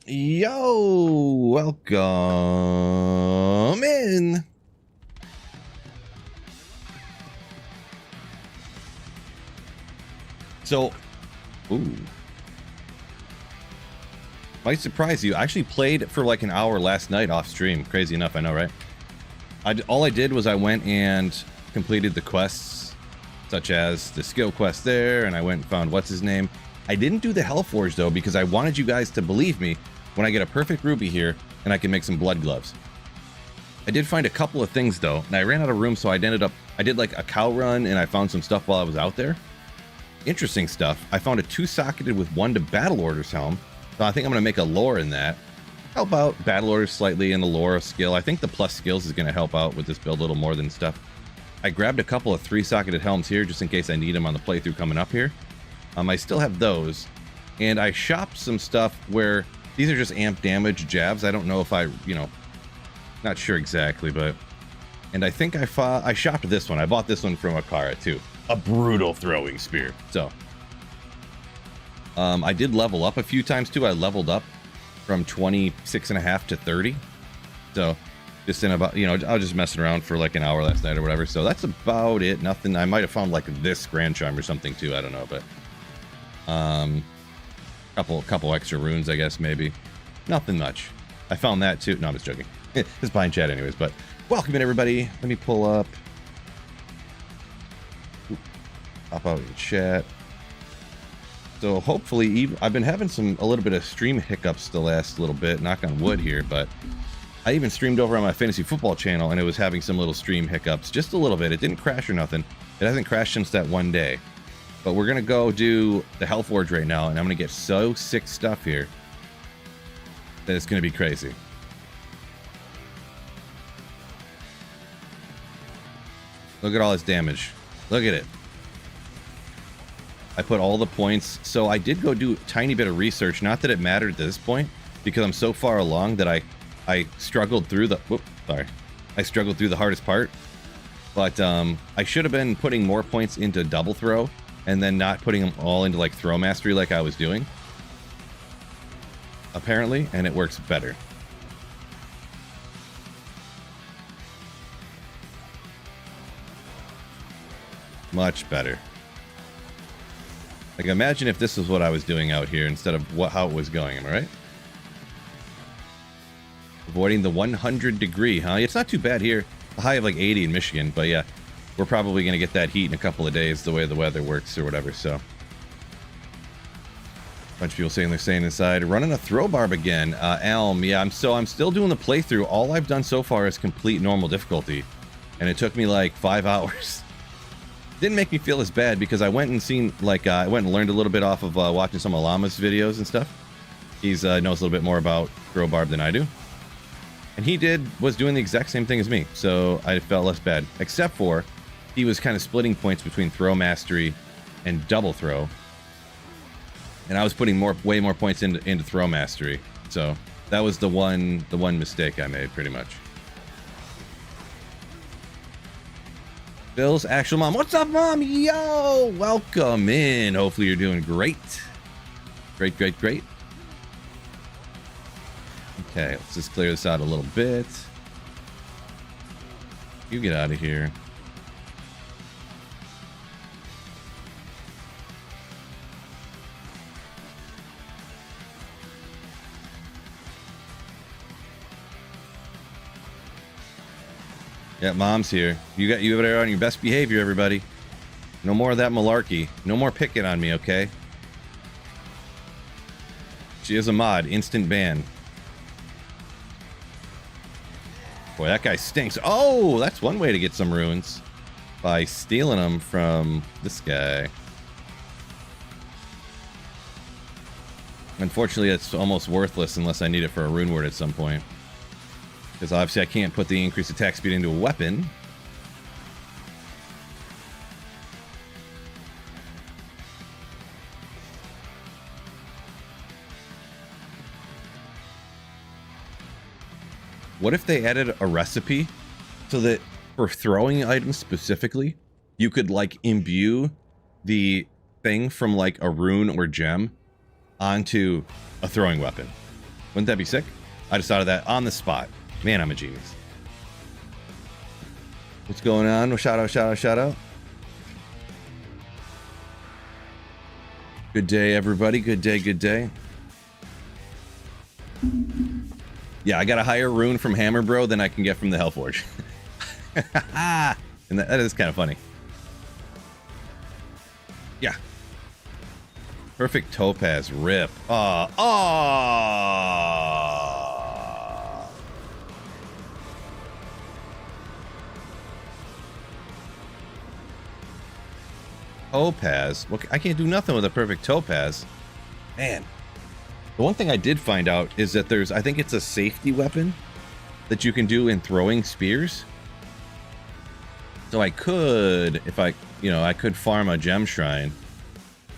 Yo, welcome in. So, might surprise you. I actually played for like an hour last night off stream. Crazy enough, I know, right? All I did was I went and completed the quests, such as the skill quest there, and I went and found what's his name. I didn't do the Hellforge though, because I wanted you guys to believe me when I get a perfect ruby here and I can make some blood gloves. I did find a couple of things though, and I ran out of room, so I did like a cow run and I found some stuff while I was out there. Interesting stuff. I found a 2-socketed with 1 to Battle Orders helm, so I think I'm going to make a lore in that. Help out Battle Orders slightly in the lore skill. I think the plus skills is going to help out with this build a little more than stuff. I grabbed a couple of 3-socketed helms here just in case I need them on the playthrough coming up here. I still have those, and I shopped some stuff where these are just amp damage jabs. I don't know if not sure exactly, but... And I think I shopped this one. I bought this one from Akara, too. A brutal throwing spear. So, I did level up a few times, too. I leveled up from 26.5 to 30. So, just in about, I was just messing around for like an hour last night or whatever. So, that's about it. Nothing. I might have found like this Grand Charm or something, too. I don't know, but... couple extra runes, I guess, maybe. Nothing much. I found that too. No, I'm just joking. It's behind chat anyways, but welcome in everybody. Let me pull up. Pop out in chat. So hopefully, I've been having a little bit of stream hiccups the last little bit, knock on wood here, but I even streamed over on my fantasy football channel and it was having some little stream hiccups, just a little bit. It didn't crash or nothing. It hasn't crashed since that one day. But we're going to go do the Hellforge right now, and I'm going to get so sick stuff here that it's going to be crazy. Look at all this damage. Look at it. I put all the points. So I did go do a tiny bit of research. Not that it mattered at this point, because I'm so far along that I struggled through the... Whoop, sorry. I struggled through the hardest part. But I should have been putting more points into double throw, and then not putting them all into like throw mastery like I was doing, apparently, and it works better. Much better. Like, imagine if this was what I was doing out here instead of how it was going, am I right? Avoiding the 100 degree, huh? It's not too bad here. A high of like 80 in Michigan, but yeah. We're probably going to get that heat in a couple of days, the way the weather works or whatever, so. A bunch of people saying they're staying inside. Running a throw barb again. Elm, yeah, I'm still doing the playthrough. All I've done so far is complete normal difficulty. And it took me like 5 hours. Didn't make me feel as bad because I went and I went and learned a little bit off of watching some of Llama's videos and stuff. He's knows a little bit more about throw barb than I do. And he was doing the exact same thing as me, so I felt less bad. Except for... he was kind of splitting points between throw mastery and double throw, and I was putting way more points into throw mastery. So that was the one mistake I made, pretty much. Bill's actual mom. What's up, mom? Yo, welcome in. Hopefully you're doing great. Great. Okay, let's just clear this out a little bit. You get out of here. Yeah, mom's here. You better on your best behavior, everybody. No more of that malarkey. No more picking on me, okay? She is a mod. Instant ban. Boy, that guy stinks. Oh, that's one way to get some runes. By stealing them from this guy. Unfortunately, it's almost worthless unless I need it for a rune word at some point. Because obviously I can't put the increased attack speed into a weapon. What if they added a recipe so that for throwing items specifically, you could like imbue the thing from like a rune or gem onto a throwing weapon? Wouldn't that be sick? I just thought of that on the spot. Man, I'm a genius. What's going on? Shout out, shout out, shout out. Good day, everybody. Good day, good day. Yeah, I got a higher rune from Hammer Bro than I can get from the Hellforge. And that is kind of funny. Yeah. Perfect Topaz. Rip. Topaz. Well, I can't do nothing with a perfect Topaz. Man. The one thing I did find out is that there's, I think it's a safety weapon that you can do in throwing spears. So I could, if I, you know, I could farm a gem shrine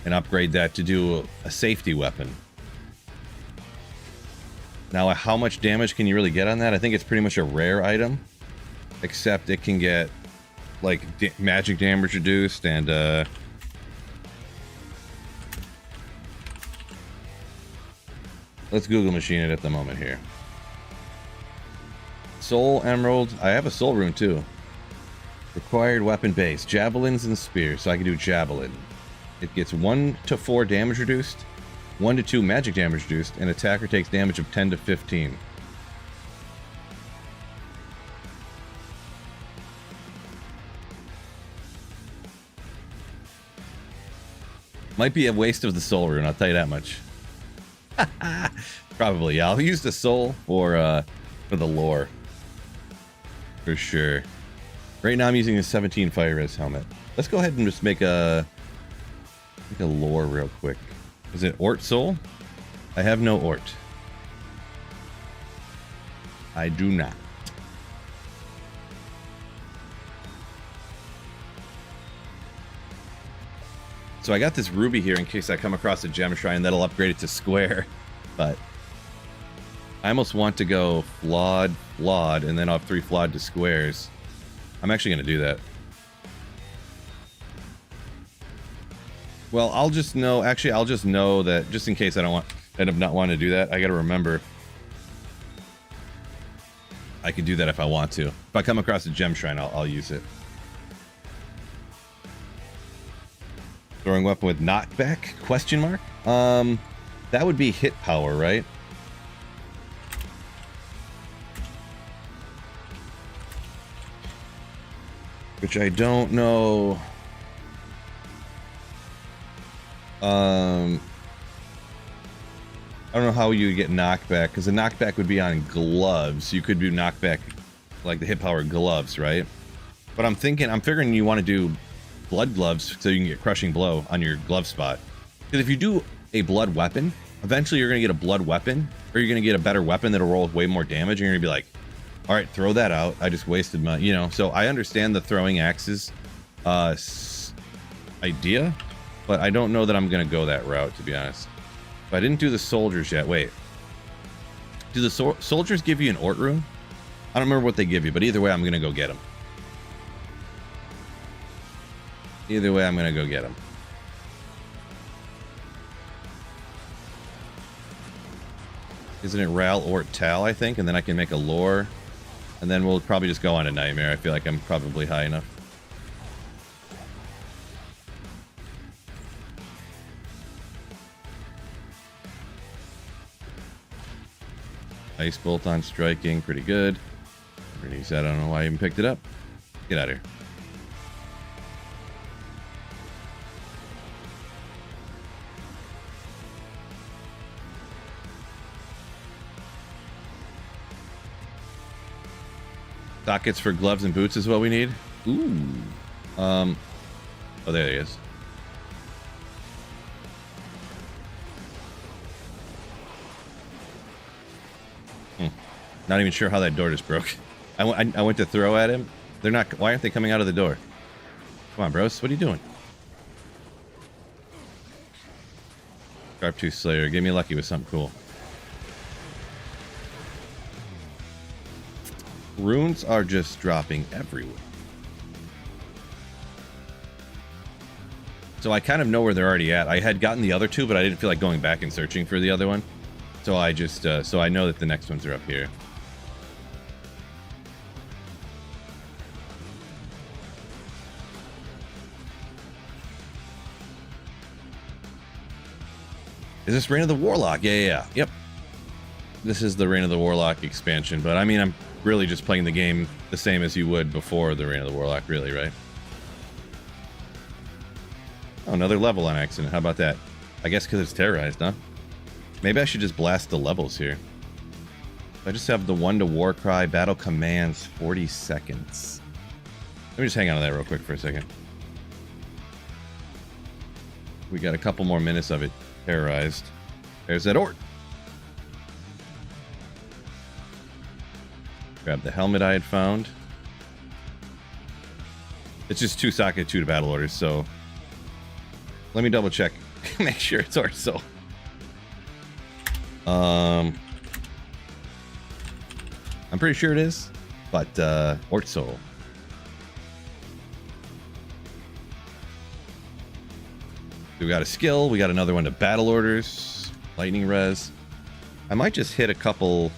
and upgrade that to do a safety weapon. Now, how much damage can you really get on that? I think it's pretty much a rare item, except it can get like magic damage reduced and let's Google machine it at the moment here. Soul Emerald. I have a soul rune too. Required weapon base. Javelins and spears. So I can do javelin. It gets 1 to 4 damage reduced, 1 to 2 magic damage reduced, and attacker takes damage of 10 to 15. Might be a waste of the soul rune, I'll tell you that much. Probably, yeah. I'll use the soul for the lore. For sure. Right now I'm using a 17 fire res helmet. Let's go ahead and just make a lore real quick. Is it Ort Soul? I have no Ort. I do not. So I got this ruby here in case I come across a gem shrine that'll upgrade it to square. But I almost want to go flawed, and then I'll have 3 flawed to squares. I'm actually going to do that. Well, I'll just know, actually, I'll just know that just in case I don't end up not wanting to do that, I got to remember I could do that if I want to. If I come across a gem shrine, I'll use it. Throwing weapon with knockback? Question mark? That would be hit power, right? Which I don't know. I don't know how you would get knockback, because the knockback would be on gloves. You could do knockback like the hit power gloves, right? But I'm figuring you want to do blood gloves so you can get crushing blow on your glove spot. Because if you do a blood weapon, eventually you're going to get a blood weapon, or you're going to get a better weapon that'll roll way more damage, and you're going to be like, all right, throw that out. I just wasted my, you know. So I understand the throwing axes idea, but I don't know that I'm going to go that route, to be honest. But I didn't do the soldiers yet. Wait. Do the soldiers give you an Ort rune? I don't remember what they give you, but either way, I'm going to go get them. Either way, I'm going to go get them. Isn't it Ral Ort Tal, I think? And then I can make a lore. And then we'll probably just go on a nightmare. I feel like I'm probably high enough. Ice Bolt on striking, pretty good. We're gonna use that. I don't know why I even picked it up. Get out of here. Sockets for gloves and boots is what we need. Ooh. Oh, there he is. Not even sure how that door just broke. I went to throw at him. They're not. Why aren't they coming out of the door? Come on, bros. What are you doing? Sharptooth Slayer. Get me lucky with something cool. Runes are just dropping everywhere. So I kind of know where they're already at. I had gotten the other two, but I didn't feel like going back and searching for the other one. So I just, so I know that the next ones are up here. Is this Reign of the Warlock? Yeah. Yep. This is the Reign of the Warlock expansion, but I mean, I'm really just playing the game the same as you would before the Reign of the Warlock, really, right? Oh, another level on accident. How about that? I guess because it's terrorized, huh? Maybe I should just blast the levels here. I just have the 1 to Warcry Battle Commands 40 seconds. Let me just hang on to that real quick for a second. We got a couple more minutes of it terrorized. There's that Ort. Grab the helmet I had found. It's just 2 socket, 2 to battle orders, so let me double check. Make sure it's Orso. I'm pretty sure it is, but Orso. We got a skill. We got another one to battle orders. Lightning res. I might just hit a couple.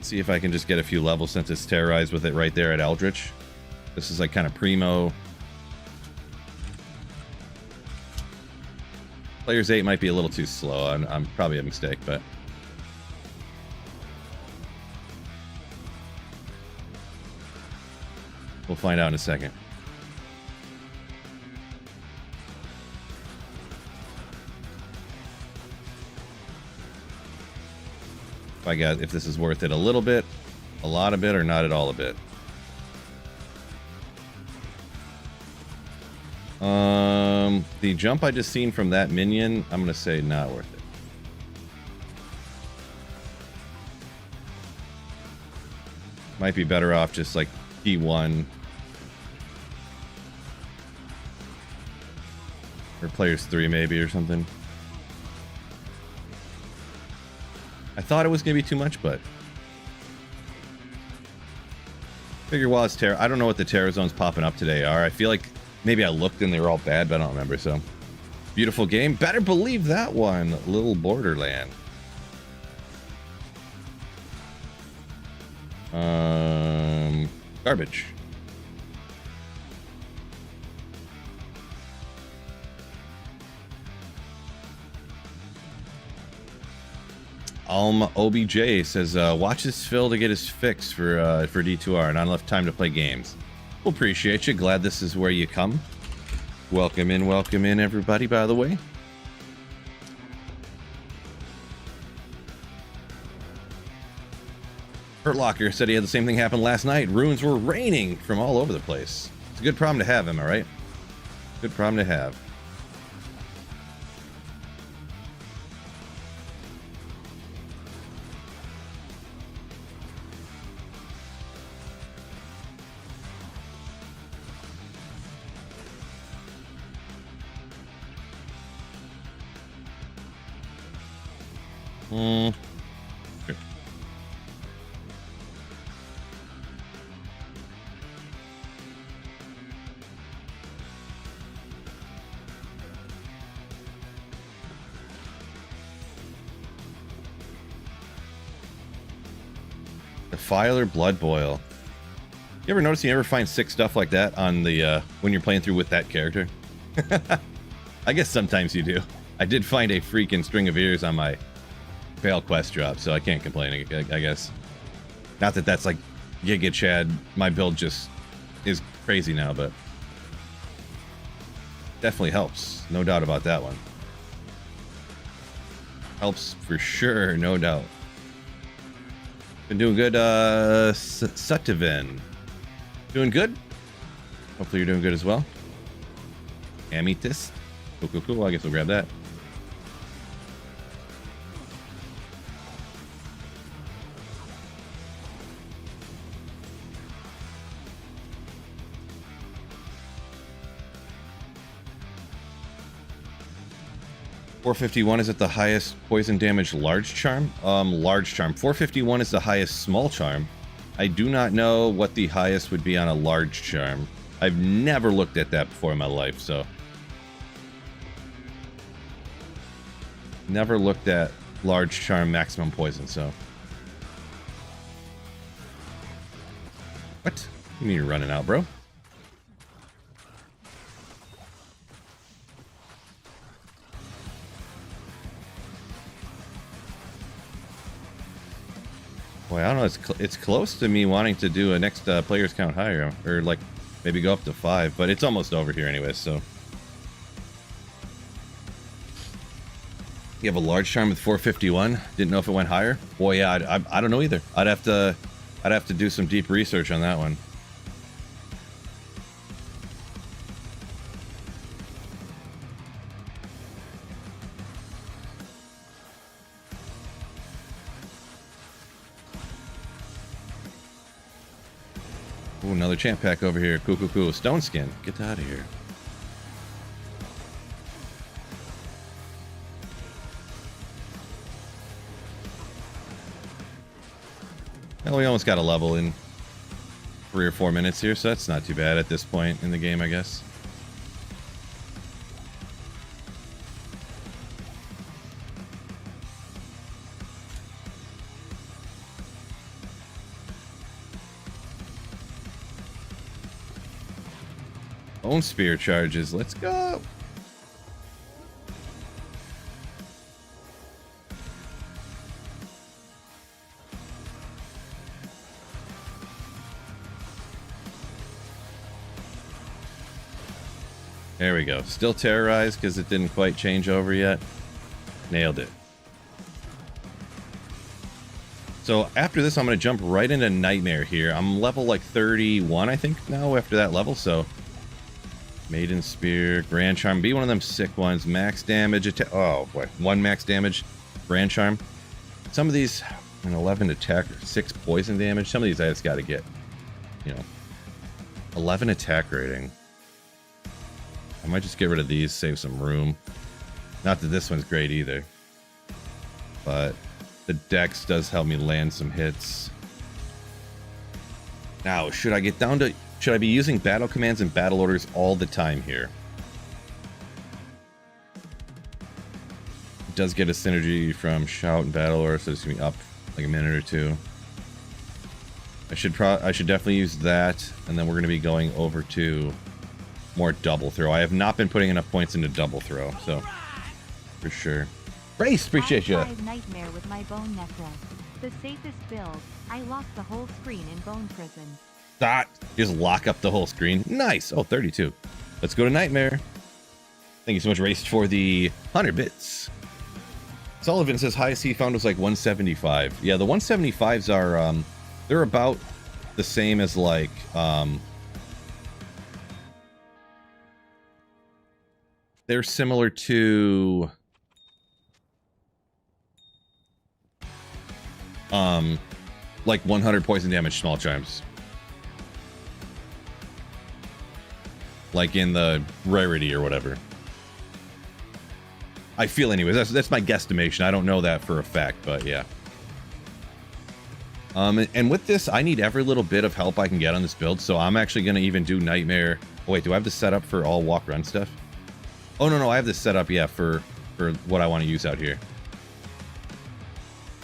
See if I can just get a few levels since it's terrorized with it right there at Eldritch. This is like kind of primo. Players 8 might be a little too slow. I'm probably a mistake, but we'll find out in a second. If this is worth it a little bit, a lot of it, or not at all a bit. The jump I just seen from that minion, I'm gonna say not worth it. Might be better off just like P1 or players 3 maybe or something. I thought it was gonna be too much, but figure while it's terror. I don't know what the terror zones popping up today are. I feel like maybe I looked and they were all bad, but I don't remember. So beautiful game. Better believe that one. Little Borderland. Garbage. OBJ says, watch this Phil to get his fix for D2R. Not enough time to play games. We'll appreciate you. Glad this is where you come. Welcome in, everybody, by the way. Hurt Locker said he had the same thing happen last night. Runes were raining from all over the place. It's a good problem to have, am I right? Good problem to have. Sure. Defiler Blood Boil. You ever notice you never find sick stuff like that on the when you're playing through with that character? I guess sometimes you do. I did find a freaking string of ears on my fail quest drop, so I can't complain, I guess. Not that that's like Giga Chad. My build just is crazy now, but definitely helps. No doubt about that one. Helps for sure, no doubt. Been doing good, Suttivin. Doing good? Hopefully you're doing good as well. Amethyst. Cool. I guess we'll grab that. .451 is at the highest poison damage large charm? Large charm. 451 is the highest small charm. I do not know what the highest would be on a large charm. I've never looked at that before in my life, so. Never looked at large charm, maximum poison, so. What? You mean you're running out, bro? Boy, I don't know. It's close to me wanting to do a next players count higher, or like maybe go up to 5, but it's almost over here anyway. So you have a large charm with 451. Didn't know if it went higher. Boy, yeah, I don't know either. I'd have to do some deep research on that one. Ooh, another champ pack over here. Cool, cool, cool. Stone skin. Get out of here. Well, we almost got a level in 3 or 4 minutes here, so that's not too bad at this point in the game, I guess. Bone spear charges. Let's go. There we go. Still terrorized because it didn't quite change over yet. Nailed it. So after this, I'm going to jump right into Nightmare here. I'm level like 31, I think, now after that level, so... Maiden Spear, Grand Charm, be one of them sick ones. Max damage, oh boy, 1 max damage, Grand Charm. Some of these, an 11 attack, 6 poison damage. Some of these I just got to get, you know, 11 attack rating. I might just get rid of these, save some room. Not that this one's great either, but the dex does help me land some hits. Now, should I get down to... Should I be using battle commands and battle orders all the time here? It does get a synergy from shout and battle order, so it's gonna be up like a minute or 2. I should definitely use that, and then we're gonna be going over to more double throw. I have not been putting enough points into double throw, so for sure. Brace, appreciate you. Nightmare with my bone necklace. The safest build. I locked the whole screen in bone prison. That just lock up the whole screen. Nice. Oh, 32. Let's go to Nightmare. Thank you so much, Race, for the 100 bits. Sullivan says highest he found was like 175. Yeah, the 175s are they're about the same as like they're similar to like 100 poison damage small chimes. Like in the rarity or whatever. I feel anyways. That's my guesstimation. I don't know that for a fact, but yeah. And with this, I need every little bit of help I can get on this build, so I'm actually going to even do Nightmare. Oh, wait, do I have this set up for all walk run stuff? Oh, no, I have this set up, yeah, for what I want to use out here.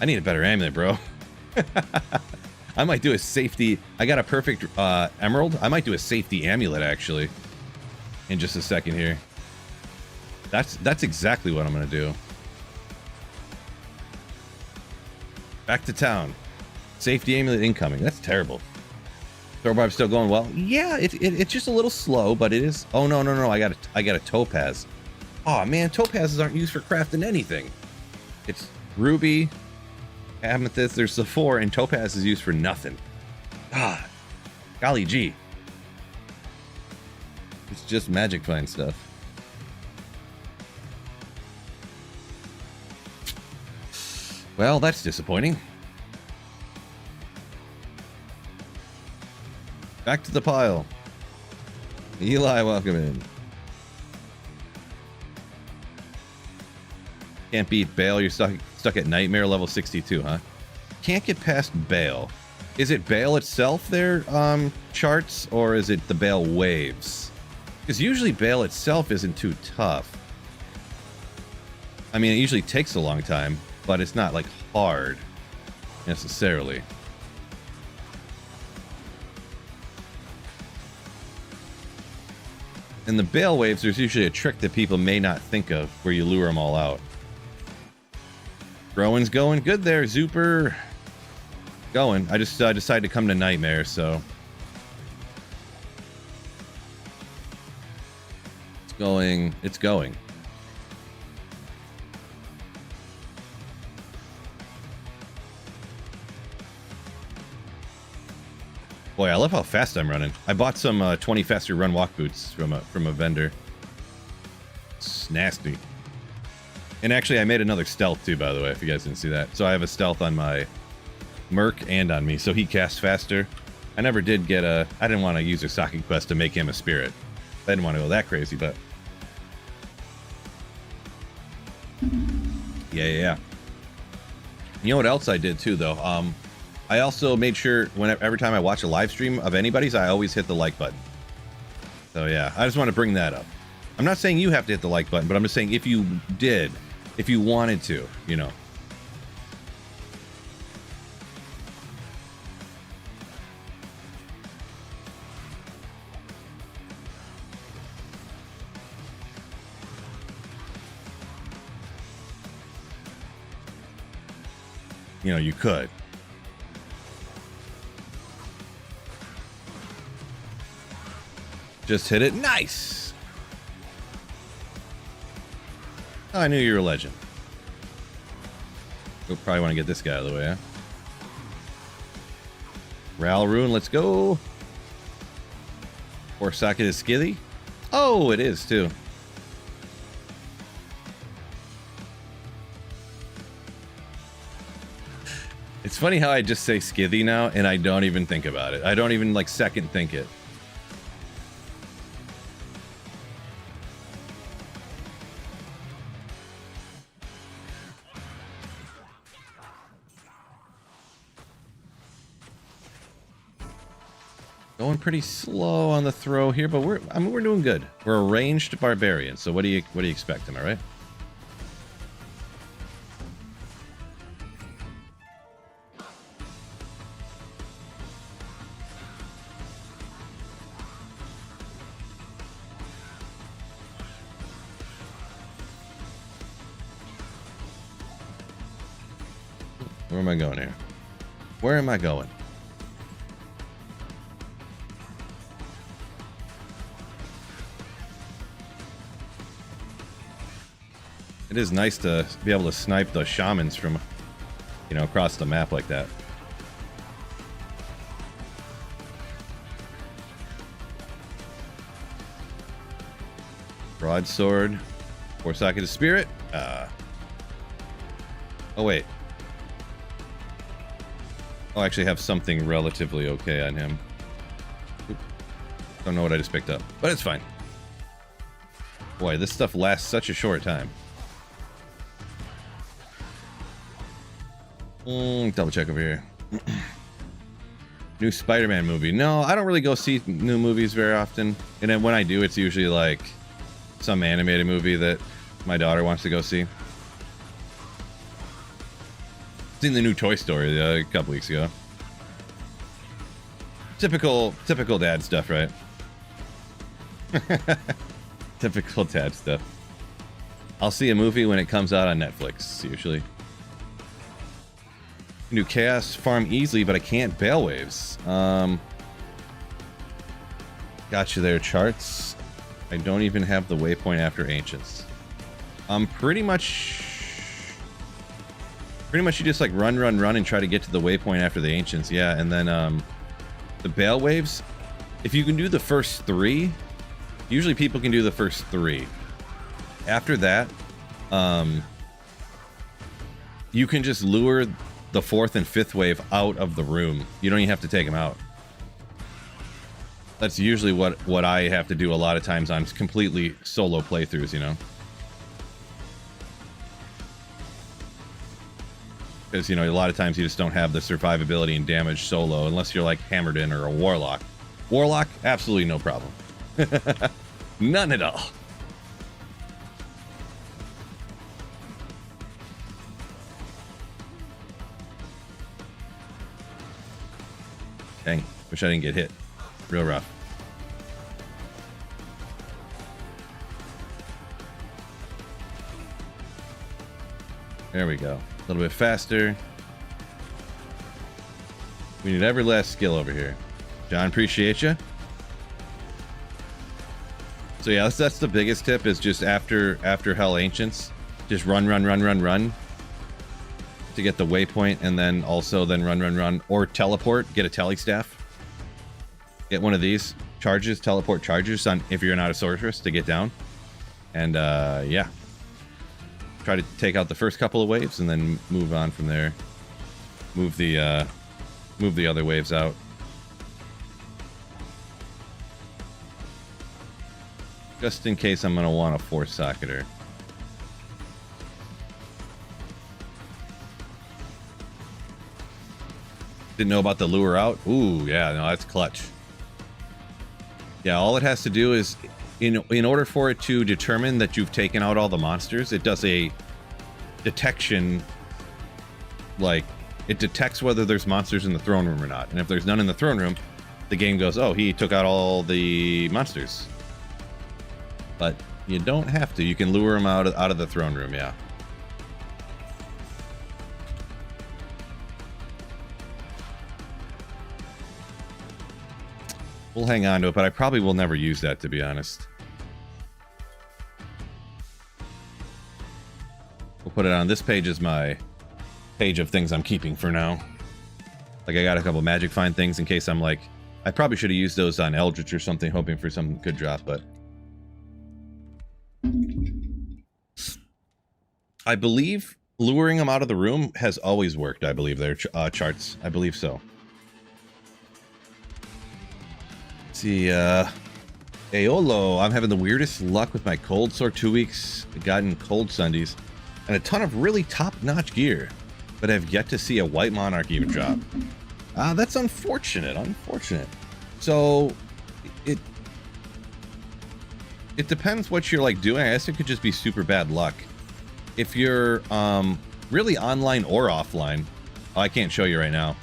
I need a better amulet, bro. I might do a safety... I got a perfect emerald. I might do a safety amulet, actually. In just a second here. That's exactly what I'm gonna do. Back to town. Safety amulet incoming. That's terrible. Thorbarb still going well. Yeah, it's just a little slow, but it is. Oh no! I got a topaz. Oh man, topazes aren't used for crafting anything. It's ruby, amethyst. There's the 4, and topaz is used for nothing. Ah, golly gee. It's just magic find stuff. Well, that's disappointing. Back to the pile. Eli, welcome in. Can't beat Bale. You're stuck at Nightmare level 62, huh? Can't get past Bale. Is it Bale itself their charts, or is it the Bale waves? Because usually Bale itself isn't too tough. I mean, it usually takes a long time. but it's not like hard necessarily. In the Bale Waves, there's usually a trick that people may not think of where you lure them all out. Rowan's going good there, Zuper. Going. I just decided to come to Nightmare, so. It's going. It's going. Boy, I love how fast I'm running. I bought some 20 faster run walk boots from a vendor. It's nasty. And actually, I made another stealth too, by the way, if you guys didn't see that. So I have a stealth on my Merc and on me, so he casts faster. I never did get a... I didn't want to use a Saki quest to make him a spirit. I didn't want to go that crazy, but... Yeah. You know what else I did too, though? I also made sure every time I watch a live stream of anybody's, I always hit the like button. So yeah, I just want to bring that up. I'm not saying you have to hit the like button, but I'm just saying if you did, if you wanted to, you know. You know, you could. Just hit it. Nice! Oh, I knew you were a legend. We'll probably want to get this guy out of the way, huh? Ral Rune, let's go. Or Socket is Skithy. Oh, it is, too. It's funny how I just say Skithy now, and I don't even think about it. I don't even, like, second think it. Going pretty slow on the throw here, but we're doing good. We're a ranged barbarian, so what do you expect, am I right? Where am I going here? Where am I going? It is nice to be able to snipe the shamans from, you know, across the map like that. Broadsword. Or Socket of Spirit. Oh, wait. I'll actually have something relatively okay on him. Oop. Don't know what I just picked up, but it's fine. Boy, this stuff lasts such a short time. Double check over here. New Spider-Man movie. No, I don't really go see new movies very often. And then when I do, it's usually like some animated movie that my daughter wants to go see. Seen the new Toy Story a couple weeks ago. Typical dad stuff, right? Typical dad stuff. I'll see a movie when it comes out on Netflix, usually. New Chaos farm easily, but I can't Bale Waves. Got you there, charts. I don't even have the waypoint after Ancients. Pretty much you just like run and try to get to the waypoint after the Ancients, yeah, and then the Bale Waves, if you can do the first 3, usually people can do the first 3. After that, you can just lure the 4th and 5th wave out of the room. You don't even have to take them out. That's usually what I have to do a lot of times on completely solo playthroughs, you know? Because, you know, a lot of times you just don't have the survivability and damage solo unless you're like Hammered In or a Warlock. Warlock, absolutely no problem. None at all. Dang, wish I didn't get hit. Real rough. There we go. A little bit faster. We need every last skill over here. John, appreciate you. So yeah, that's the biggest tip, is just after Hell Ancients, just run to get the waypoint, and then also run, or teleport, get a tele staff. Get one of these charges, teleport charges, on if you're not a sorceress, to get down. And yeah. Try to take out the first couple of waves and then move on from there. Move the other waves out. Just in case I'm gonna want a 4-socketer. Didn't know about the lure out. Ooh, yeah, no, that's clutch. Yeah, all it has to do is, in order for it to determine that you've taken out all the monsters, it does a detection, like, it detects whether there's monsters in the throne room or not. And if there's none in the throne room, the game goes, oh, he took out all the monsters. But you don't have to. You can lure them out of the throne room, yeah. We'll hang on to it, but I probably will never use that, to be honest. We'll put it on. This page is my page of things I'm keeping for now. Like, I got a couple magic find things in case I'm like, I probably should have used those on Eldritch or something, hoping for some good drop, but I believe luring them out of the room has always worked. I believe their charts. I believe so. Let's see, Aolo, I'm having the weirdest luck with my cold sore 2 weeks. Gotten cold Sundays and a ton of really top-notch gear, but have yet to see a white monarch even drop. That's unfortunate. So it depends what you're like doing. I guess it could just be super bad luck. If you're really online or offline, I can't show you right now.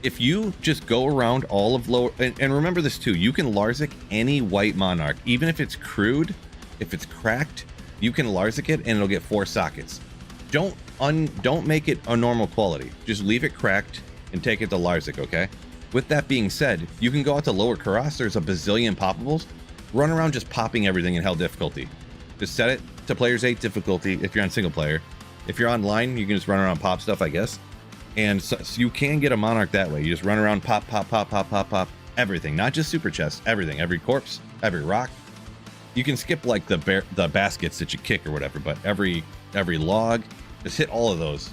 If you just go around all of lower, and remember this too, you can Larzik any white monarch, even if it's crude, if it's cracked, you can Larzik it and it'll get 4 sockets. Don't make it a normal quality. Just leave it cracked and take it to Larzik, okay? With that being said, you can go out to lower Karas, there's a bazillion poppables. Run around just popping everything in hell difficulty. Just set it to players 8 difficulty if you're on single player. If you're online, you can just run around pop stuff, I guess. And so you can get a monarch that way. You just run around, pop, everything. Not just super chests, everything. Every corpse, every rock. You can skip like the baskets that you kick or whatever, but every log, just hit all of those.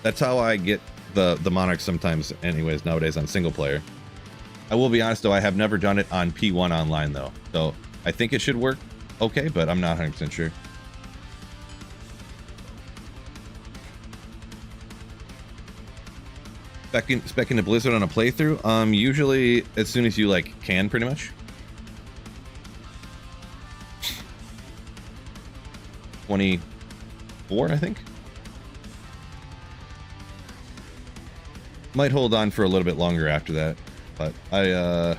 That's how I get the monarchs sometimes anyways nowadays on single player. I will be honest though, I have never done it on P1 online though. So I think it should work okay, but I'm not 100% sure. Spec into Blizzard on a playthrough? Usually as soon as you like can, pretty much. 24, I think. Might hold on for a little bit longer after that, but I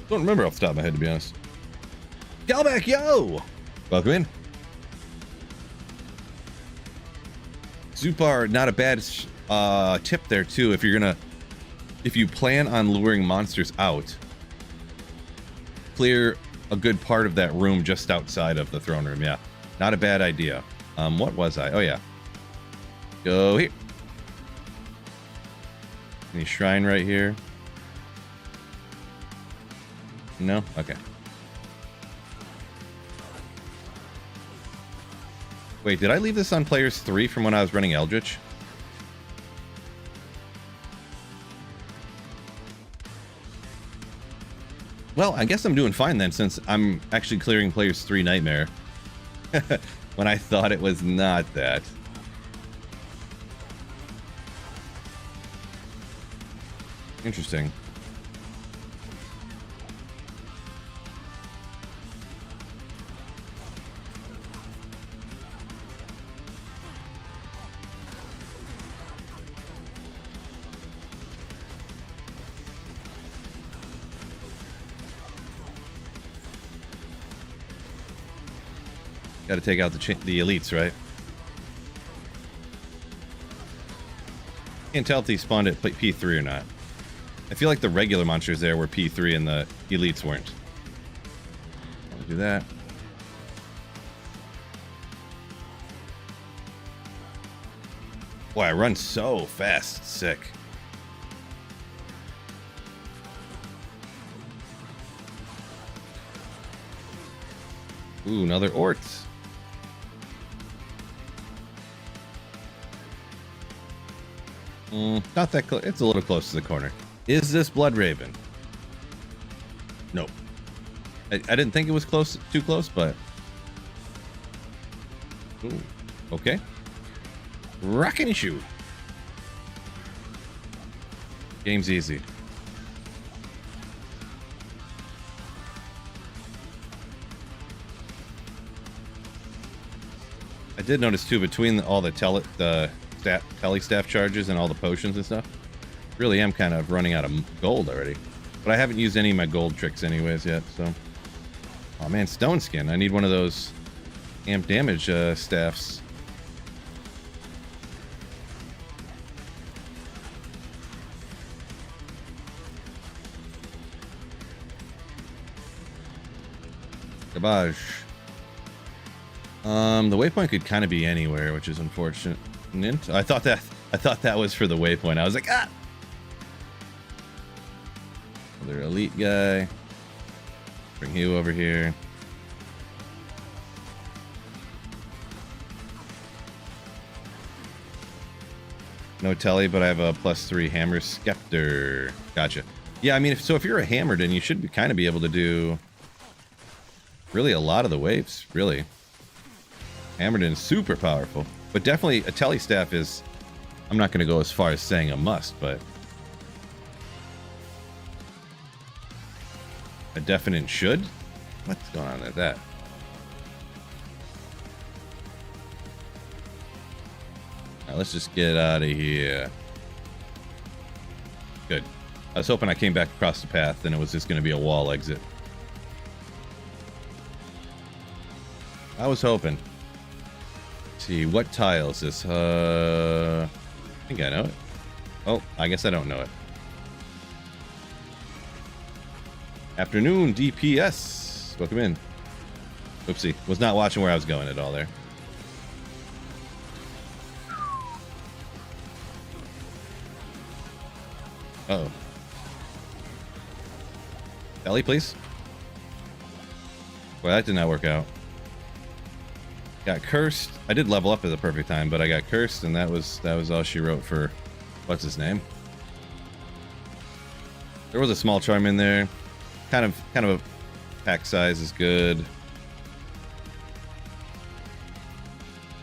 don't remember off the top of my head, to be honest. Galback, yo! Welcome in. Zupar, not a bad tip there too. If you plan on luring monsters out, clear a good part of that room just outside of the throne room. Yeah, not a bad idea. What was I? Oh yeah, go here. Any shrine right here? No? Okay. Wait, did I leave this on players 3 from when I was running Eldritch? Well, I guess I'm doing fine then, since I'm actually clearing players 3 Nightmare. When I thought it was not that. Interesting. Got to take out the elites, right? Can't tell if they spawned at P3 or not. I feel like the regular monsters there were P3 and the elites weren't. I'll do that. Boy, I run so fast. It's sick. Ooh, another Ort. Not that close. It's a little close to the corner. Is this Blood Raven? Nope. I didn't think it was close, too close, but... Ooh, okay. Rockin' issue. Game's easy. I did notice too, between all the tele staff charges and all the potions and stuff, really am kind of running out of gold already. But I haven't used any of my gold tricks anyways yet, so... Oh man, stone skin. I need one of those amp damage staffs. Garbage. The waypoint could kind of be anywhere, which is unfortunate. I thought that was for the waypoint. I was like, ah! Another elite guy. Bring you over here. No telly, but I have a +3 hammer scepter. Gotcha. Yeah, I mean, if you're a hammer, then you should kind of be able to do really a lot of the waves, really. Hammerden is super powerful, but definitely a telly staff is, I'm not going to go as far as saying a must, but a definite should. What's going on with that? All right, let's just get out of here. Good. I was hoping I came back across the path and it was just going to be a wall exit. I was hoping. Let's see, what tile is this? I think I know it. Oh, I guess I don't know it. Afternoon, DPS. Welcome in. Oopsie. Was not watching where I was going at all there. Uh-oh. Ellie, please. Well, that did not work out. Got cursed. I did level up at the perfect time, but I got cursed, and that was all she wrote for what's his name. There was a small charm in there. Kind of a pack size is good.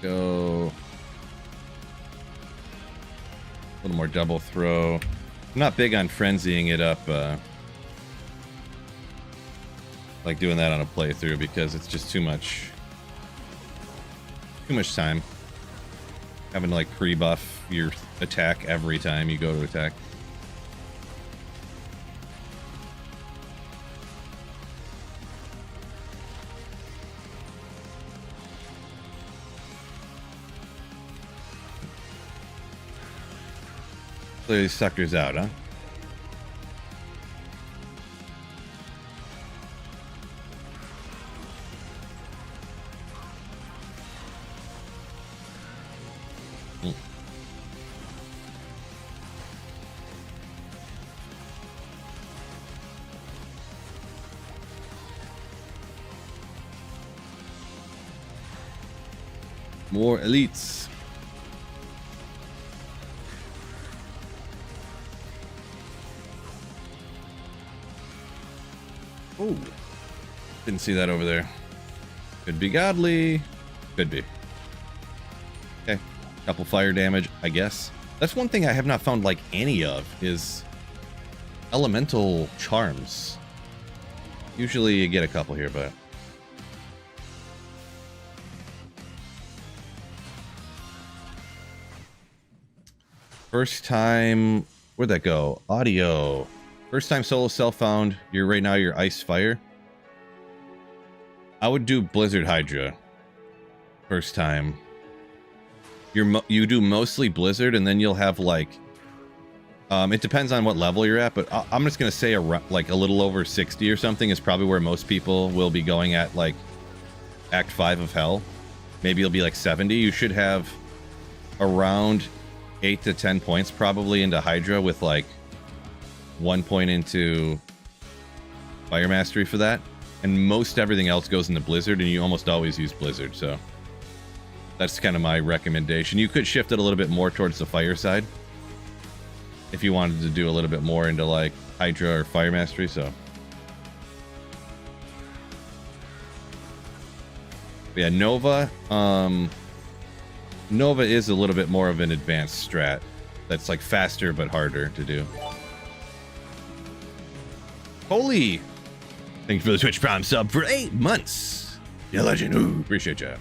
Go a little more double throw. I'm not big on frenzying it up, like doing that on a playthrough, because it's just too much time having to like pre-buff your attack every time you go to attack. Clear these suckers out, huh? More elites. Oh, didn't see that over there. Could be godly. Could be. Okay, couple fire damage, I guess. That's one thing I have not found like any of is elemental charms. Usually you get a couple here, but first time, where'd that go? Audio. First time solo self found. You're ice fire. I would do Blizzard Hydra. first time. You do mostly Blizzard, and then you'll have like, it depends on what level you're at, but I'm just gonna say like a little over 60 or something is probably where most people will be going at, like Act 5 of Hell. Maybe it'll be like 70. You should have around 8 to 10 points probably into Hydra, with like 1 point into Fire Mastery for that, and most everything else goes into Blizzard, and you almost always use Blizzard, so that's kind of my recommendation. You could shift it a little bit more towards the fire side if you wanted to do a little bit more into like Hydra or Fire Mastery, so. But yeah, Nova. Nova is a little bit more of an advanced strat that's like faster but harder to do. Holy! Thank you for the Twitch Prime sub for 8 months. Yeah, legend. Ooh, appreciate ya.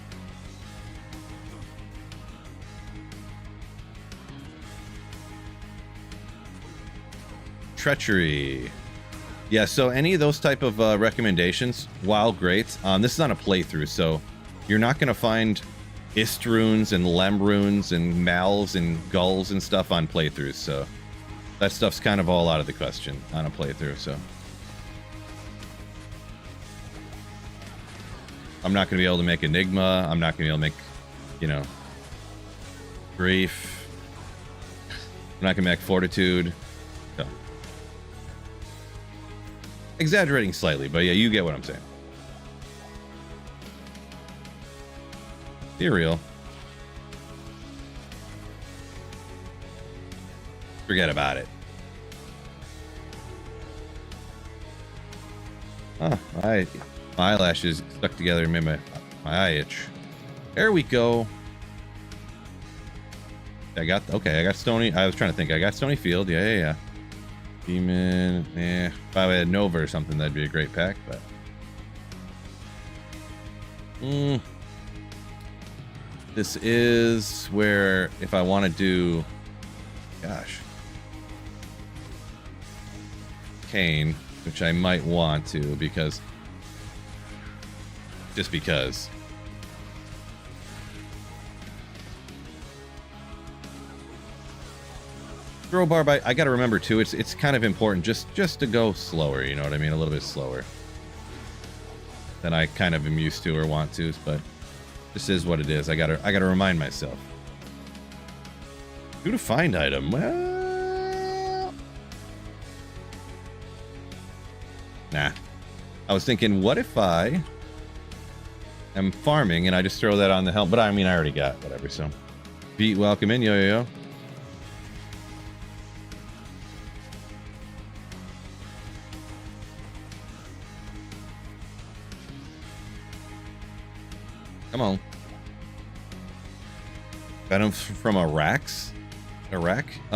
Treachery. Yeah, so any of those type of recommendations, while great, this is on a playthrough, so you're not going to find Ist runes and Lem runes and Mals and Gulls and stuff on playthroughs, so that stuff's kind of all out of the question on a playthrough, so. I'm not going to be able to make Enigma, I'm not going to be able to make, you know, Grief. I'm not going to make Fortitude. So. Exaggerating slightly, but yeah, you get what I'm saying. Be real. Forget about it. Oh, my eyelashes stuck together and made my eye itch. There we go. I got Stony. I was trying to think. I got Stony Field. Yeah. Demon. If I had Nova or something, that'd be a great pack, but. This is where, if I want to do, gosh, Kane, which I might want to, because, just because. Throw bar by, I got to remember too, it's kind of important just to go slower, you know what I mean, a little bit slower than I kind of am used to or want to, but this is what it is. I gotta remind myself. Who to find item? Well, nah. I was thinking, what if I am farming and I just throw that on the helm? But I mean, I already got whatever. So, Beat, welcome in, yo. Come on. Venom from Iraq? Yeah,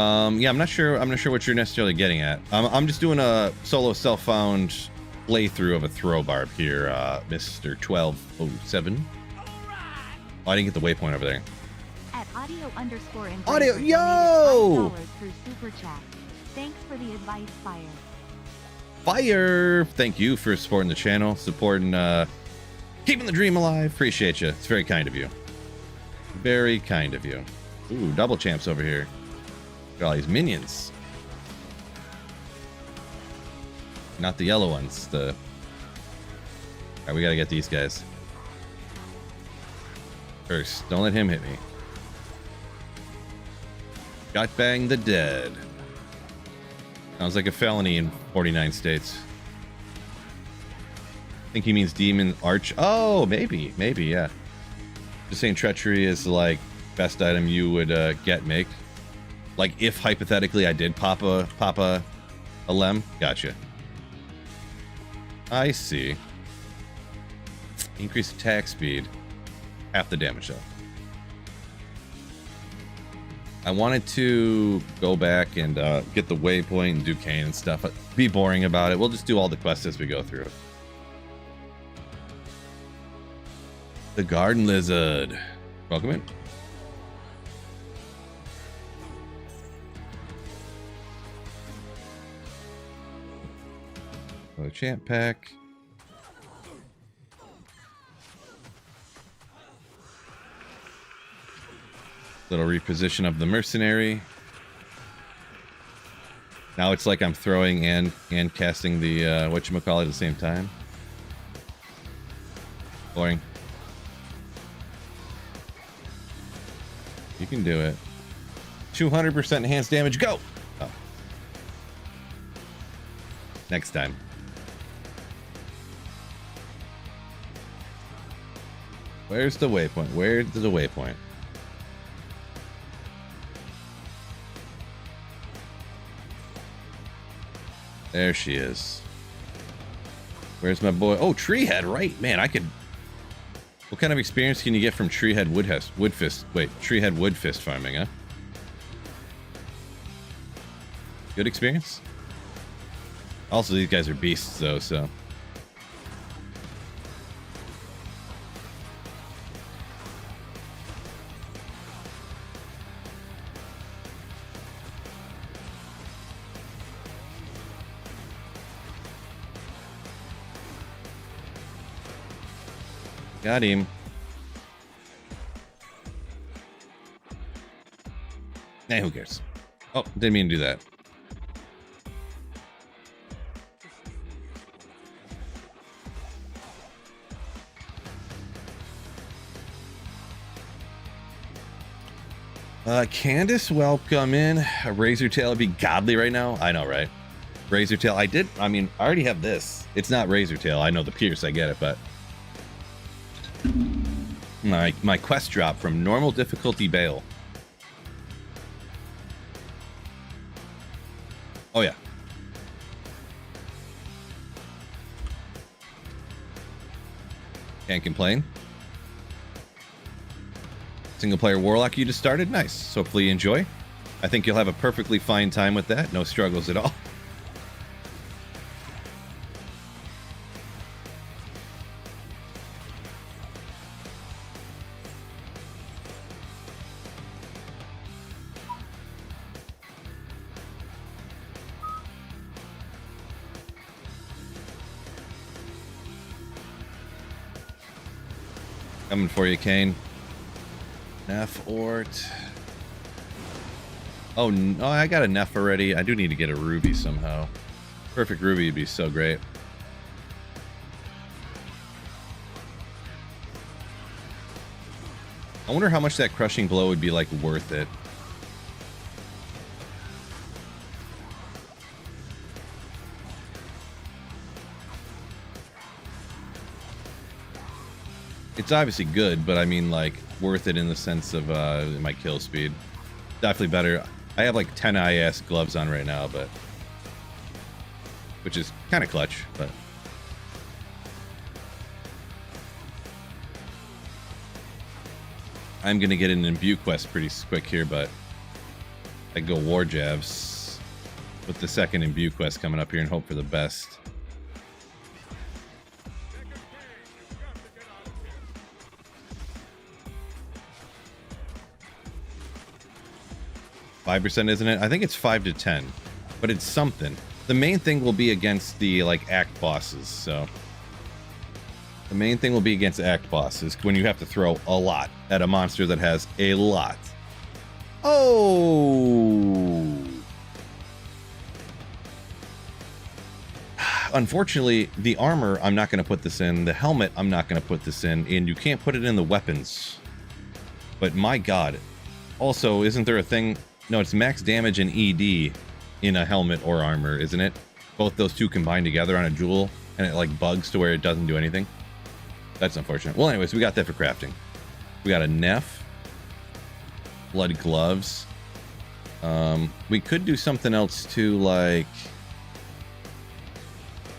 I'm not sure what you're necessarily getting at. I'm just doing a solo self-found playthrough of a throw barb here, Mr. 1207. Oh, I didn't get the waypoint over there. At audio_. Audio, yo! Through super chat. Thanks for the advice, Fire! Thank you for supporting the channel, supporting keeping the dream alive. Appreciate you. It's very kind of you. Very kind of you. Ooh, double champs over here. Got all these minions. Not the yellow ones. Alright, we gotta get these guys. First, don't let him hit me. Got bang the dead. Sounds like a felony in 49 states. I think he means demon arch. Oh, maybe, yeah. Just saying treachery is like best item you would make. Like if hypothetically I did pop a lem. Gotcha. I see. Increase attack speed. Half the damage though. I wanted to go back and get the waypoint and do Kane and stuff. Be boring about it. We'll just do all the quests as we go through. The Garden Lizard. Welcome in. Another champ pack. Little reposition of the mercenary. Now it's like I'm throwing and casting the whatchamacallit at the same time. Boring. You can do it. 200% enhanced damage. Go! Oh. Next time. Where's the waypoint? Where's the waypoint? There she is. Where's my boy? Oh, Treehead, right? Man, I could... What kind of experience can you get from Treehead Woodfist? Wait, Treehead Woodfist farming, huh? Good experience? Also, these guys are beasts, though, so... Got him. Hey, who cares? Oh, didn't mean to do that. Candace, welcome in. A Razor Tail would be godly right now. I know, right? Razor Tail. I already have this. It's not Razor Tail. I know the Pierce. I get it, but my quest drop from normal difficulty Bale. Oh yeah. Can't complain. Single player Warlock you just started? Nice. So hopefully you enjoy. I think you'll have a perfectly fine time with that. No struggles at all. Coming for you, Kane. Neff Ort. Oh, no, I got a Neff already. I do need to get a Ruby somehow. Perfect Ruby would be so great. I wonder how much that crushing blow would be, like, worth it. It's obviously good, but I mean, like, worth it in the sense of my kill speed. Definitely better. I have like 10 IS gloves on right now, but which is kind of clutch, but I'm gonna get an imbue quest pretty quick here, but I go war jabs with the second imbue quest coming up here and hope for the best. %, isn't it? I think it's 5 to 10, but it's something. The main thing will be against the like act bosses. So the main thing will be against act bosses when you have to throw a lot at a monster that has a lot. Oh, unfortunately, the armor I'm not going to put this in. The helmet I'm not going to put this in, and you can't put it in the weapons. But my God, also, isn't there a thing? No, it's max damage and ED in a helmet or armor, isn't it? Both those two combined together on a jewel, and it like bugs to where it doesn't do anything. That's unfortunate. Well, anyways, we got that for crafting. We got a Neff. Blood gloves. We could do something else too, like...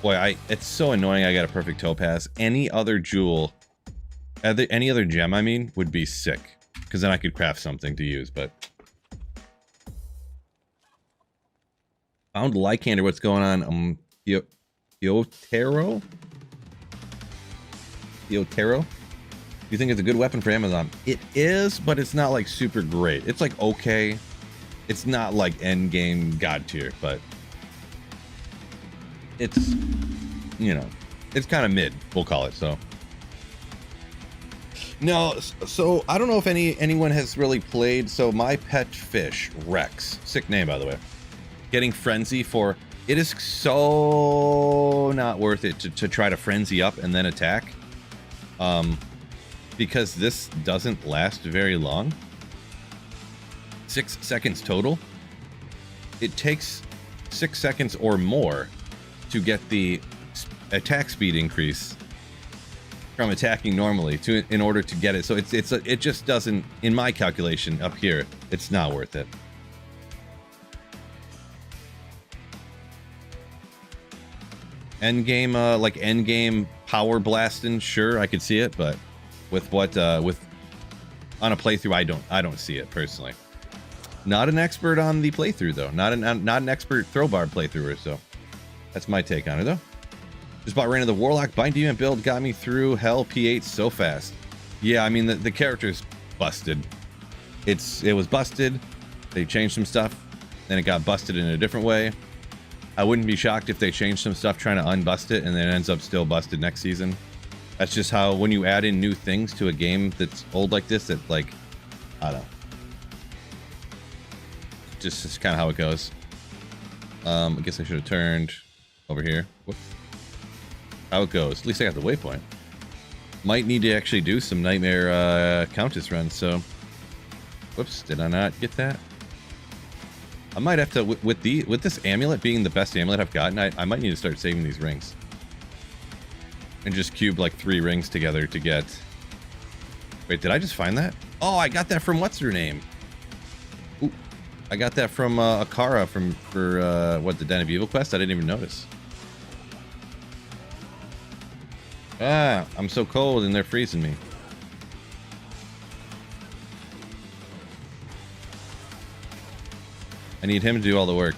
Boy, it's so annoying I got a perfect topaz. Any other jewel, any other gem, I mean, would be sick. Because then I could craft something to use, but... Found Lycander, what's going on? Yotaro? Yotaro? You think it's a good weapon for Amazon? It is, but it's not like super great. It's like okay. It's not like end game god tier, but it's, you know, it's kind of mid, we'll call it. So No, so I don't know if anyone has really played. So my pet fish, Rex, sick name by the way, getting frenzy for it is so not worth it to try to frenzy up and then attack. Because this doesn't last very long. 6 seconds total. It takes 6 seconds or more to get the attack speed increase from attacking normally in order to get it. So it just doesn't, in my calculation up here, it's not worth it. Endgame, like endgame power blasting, sure, I could see it, but with what with on a playthrough, I don't see it personally. Not an expert on the playthrough though. Not an expert throwbar playthrougher, so that's my take on it though. Just bought Reign of the Warlock. Bind Demon build got me through Hell P8 so fast. Yeah, I mean the character's busted. It was busted. They changed some stuff, then it got busted in a different way. I wouldn't be shocked if they changed some stuff trying to unbust it and then it ends up still busted next season. That's just how, when you add in new things to a game that's old like this, that like, I don't know. Just kind of how it goes. I guess I should have turned over here. Whoops. How it goes. At least I got the waypoint. Might need to actually do some Nightmare Countess runs, so. Whoops, did I not get that? I might have to, with this amulet being the best amulet I've gotten, I might need to start saving these rings. And just cube like 3 rings together to get... Wait, did I just find that? Oh, I got that from what's her name? Ooh, I got that from Akara for what, the Den of Evil quest? I didn't even notice. Ah, I'm so cold and they're freezing me. I need him to do all the work.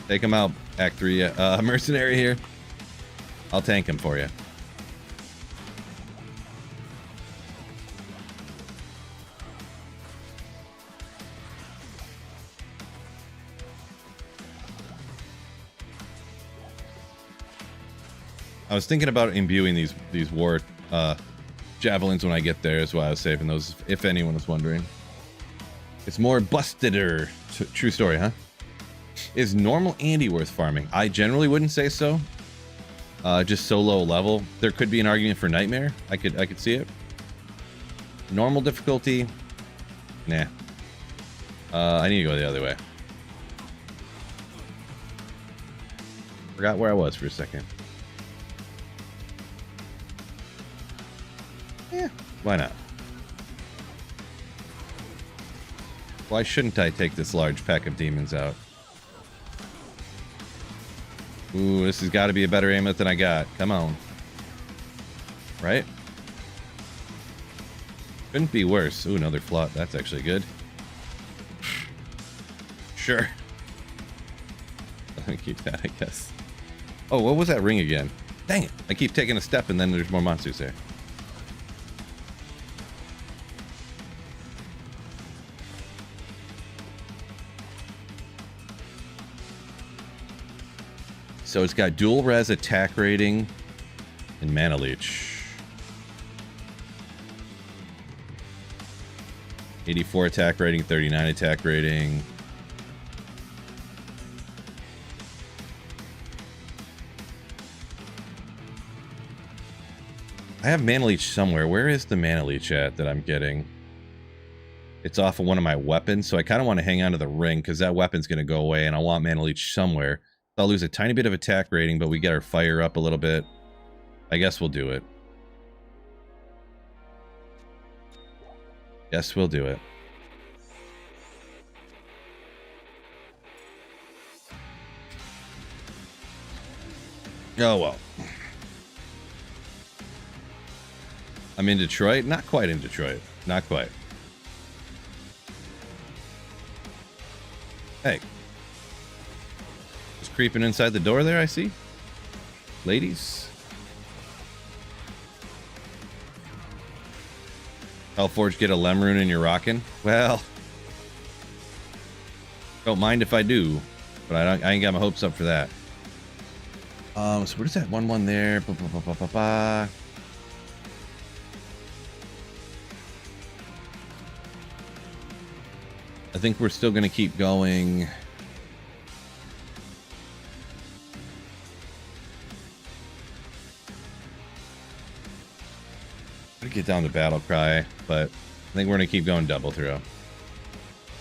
Take him out, Act 3. Mercenary here. I'll tank him for you. I was thinking about imbuing these war javelins when I get there. Is why I was saving those, if anyone was wondering. It's more busteder. True story, huh? Is normal Andy worth farming? I generally wouldn't say so. Just so low level. There could be an argument for Nightmare. I could see it. Normal difficulty. Nah. I need to go the other way. Forgot where I was for a second. Yeah, why not? Why shouldn't I take this large pack of demons out? Ooh, this has got to be a better amulet than I got. Come on. Right? Couldn't be worse. Ooh, another flot. That's actually good. Sure. Let me keep that, I guess. Oh, what was that ring again? Dang it. I keep taking a step and then there's more monsters there. So it's got dual res attack rating and mana leech. 84 attack rating, 39 attack rating. I have mana leech somewhere. Where is the mana leech at that I'm getting? It's off of one of my weapons, so I kind of want to hang on to the ring because that weapon's going to go away and I want mana leech somewhere. I'll lose a tiny bit of attack rating, but we get our fire up a little bit. I guess we'll do it. Yes, we'll do it. Oh, well. I'm in Detroit? Not quite in Detroit. Not quite. Hey. Creeping inside the door there, I see. Ladies. Hellforge, get a Lemrune and you're rocking. Well, don't mind if I do, but I ain't got my hopes up for that. So what is that 1-1 there? I think we're still going to keep going. I'd get down to battle cry, but I think we're going to keep going double throw.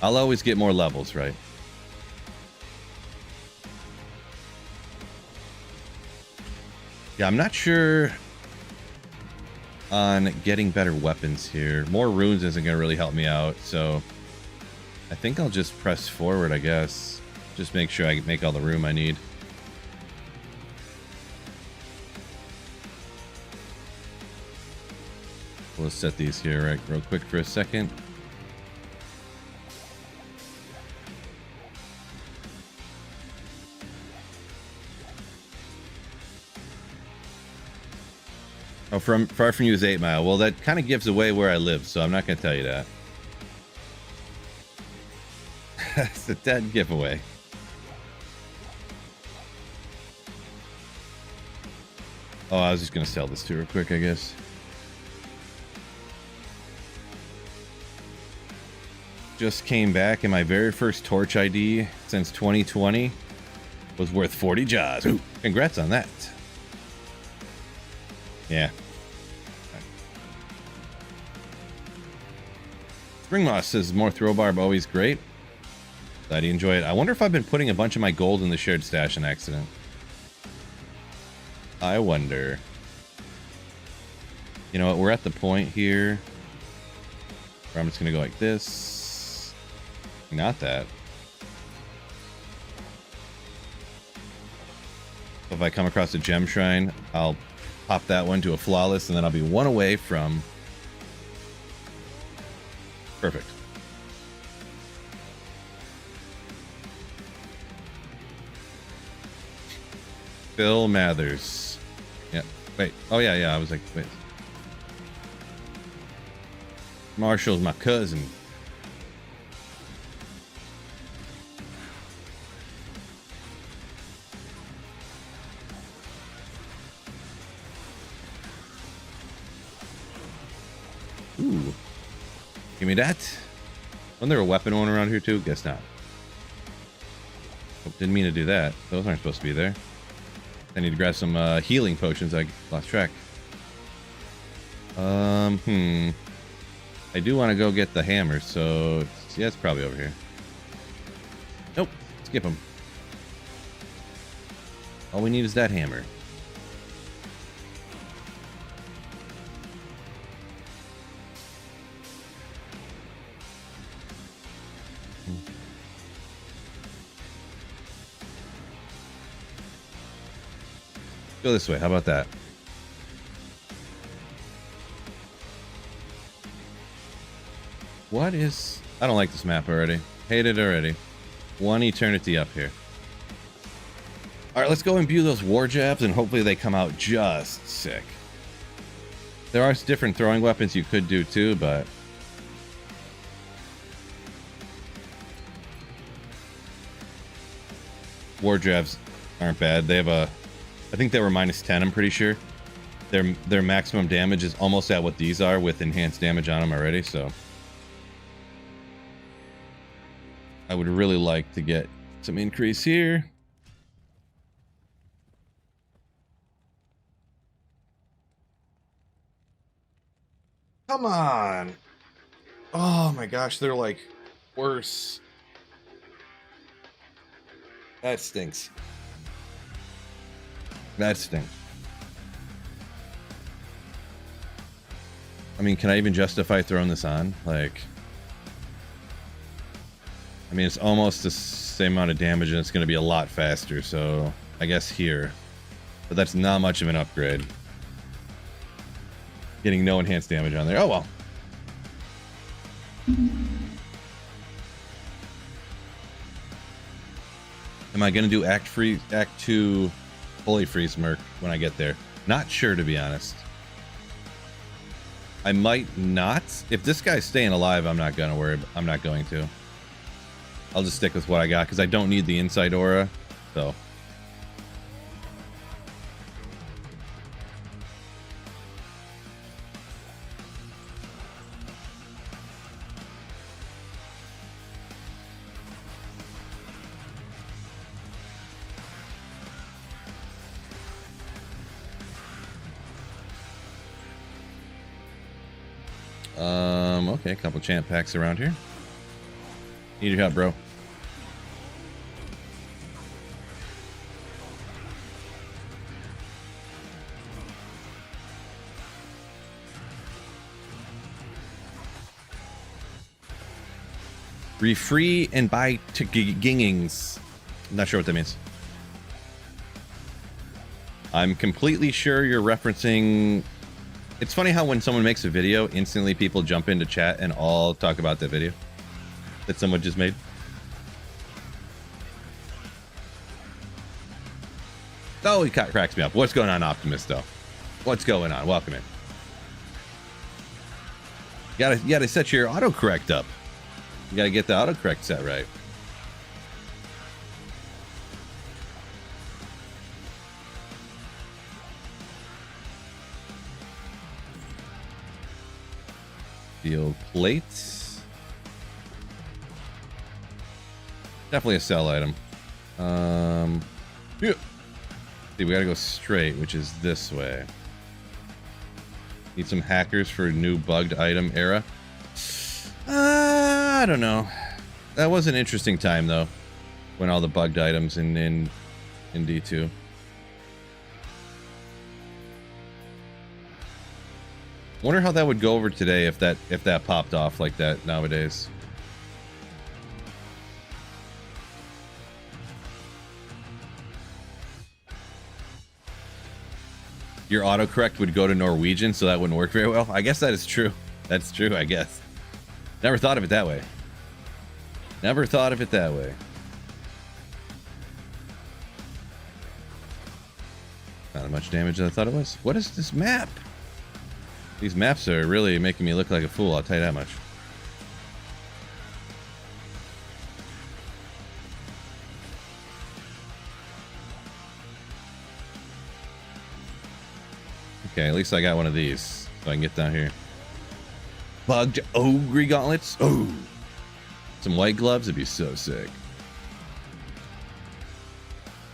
I'll always get more levels, right? Yeah, I'm not sure on getting better weapons here. More runes isn't going to really help me out, so I think I'll just press forward, I guess. Just make sure I make all the room I need. We'll set these here right real quick for a second. Oh, far from you is 8 Mile. Well, that kind of gives away where I live, so I'm not going to tell you that. It's a dead giveaway. Oh, I was just going to sell this too real quick, I guess. Just came back, and my very first torch ID since 2020 was worth 40 jaws. Ooh, congrats on that. Yeah. Spring Moss says more throw barb always great. Glad you enjoy it. I wonder if I've been putting a bunch of my gold in the shared stash in accident. I wonder. You know what? We're at the point here where I'm just gonna go like this. Not that. If I come across a gem shrine, I'll pop that one to a flawless, and then I'll be one away from perfect. Bill Mathers. Yeah. Wait. Oh yeah, yeah. I was like, wait. Marshall's my cousin. Ooh. Give me that. Wasn't there a weapon one around here too? Guess not. Oh, didn't mean to do that. Those aren't supposed to be there. I need to grab some healing potions. I lost track. I do want to go get the hammer, so yeah, it's probably over here. Nope. Skip them. All we need is that hammer. Go this way. How about that? What is... I don't like this map already. Hate it already. One eternity up here. Alright, let's go imbue those war jabs, and hopefully they come out just sick. There are different throwing weapons you could do too, but... war jabs aren't bad. They have a... I think they were -10, I'm pretty sure. Their maximum damage is almost at what these are with enhanced damage on them already, so... I would really like to get some increase here. Come on! Oh my gosh, they're like worse. That stinks. That stinks. I mean, can I even justify throwing this on? Like... I mean, it's almost the same amount of damage, and it's going to be a lot faster, so I guess here. But that's not much of an upgrade. Getting no enhanced damage on there. Oh, well. Am I going to do Act 2 fully freeze Merc when I get there? Not sure, to be honest. I might not. If this guy's staying alive, I'm not going to worry. I'm not going to. I'll just stick with what I got, because I don't need the inside aura, so. Okay, a couple champ packs around here. Need your help, bro. Refree and buy gingings. I'm not sure what that means. I'm completely sure you're referencing... It's funny how when someone makes a video, instantly people jump into chat and all talk about that video that someone just made. Oh, he cracks me up. What's going on, Optimus, though? What's going on? Welcome in. You gotta set your autocorrect up. You gotta get the autocorrect set right. Steel plates. Definitely a sell item. Yeah. See, we gotta go straight, which is this way. Need some hackers for a new bugged item era. I don't know. That was an interesting time though, when all the bugged items in D2. Wonder how that would go over today if that popped off like that nowadays. Your autocorrect would go to Norwegian, so that wouldn't work very well. I guess that is true. That's true, I guess. Never thought of it that way. Never thought of it that way. Not as much damage as I thought it was. What is this map? These maps are really making me look like a fool, I'll tell you that much. Okay, at least I got one of these, so I can get down here. Bugged ogre gauntlets? Oh! Some white gloves would be so sick.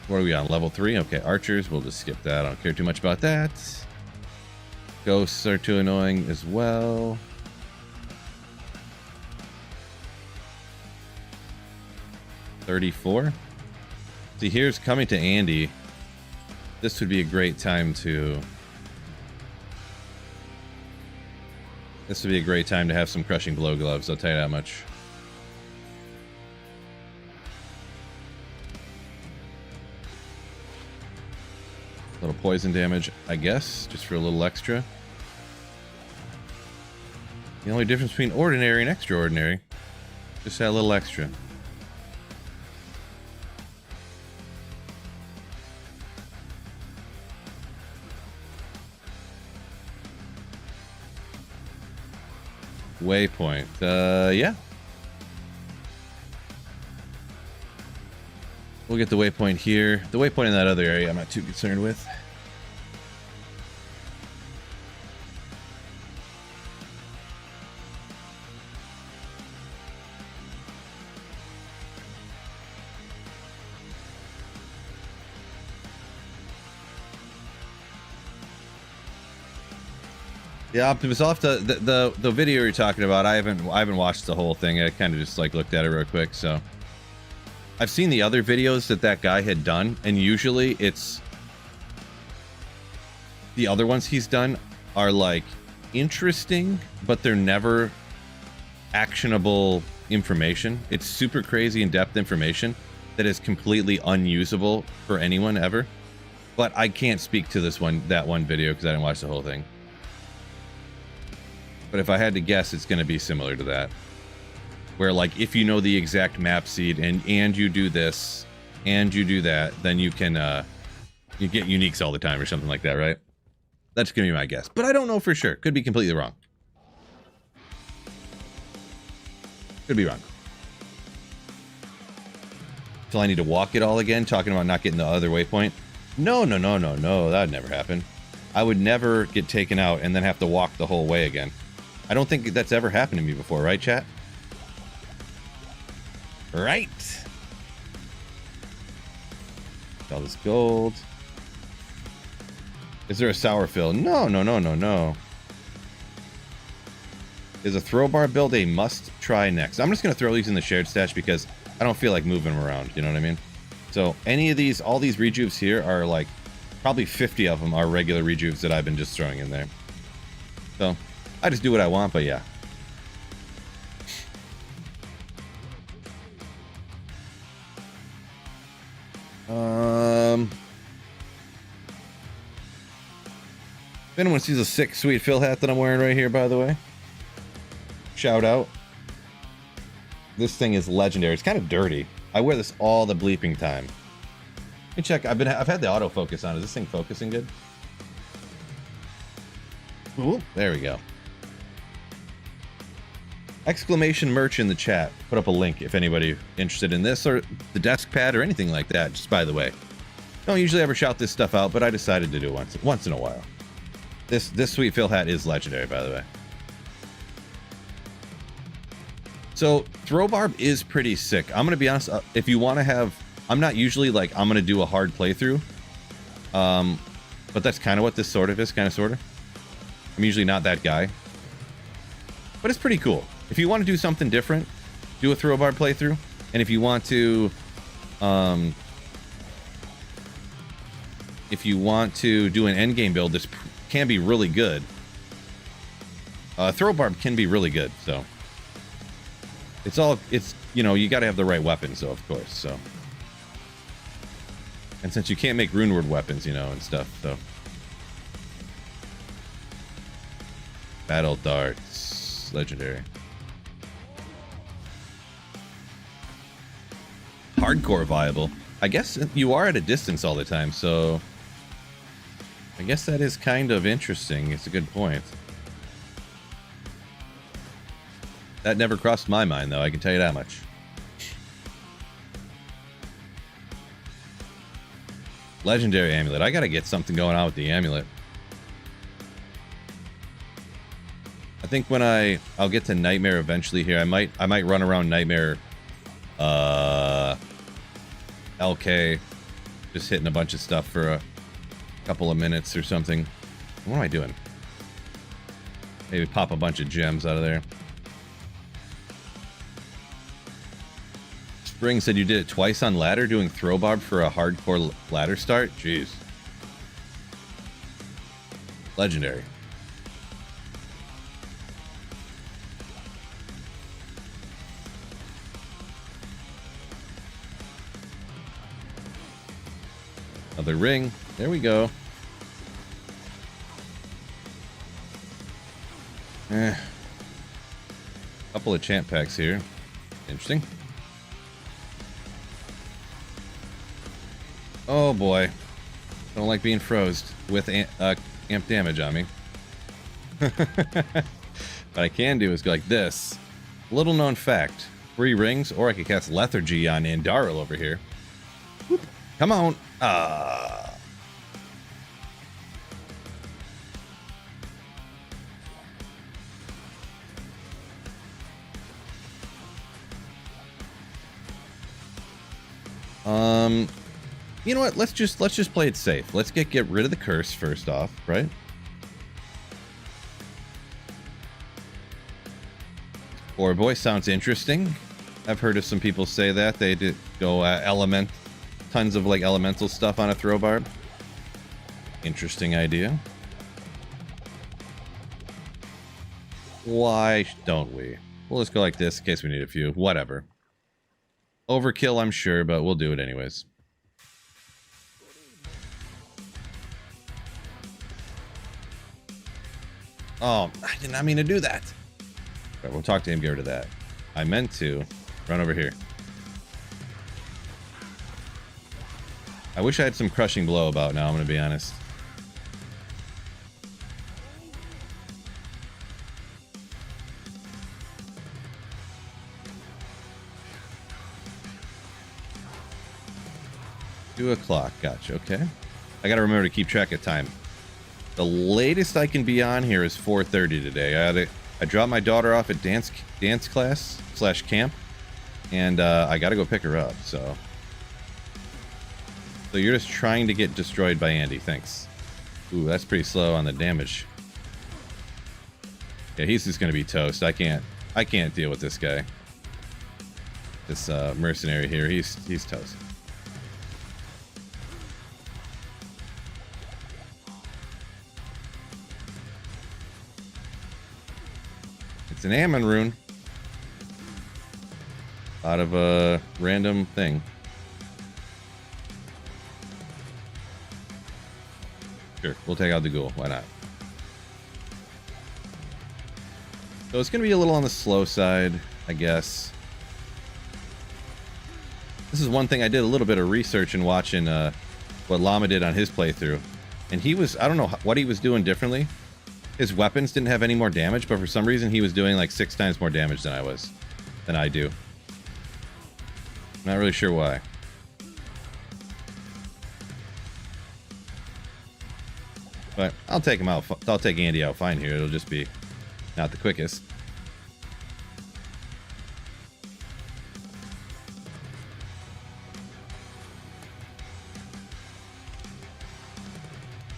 What are we on? Level 3? Okay, archers, we'll just skip that. I don't care too much about that. Ghosts are too annoying as well. $34. See, here's coming to Andy. This would be a great time to... This would be a great time to have some crushing blow gloves, I'll tell you that much. A little poison damage, I guess, just for a little extra. The only difference between ordinary and extraordinary, just that little extra. Waypoint, yeah. We'll get the waypoint here. The waypoint in that other area I'm not too concerned with. Yeah, Optimus, off the video you're talking about, I haven't watched the whole thing. I kind of just like looked at it real quick, so I've seen the other videos that guy had done, and usually it's the other ones he's done are like interesting, but they're never actionable information. It's super crazy in-depth information that is completely unusable for anyone ever. But I can't speak to that one video because I didn't watch the whole thing. But if I had to guess, it's going to be similar to that. Where, like, if you know the exact map seed and you do this and you do that, then you can you get uniques all the time or something like that, right? That's going to be my guess. But I don't know for sure. Could be completely wrong. Could be wrong. Till I need to walk it all again, talking about not getting the other waypoint. No. That would never happen. I would never get taken out and then have to walk the whole way again. I don't think that's ever happened to me before, right, chat? Right. All this gold. Is there a sour fill? No. Is a throw bar build a must try next? I'm just going to throw these in the shared stash because I don't feel like moving them around. You know what I mean? So any of these, all these rejuves here are like, probably 50 of them are regular rejuves that I've been just throwing in there. So I just do what I want, but yeah. If anyone sees a sick, sweet Phil hat that I'm wearing right here, by the way, shout out. This thing is legendary. It's kind of dirty. I wear this all the bleeping time. Let me check. I've had the autofocus on. Is this thing focusing good? Ooh, there we go. Exclamation merch in the chat. Put up a link if anybody interested in this or the desk pad or anything like that. Just by the way, don't usually ever shout this stuff out, but I decided to do it once in a while. This sweet Phil hat is legendary, by the way. So throw barb is pretty sick. I'm gonna be honest. If you want to have, I'm not usually like I'm gonna do a hard playthrough, but that's kind of what this sort of is, kind of sorta. I'm usually not that guy, but it's pretty cool. If you want to do something different, do a throw barb playthrough, and if you want to do an endgame build, this can be really good. Throw barb can be really good, so it's you know, you got to have the right weapons, though, of course. So, and since you can't make runeward weapons, you know, and stuff, so battle darts, legendary, hardcore viable. I guess you are at a distance all the time, so I guess that is kind of interesting. It's a good point. That never crossed my mind, though, I can tell you that much. Legendary amulet. I gotta get something going on with the amulet. I think when I'll get to Nightmare eventually here. I might run around Nightmare LK, just hitting a bunch of stuff for a couple of minutes or something. What am I doing? Maybe pop a bunch of gems out of there. Spring said you did it twice on ladder, doing throw barb for a hardcore ladder start. Jeez. Legendary. Another ring. There we go. Couple of champ packs here. Interesting. Oh boy. Don't like being froze with amp damage on me. What I can do is go like this. Little known fact. 3 rings, or I could cast Lethargy on Andaril over here. Whoop. Come on. You know what? Let's just play it safe. Let's get rid of the curse first off, right? Boar boy sounds interesting. I've heard of some people say that they did go tons of like elemental stuff on a throw barb. Interesting idea. Why don't we? We'll just go like this in case we need a few. Whatever. Overkill, I'm sure, but we'll do it anyways. Oh, I did not mean to do that. All right, we'll talk to him, get rid of that. I meant to run over here. I wish I had some crushing blow about now, I'm going to be honest. Two o'clock, gotcha, okay. I gotta remember to keep track of time. The latest I can be on here is 4:30 today. I dropped my daughter off at dance class / camp, and I gotta go pick her up, so you're just trying to get destroyed by Andy, thanks. Ooh, that's pretty slow on the damage. Yeah, he's just gonna be toast. I can't deal with this guy. This mercenary here, he's toast. It's an Ammon rune. Out of a random thing. Sure, we'll take out the ghoul. Why not? So it's going to be a little on the slow side, I guess. This is one thing I did a little bit of research and watching what Llama did on his playthrough. And he was, I don't know what he was doing differently. His weapons didn't have any more damage, but for some reason he was doing like 6 times more damage than I do. Not really sure why. But I'll take him out. I'll take Andy out fine here. It'll just be not the quickest.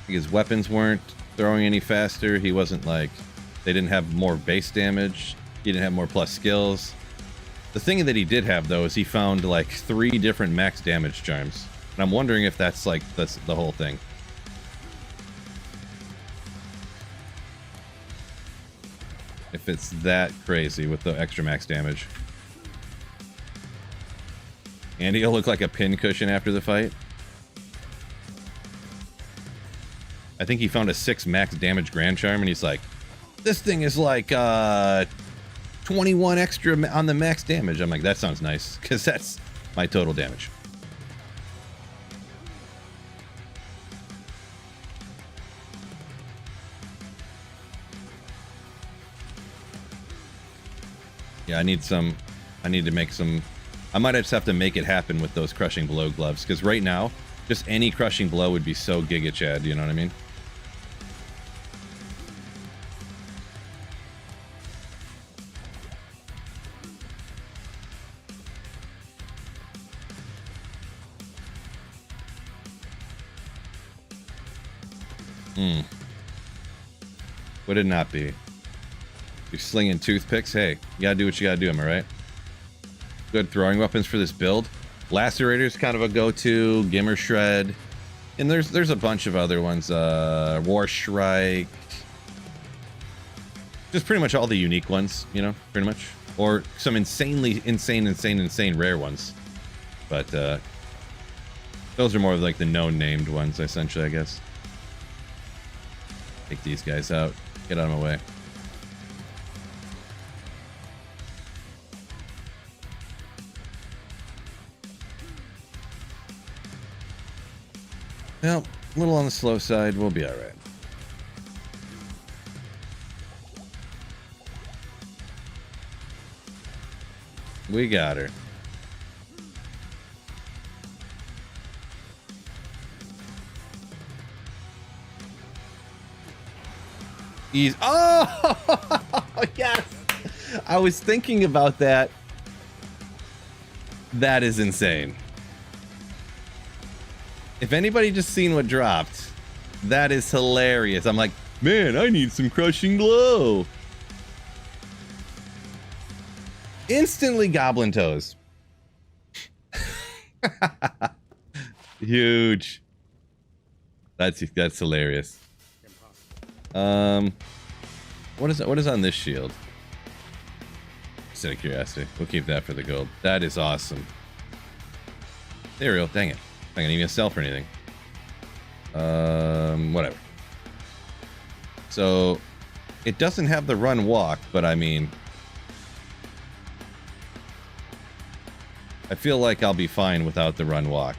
His weapons weren't throwing any faster. He wasn't like... They didn't have more base damage. He didn't have more plus skills. The thing that he did have, though, is he found like 3 different max damage charms. And I'm wondering if that's the whole thing. If it's that crazy with the extra max damage. And he'll look like a pin cushion after the fight. I think he found a 6 max damage grand charm, and he's like, this thing is like 21 extra on the max damage. I'm like, that sounds nice, because that's my total damage. Yeah, I need to make some... I might just have to make it happen with those crushing blow gloves, because right now, just any crushing blow would be so Giga Chad, you know what I mean? Would it not be? You're slinging toothpicks? Hey, you gotta do what you gotta do, am I right? Good throwing weapons for this build. Lacerator's kind of a go-to. Gimmer Shred. And there's a bunch of other ones. War Shrike. Just pretty much all the unique ones, you know, pretty much. Or some insanely insane rare ones. But those are more of like the known named ones, essentially, I guess. Take these guys out. Get out of my way. Well, a little on the slow side. We'll be all right. We got her. Easy. Oh, yes. I was thinking about that. That is insane. If anybody just seen what dropped, that is hilarious. I'm like, man, I need some crushing blow. Instantly goblin toes. Huge. That's hilarious. What is on this shield? Just out of curiosity. We'll keep that for the gold. That is awesome. Ariel, dang it. I'm not gonna even sell for anything. Whatever. So it doesn't have the run walk, but I mean, I feel like I'll be fine without the run walk.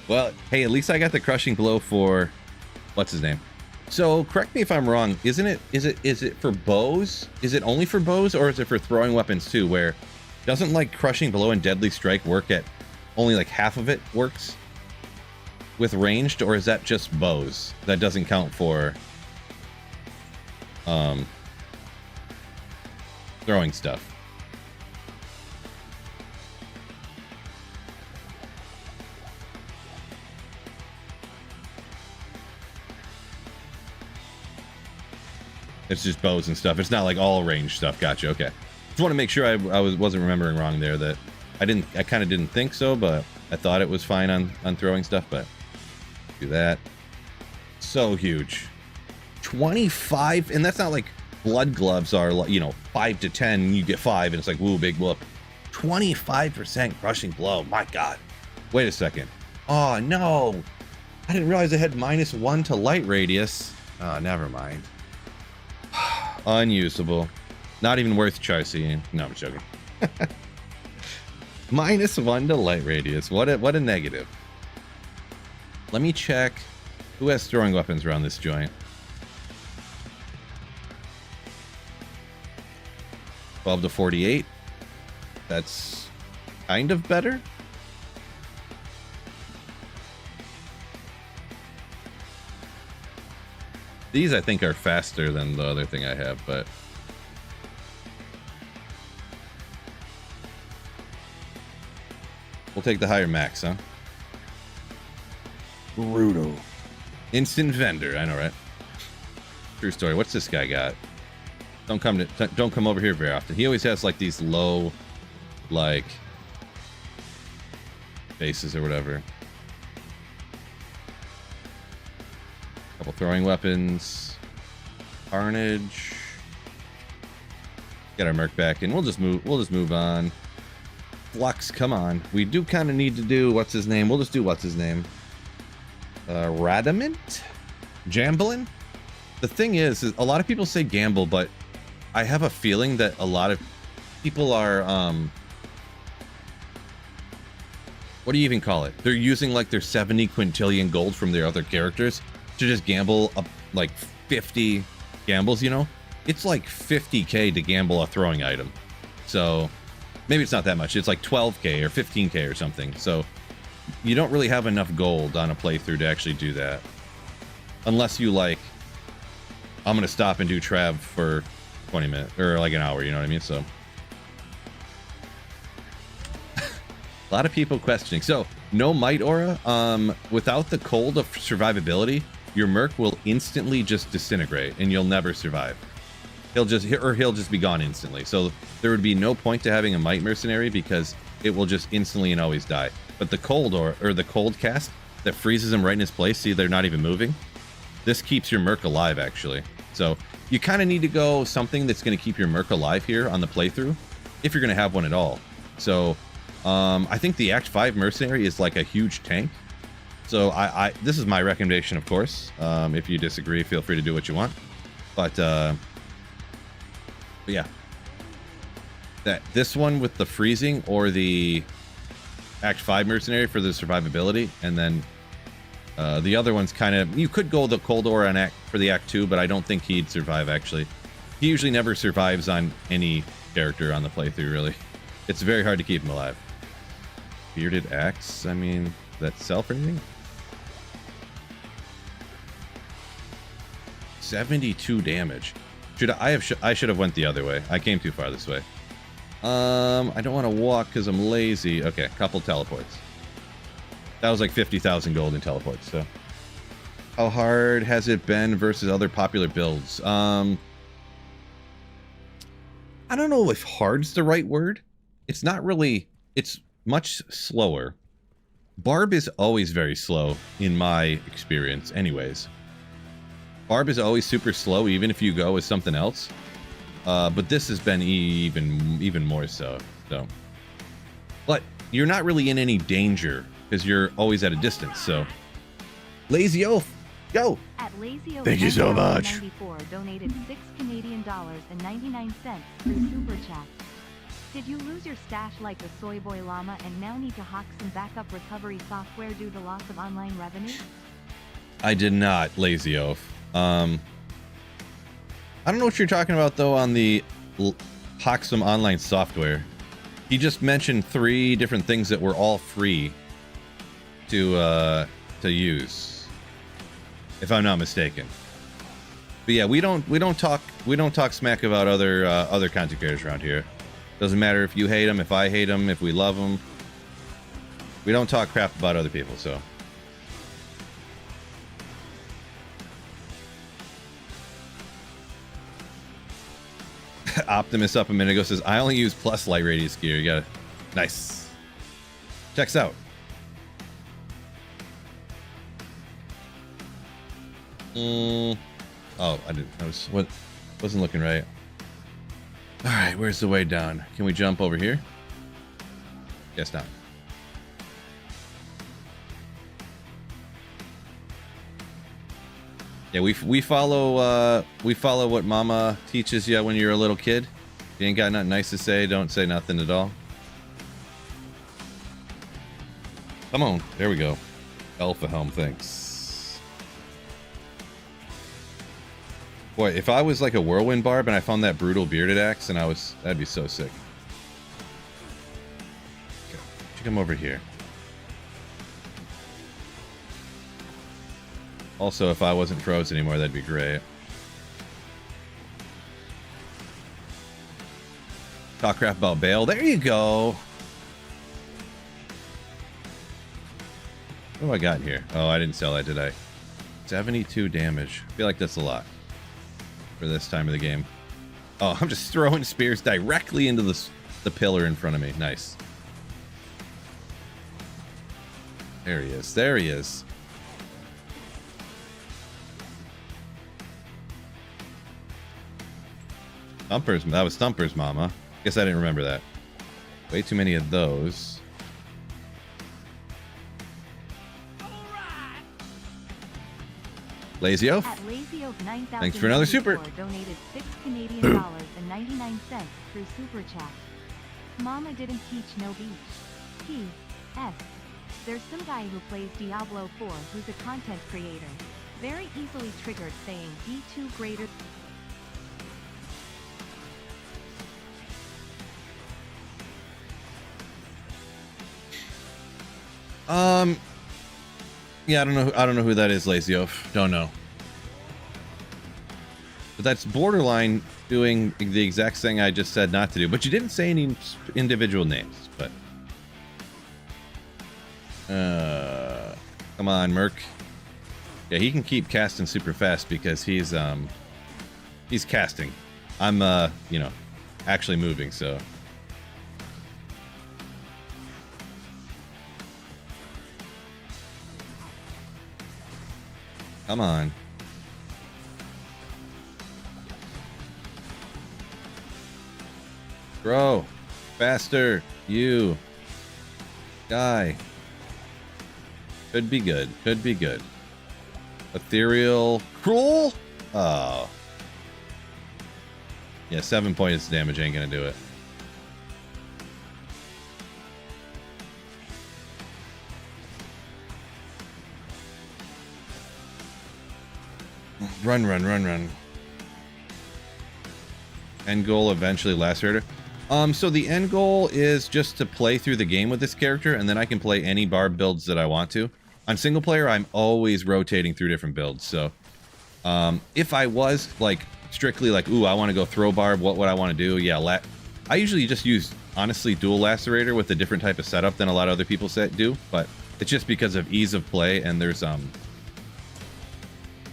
Well, hey, at least I got the crushing blow for what's his name. So correct me if I'm wrong. Is it for bows? Is it only for bows, or is it for throwing weapons too? Where doesn't like crushing blow and deadly strike work at only like half of it works with ranged, or is that just bows? That doesn't count for throwing stuff. It's just bows and stuff. It's not like all range stuff. Gotcha. Okay. Just want to make sure I wasn't remembering wrong there. That I kind of didn't think so, but I thought it was fine on throwing stuff. But do that. So huge. 25, and that's not like blood gloves are, you know, 5 to 10. You get 5, and it's like woo, big whoop. 25% crushing blow. My God. Wait a second. Oh no. I didn't realize it had -1 to light radius. Oh, never mind. Unusable. Not even worth Charcy. No, I'm joking. -1 to light radius. What a negative. Let me check who has throwing weapons around this joint. 12 to 48. That's kind of better. These, I think, are faster than the other thing I have, but... we'll take the higher max, huh? Brutal. Instant vendor, I know, right? True story. What's this guy got? Don't come over here very often. He always has like these low, like, bases or whatever. Couple throwing weapons. Carnage. Get our Merc back in. We'll just move on. Flux, come on. We do kind of need to do what's his name. We'll just do what's his name. Radamant? Jamblin? The thing is a lot of people say gamble, but I have a feeling that a lot of people are what do you even call it? They're using like their 70 quintillion gold from their other characters to just gamble up like 50 gambles, you know? It's like 50k to gamble a throwing item. So maybe it's not that much. It's like 12k or 15k or something. So you don't really have enough gold on a playthrough to actually do that. Unless you like, I'm going to stop and do Trav for 20 minutes or like an hour, you know what I mean? So a lot of people questioning. So no might aura. Without the cold of survivability, your Merc will instantly just disintegrate and you'll never survive. He'll just be gone instantly. So there would be no point to having a might mercenary because it will just instantly and always die. But the cold or the cold cast that freezes him right in his place, see they're not even moving. This keeps your Merc alive actually. So you kind of need to go something that's going to keep your Merc alive here on the playthrough if you're going to have one at all. So I think the Act 5 mercenary is like a huge tank. So this is my recommendation, of course. If you disagree, feel free to do what you want. But yeah, this one with the freezing or the Act 5 mercenary for the survivability, and then the other one's kind of, you could go the cold ore on for the Act 2, but I don't think he'd survive actually. He usually never survives on any character on the playthrough, really. It's very hard to keep him alive. Bearded axe, I mean, does that sell for anything? 72 damage. I should have went the other way. I came too far this way. I don't want to walk because I'm lazy. Okay, couple teleports. That was like 50,000 gold in teleports. So, how hard has it been versus other popular builds? I don't know if hard's the right word. It's not really. It's much slower. Barb is always very slow in my experience, anyways. Barb is always super slow, even if you go with something else. But this has been even more so. But you're not really in any danger because you're always at a distance. So, Lazy Oaf, go! At Lazy Oaf, Thank you so much. 94 donated $6 Canadian and 99 cents through Super Chat. Did you lose your stash like the Soy Boy Llama and now need to hawk some backup recovery software due to loss of online revenue? I did not, Lazy Oaf. I don't know what you're talking about though on the hawk some online software. He just mentioned 3 different things that were all free to use, if I'm not mistaken. But yeah, we don't talk smack about other content creators around here. Doesn't matter if you hate them, if I hate them, if we love them. We don't talk crap about other people, so. Optimus up a minute ago says, I only use plus light radius gear. You got to... Nice. Checks out. Oh, I didn't. Wasn't looking right. All right, where's the way down? Can we jump over here? Guess not. Yeah, we follow what Mama teaches you when you're a little kid. If you ain't got nothing nice to say, don't say nothing at all. Come on, there we go. Alpha helm, thanks. Boy, if I was like a whirlwind barb and I found that brutal bearded axe, and that'd be so sick. Okay, you come over here. Also, if I wasn't frozen anymore, that'd be great. Talk crap about Bale. There you go. What do I got here? Oh, I didn't sell that, did I? 72 damage. I feel like that's a lot for this time of the game. Oh, I'm just throwing spears directly into the pillar in front of me. Nice. There he is. There he is. Thumper's, that was Thumper's mama. Guess I didn't remember that. Way too many of those. Lazy Oaf. Thanks for another super. Donated $6 through Super Chat. Mama didn't teach no beach. P.S. There's some guy who plays Diablo 4 who's a content creator. Very easily triggered saying D2 greater. Yeah, I don't know who that is, Lazy Oaf. Don't know. But that's borderline doing the exact thing I just said not to do. But you didn't say any individual names, but... Come on, Merc. Yeah, he can keep casting super fast because he's casting. I'm, you know, actually moving, so... Come on. Bro, faster, you. Guy. Could be good, could be good. Ethereal, cruel? Oh. Yeah, 7 points damage ain't gonna do it. Run, run, run, run. End goal eventually lacerator. So the end goal is just to play through the game with this character, and then I can play any barb builds that I want to. On single player, I'm always rotating through different builds. So if I was like strictly like, ooh, I want to go throw barb, what would I want to do? Yeah, I usually just use honestly dual lacerator with a different type of setup than a lot of other people do, but it's just because of ease of play, and there's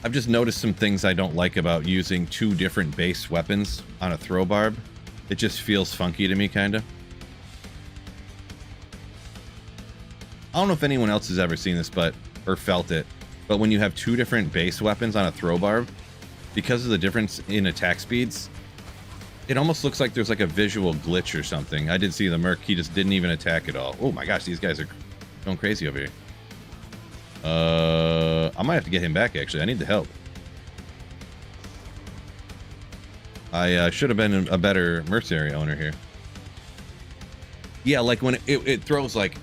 I've just noticed some things I don't like about using two different base weapons on a throw barb. It just feels funky to me, kind of. I don't know if anyone else has ever seen this, or felt it, but when you have two different base weapons on a throw barb, because of the difference in attack speeds, it almost looks like there's like a visual glitch or something. I did see the Merc, he just didn't even attack at all. Oh my gosh, these guys are going crazy over here. I might have to get him back, actually. I need the help. I should have been a better mercenary owner here. Yeah, like when it throws like...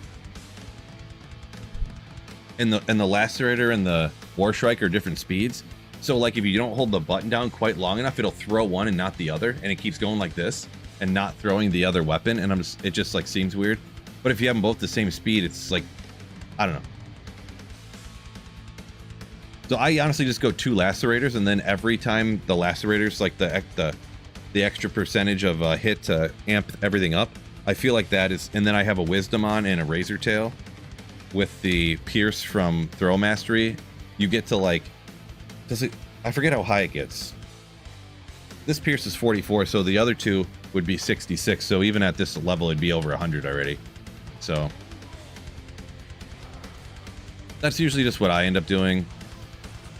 And the lacerator and the war strike are different speeds. So like if you don't hold the button down quite long enough, it'll throw one and not the other. And it keeps going like this and not throwing the other weapon. And it just like seems weird. But if you have them both the same speed, it's like, I don't know. So I honestly just go 2 lacerators, and then every time the lacerators, like the extra percentage of hit to amp everything up, I feel like that is, and then I have a wisdom on and a razor tail with the pierce from throw mastery. You get to like, I forget how high it gets. This Pierce is 44, so the other two would be 66. So even at this level, it'd be over 100 already. So that's usually just what I end up doing.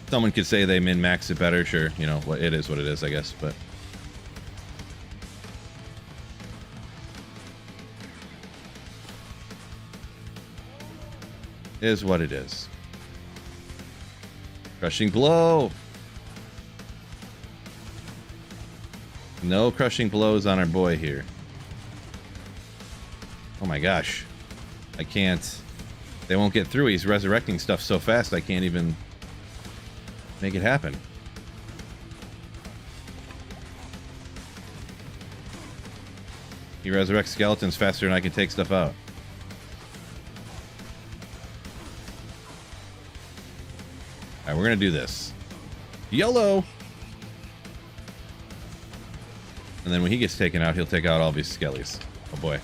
Someone could say they min-max it better. Sure, you know, what it is, I guess. But is what it is. Crushing blow. No crushing blows on our boy here. Oh my gosh. I can't. They won't get through. He's resurrecting stuff so fast I can't even make it happen. He resurrects skeletons faster than I can take stuff out. Alright, we're gonna do this. YOLO! And then when he gets taken out, he'll take out all of his skellies. Oh boy.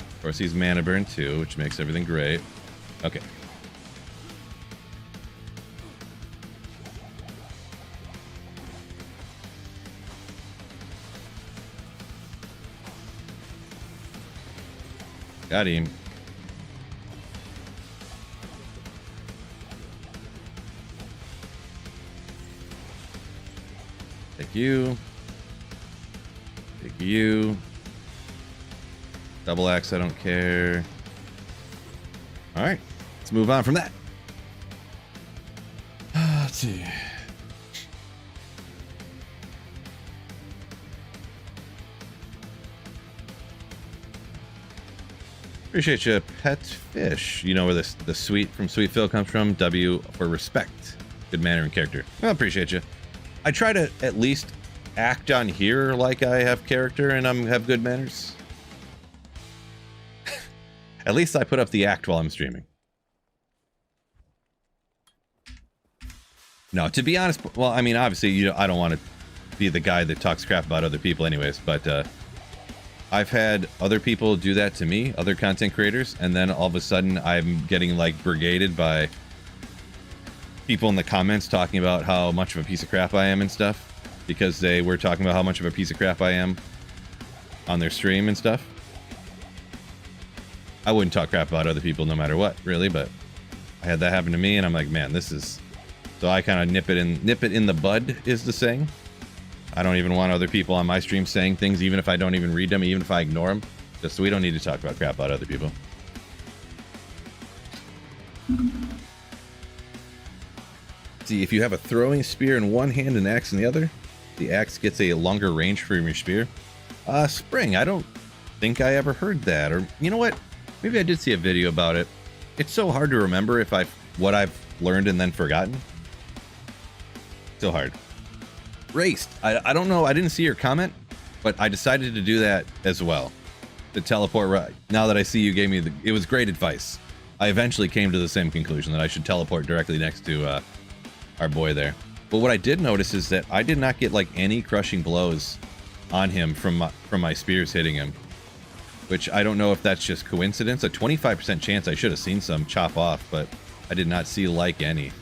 Of course, he's mana burn too, which makes everything great. Okay. Got him. Take you. Take you. Double axe, I don't care. Alright, let's move on from that. Let's see. Appreciate you, Pet Fish. You know where the sweet from Sweet Phil comes from? W for respect. Good manner and character. I appreciate you. I try to at least act on here like I have character and have good manners. At least I put up the act while I'm streaming. No, to be honest, well, I mean, obviously, you know, I don't want to be the guy that talks crap about other people anyways, but I've had other people do that to me, other content creators, and then all of a sudden I'm getting like brigaded by people in the comments talking about how much of a piece of crap I am and stuff, because they were talking about how much of a piece of crap I am on their stream and stuff. I wouldn't talk crap about other people no matter what, really, but I had that happen to me, and I'm like, man, this is... So I kind of nip it in the bud, is the saying. I don't even want other people on my stream saying things, even if I don't even read them, even if I ignore them. Just so we don't need to talk about crap about other people. See, if you have a throwing spear in one hand and axe in the other, the axe gets a longer range from your spear. Spring, I don't think I ever heard that. Or, you know what? Maybe I did see a video about it. It's so hard to remember what I've learned and then forgotten. So hard. Raced. I don't know. I didn't see your comment, but I decided to do that as well. To teleport right. Now that I see you gave me it was great advice. I eventually came to the same conclusion that I should teleport directly next to our boy there. But what I did notice is that I did not get like any crushing blows on him from my spears hitting him. Which I don't know if that's just coincidence. A 25% chance I should have seen some chop off, but I did not see like any.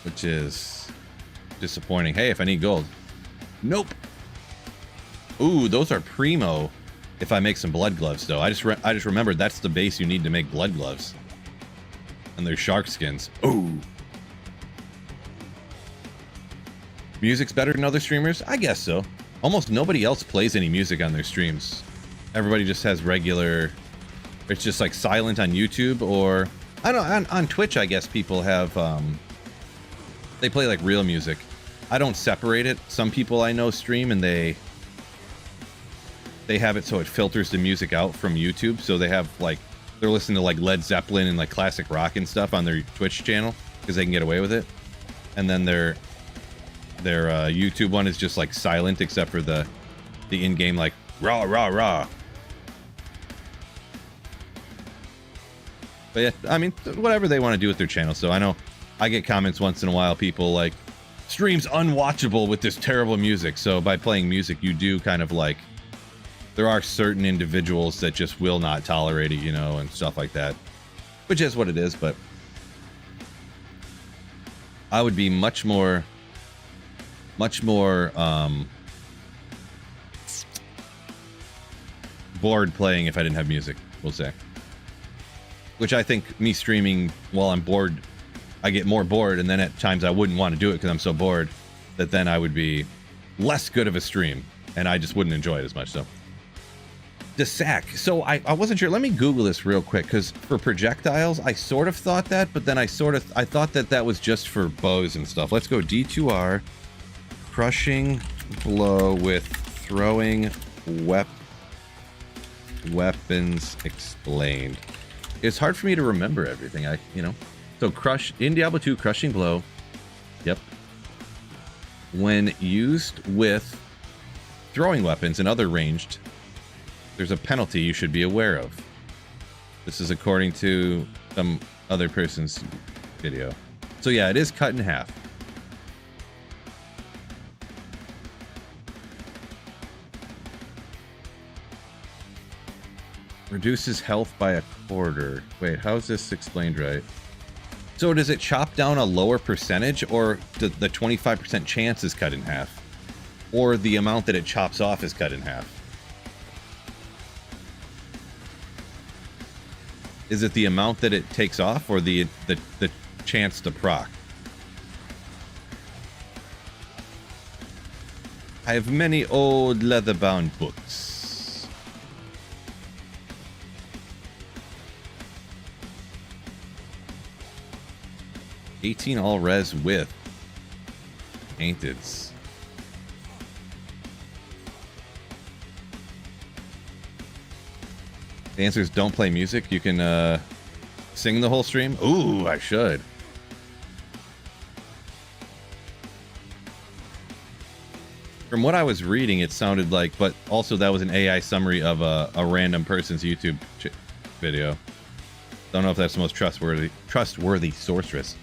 Which is disappointing. Hey, if I need gold. Nope. Ooh, those are primo if I make some blood gloves, though. I just remembered that's the base you need to make blood gloves. And they're shark skins. Ooh. Music's better than other streamers? I guess so. Almost nobody else plays any music on their streams. Everybody just has regular... It's just like silent on YouTube, or... I don't know, on Twitch, I guess people have... They play like real music. I don't separate it. Some people I know stream and they have it so it filters the music out from YouTube. So they have like... They're listening to like Led Zeppelin and like classic rock and stuff on their Twitch channel because they can get away with it. And then their YouTube one is just like silent except for the in-game like rah rah rah. But yeah, I mean, whatever they want to do with their channel. So I know I get comments once in a while, people like, stream's unwatchable with this terrible music. So by playing music, you do kind of like there are certain individuals that just will not tolerate it, you know, and stuff like that, which is what it is. But I would be much more bored playing if I didn't have music, we'll say. Which I think me streaming while I'm bored, I get more bored, and then at times I wouldn't want to do it because I'm so bored that then I would be less good of a stream, and I just wouldn't enjoy it as much. So, the sack. So I wasn't sure. Let me Google this real quick, because for projectiles, I sort of thought that, but then I thought that was just for bows and stuff. Let's go D2R, crushing blow with throwing weapons explained. It's hard for me to remember everything. So crush in Diablo 2, crushing blow. Yep. When used with throwing weapons and other ranged, there's a penalty you should be aware of. This is according to some other person's video. So yeah, it is cut in half. Reduces health by a quarter. Wait, how is this explained right? So does it chop down a lower percentage, or the 25% chance is cut in half? Or the amount that it chops off is cut in half? Is it the amount that it takes off, or the chance to proc? I have many old leather-bound books. 18 all res with painteds. The answer is don't play music. You can sing the whole stream. Ooh, I should. From what I was reading, it sounded like, but also that was an AI summary of a random person's YouTube video. Don't know if that's the most trustworthy sorceress.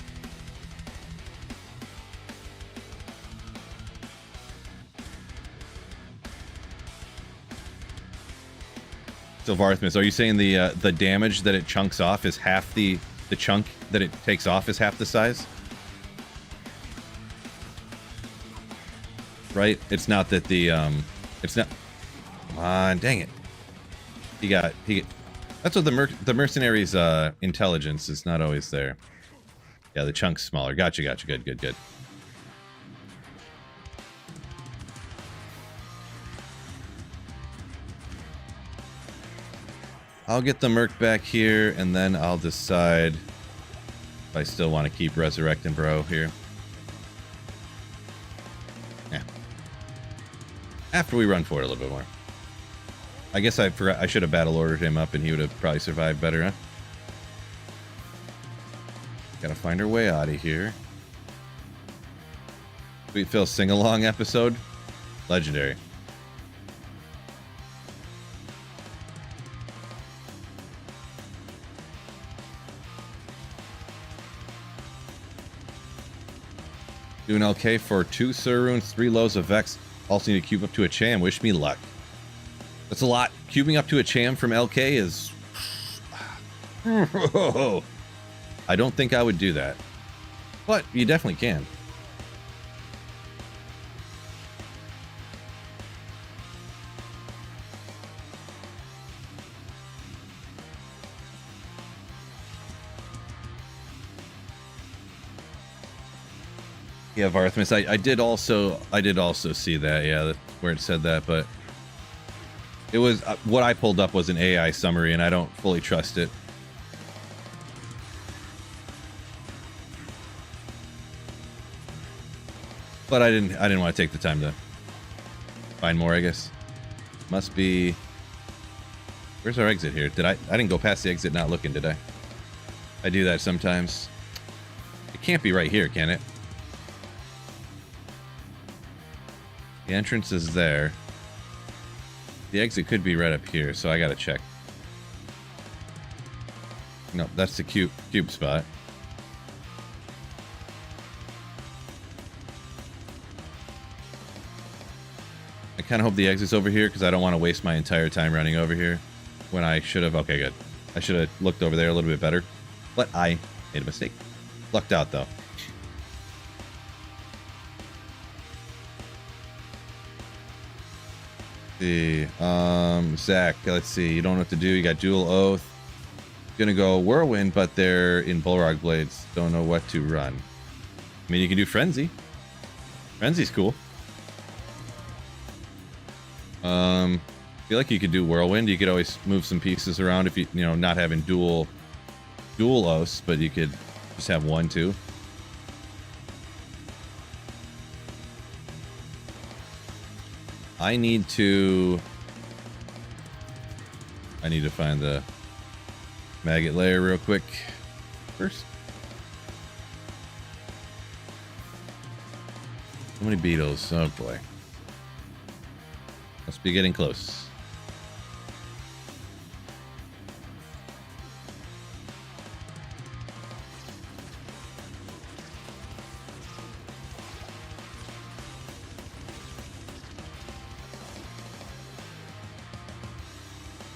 So Varthmus, are you saying the damage that it chunks off is half the chunk that it takes off is half the size? Right? It's not that the it's not. Come on, dang it! He got. That's what the mercenary's intelligence is not always there. Yeah, the chunk's smaller. Gotcha. Good. I'll get the merc back here, and then I'll decide if I still want to keep resurrecting bro here. Yeah. After we run for it a little bit more. I guess I forgot. I should have battle ordered him up, and he would have probably survived better, huh? Gotta find our way out of here. Sweet Phil sing-along episode. Legendary. Do an LK for 2 Sur Runes, 3 Lows of Vex. Also need to cube up to a Cham. Wish me luck. That's a lot. Cubing up to a Cham from LK is... I don't think I would do that. But you definitely can. Yeah, Varthmus, I did also see that, yeah, where it said that, but it was what I pulled up was an AI summary, and I don't fully trust it. But I didn't want to take the time to find more, I guess. Must be. Where's our exit here? I didn't go past the exit not looking, did I? I do that sometimes. It can't be right here, can it? The entrance is there. The exit could be right up here, so I gotta check. No, that's the cube spot. I kind of hope the exit's over here because I don't want to waste my entire time running over here when I should have. Okay, good. I should have looked over there a little bit better, but I made a mistake. Lucked out though. See, Zach, let's see. You don't know what to do. You got dual oath. Gonna go whirlwind, but they're in bullrog blades. Don't know what to run. I mean, you can do frenzy. Frenzy's cool. Feel like you could do whirlwind. You could always move some pieces around if you know, not having dual oaths, but you could just have one too. I need to find the maggot layer real quick first. How many beetles? Oh boy. Must be getting close.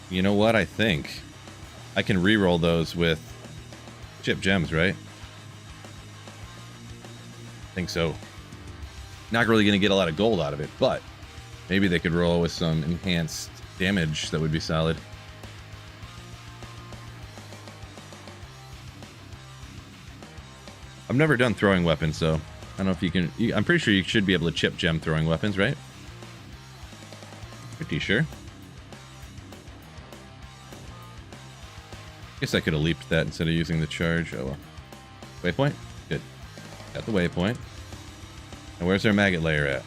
You know what? I think I can re-roll those with chip gems, right? I think so. Not really going to get a lot of gold out of it, but maybe they could roll with some enhanced damage that would be solid. I've never done throwing weapons, so I don't know if you can... I'm pretty sure you should be able to chip gem throwing weapons, right? Pretty sure. Guess I could have leaped that instead of using the charge. Oh well. Waypoint? Good. Got the waypoint. And where's our maggot layer at?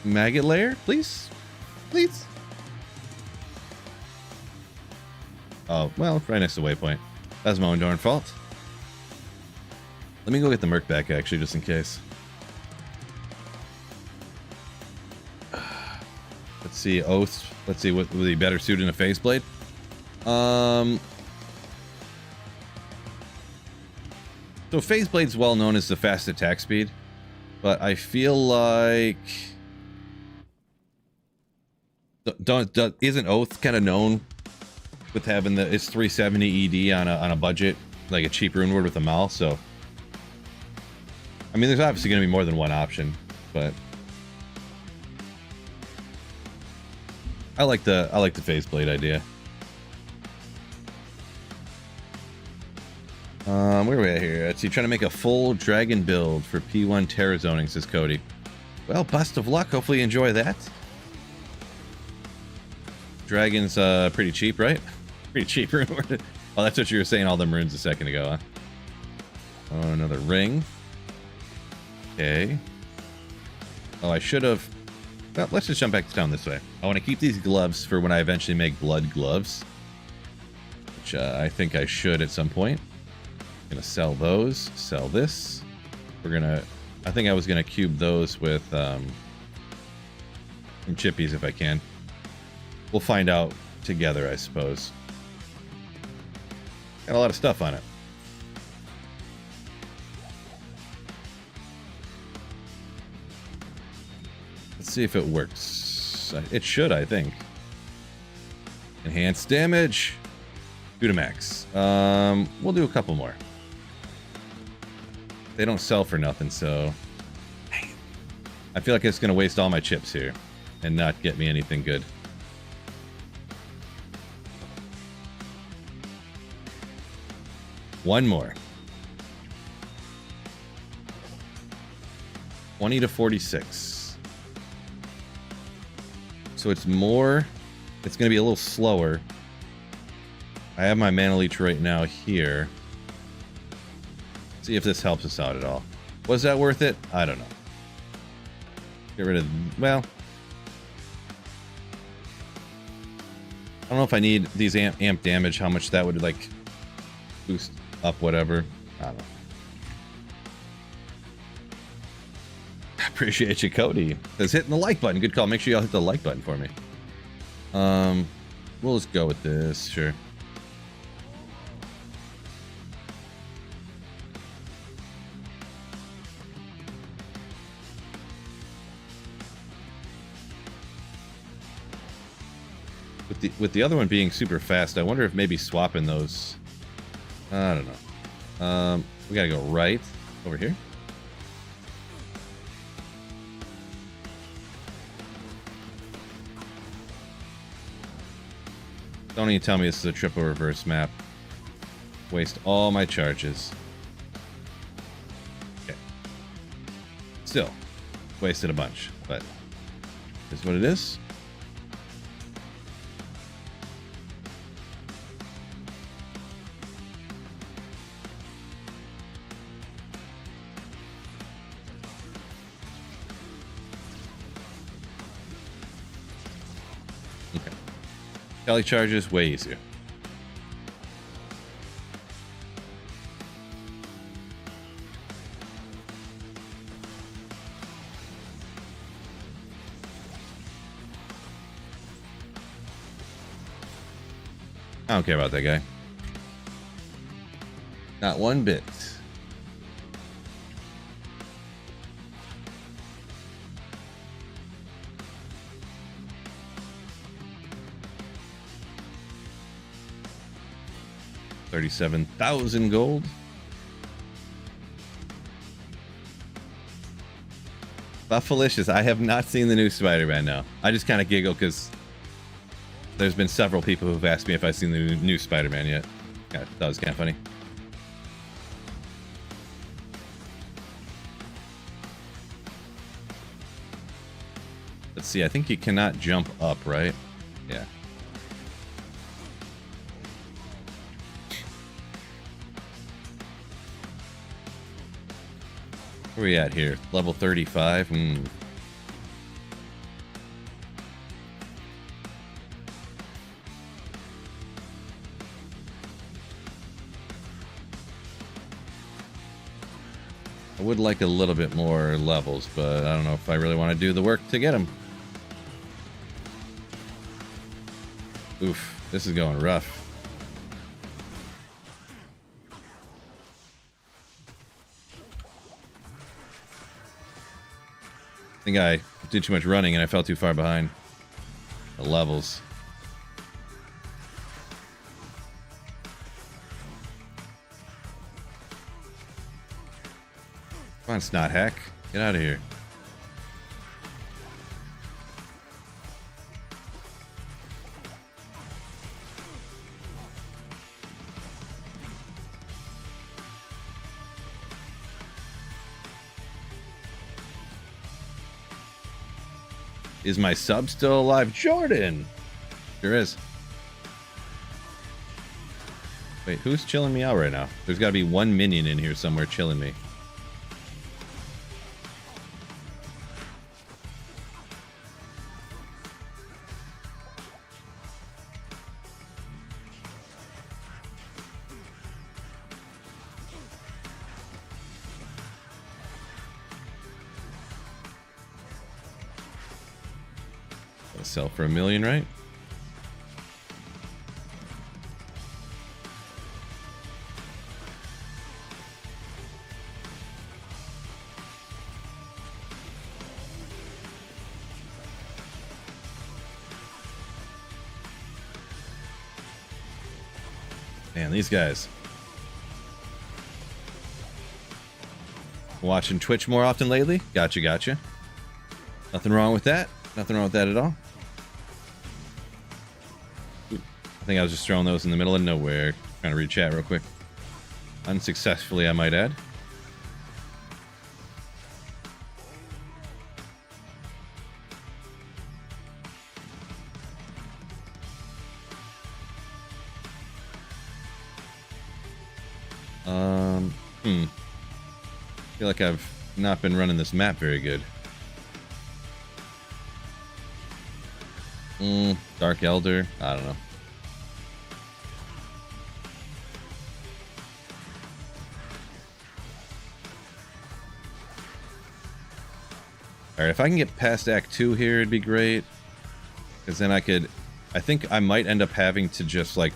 Maggot layer, please? Please? Oh, well, right next to waypoint. That's my own darn fault. Let me go get the Merc back, actually, just in case. Let's see, oaths. Let's see, what would be better suited in a phase blade? So phase blade's well known as the fast attack speed, but I feel like isn't oath kind of known with having it's 370 ED on a budget, like a cheap rune word with a mal, so I mean, there's obviously going to be more than one option, but I like the phase blade idea. Where are we at here? Let's see, trying to make a full dragon build for P1 terror zoning, says Cody. Well, best of luck. Hopefully you enjoy that. Dragon's pretty cheap, right? Pretty cheap rune. Oh, that's what you were saying all them runes a second ago, huh? Oh, another ring. Okay. Oh, I should have... Well, let's just jump back to town this way. I want to keep these gloves for when I eventually make blood gloves. Which I think I should at some point. I'm going to sell those. Sell this. We're going to... I think I was going to cube those with some chippies if I can. We'll find out together, I suppose. Got a lot of stuff on it. Let's see if it works. It should, I think. Enhanced damage. 2 to max. We'll do a couple more. They don't sell for nothing, so... I feel like it's going to waste all my chips here and not get me anything good. One more. 20 to 46. So it's more, it's going to be a little slower. I have my mana leech right now here. See if this helps us out at all. Was that worth it? I don't know. Get rid of, well, I don't know if I need these amp damage, how much that would like boost up whatever. I don't know. Appreciate you, Cody. Says hitting the like button. Good call. Make sure y'all hit the like button for me. We'll just go with this, sure. With the other one being super fast, I wonder if maybe swapping those. I don't know. We gotta go right over here. Don't even tell me this is a triple reverse map. Waste all my charges. Okay. Still, wasted a bunch, but is what it is. Okay. Kelly charges way easier. I don't care about that guy. Not one bit. $37,000 gold. Buffalicious. I have not seen the new Spider-Man now. I just kind of giggle because there's been several people who've asked me if I've seen the new Spider-Man yet. Yeah, that was kind of funny. Let's see. I think you cannot jump up, right? Yeah. Where are we at here? Level 35? I would like a little bit more levels, but I don't know if I really want to do the work to get them. Oof, this is going rough. I think I did too much running and I fell too far behind the levels. Come on, snot hack. Get out of here. Is my sub still alive? Jordan! Sure is. Wait, who's chilling me out right now? There's got to be one minion in here somewhere chilling me. Sell for $1 million, right? Man, these guys. Watching Twitch more often lately? Gotcha, gotcha. Nothing wrong with that. Nothing wrong with that at all. I think I was just throwing those in the middle of nowhere. Trying to read chat real quick. Unsuccessfully, I might add. I feel like I've not been running this map very good. Dark Elder. I don't know. Alright, if I can get past Act 2 here, it'd be great. Because then I could I think I might end up having to just like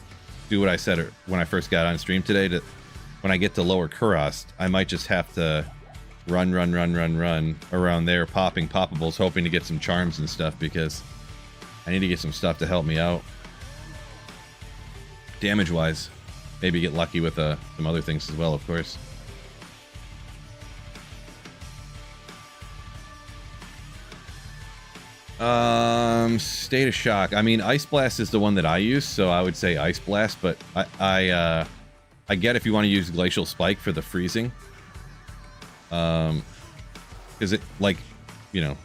do what I said when I first got on stream today. To when I get to lower Kurast, I might just have to run around there, popping poppables, hoping to get some charms and stuff, because I need to get some stuff to help me out. Damage-wise. Maybe get lucky with some other things as well, of course. State of Shock. I mean, Ice Blast is the one that I use, so I would say Ice Blast, but I get if you want to use Glacial Spike for the freezing. Because it, like, you know,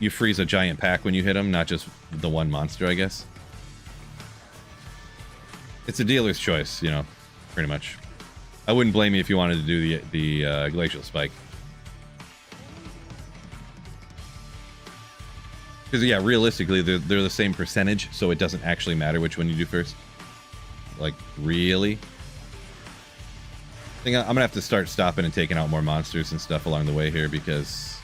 you freeze a giant pack when you hit them, not just the one monster, I guess. It's a dealer's choice, you know, pretty much. I wouldn't blame you if you wanted to do the Glacial Spike. Because, yeah, realistically, they're the same percentage, so it doesn't actually matter which one you do first. Like, really? I think I'm going to have to start stopping and taking out more monsters and stuff along the way here, because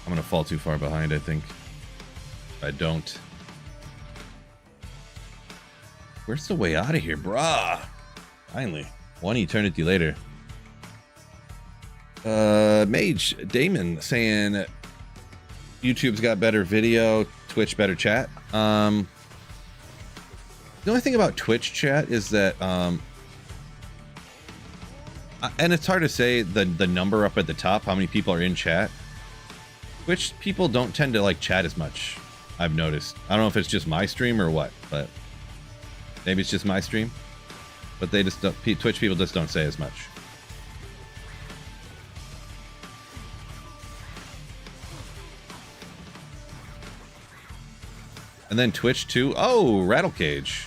I'm going to fall too far behind, I think. If I don't. Where's the way out of here, brah? Finally. One eternity later. Mage Damon saying YouTube's got better video, Twitch better chat. The only thing about Twitch chat is that, and it's hard to say the number up at the top, how many people are in chat. Twitch people don't tend to like chat as much, I've noticed. I don't know if it's just my stream or what, but maybe it's just my stream. But they just don't, Twitch people just don't say as much. And then Twitch too. Oh, Rattle Cage.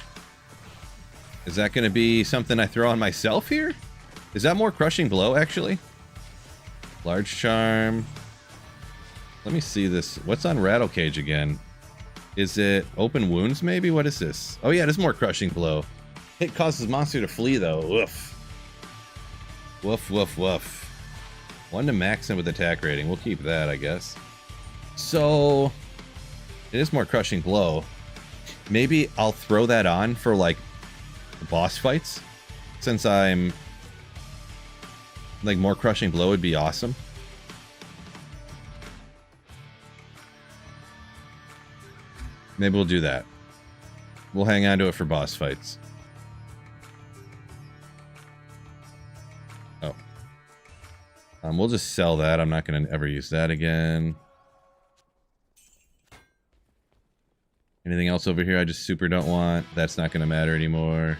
Is that going to be something I throw on myself here? Is that more Crushing Blow, actually? Large Charm. Let me see this. What's on Rattle Cage again? Is it Open Wounds, maybe? What is this? Oh, yeah, it is more Crushing Blow. Hit causes monster to flee, though. Woof. Woof, woof, woof. 1 to max him with attack rating. We'll keep that, I guess. So, it is more Crushing Blow. Maybe I'll throw that on for, like, boss fights. Since I'm... like, more Crushing Blow would be awesome. Maybe we'll do that. We'll hang on to it for boss fights. Oh. We'll just sell that. I'm not going to ever use that again. Anything else over here I just super don't want? That's not going to matter anymore.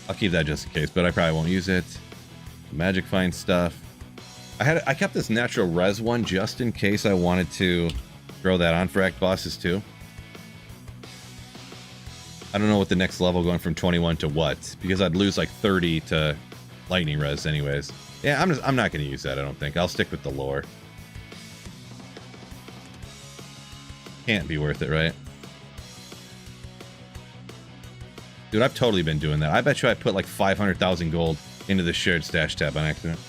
I'll keep that just in case, but I probably won't use it. Magic Find stuff. I kept this natural res one just in case I wanted to throw that on for act bosses too. I don't know what the next level going from 21 to what, because I'd lose like 30 to lightning res anyways. Yeah, I'm not going to use that, I don't think. I'll stick with the lore. Can't be worth it, right? Dude, I've totally been doing that. I bet you I put like 500,000 gold into the shared stash tab on accident.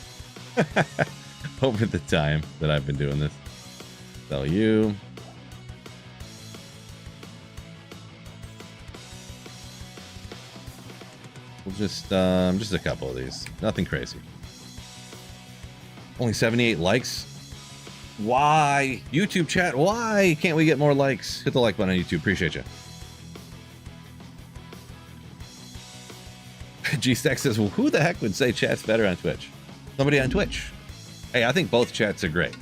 Over the time that I've been doing this. Sell you. We'll just a couple of these. Nothing crazy. Only 78 likes. Why? YouTube chat, why can't we get more likes? Hit the like button on YouTube. Appreciate you. G-Stack says, well, who the heck would say chat's better on Twitch? Somebody on Twitch. Hey, I think both chats are great.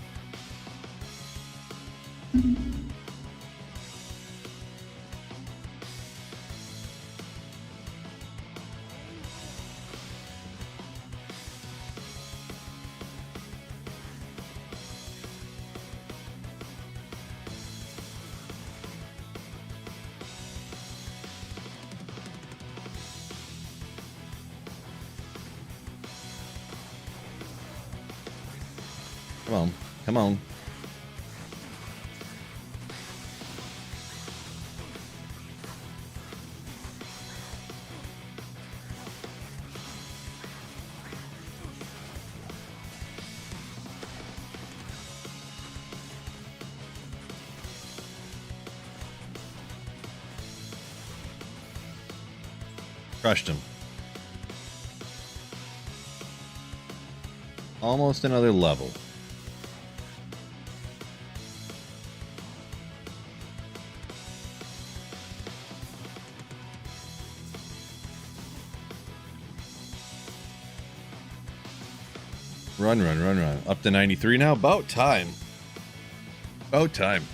Come on. Come on. Crushed him. Almost another level. Run, run, run, run. Up to 93 now? About time. About time.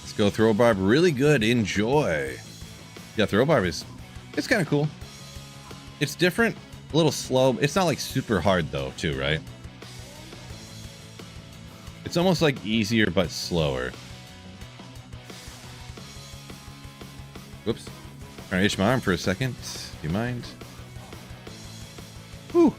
Let's go throw barb. Really good. Enjoy. Yeah, throw barb is... It's kind of cool. It's different. A little slow. It's not like super hard though, too, right? It's almost like easier but slower. Whoops. Trying to itch my arm for a second. Do you mind? Whew.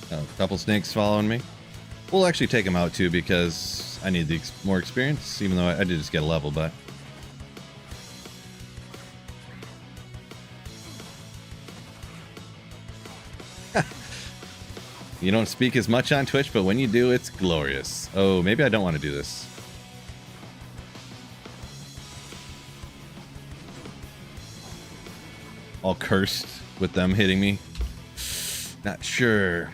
A couple snakes following me. We'll actually take them out too because I need the more experience, even though I did just get a level, but... You don't speak as much on Twitch, but when you do, it's glorious. Oh, maybe I don't want to do this. All cursed with them hitting me. Not sure.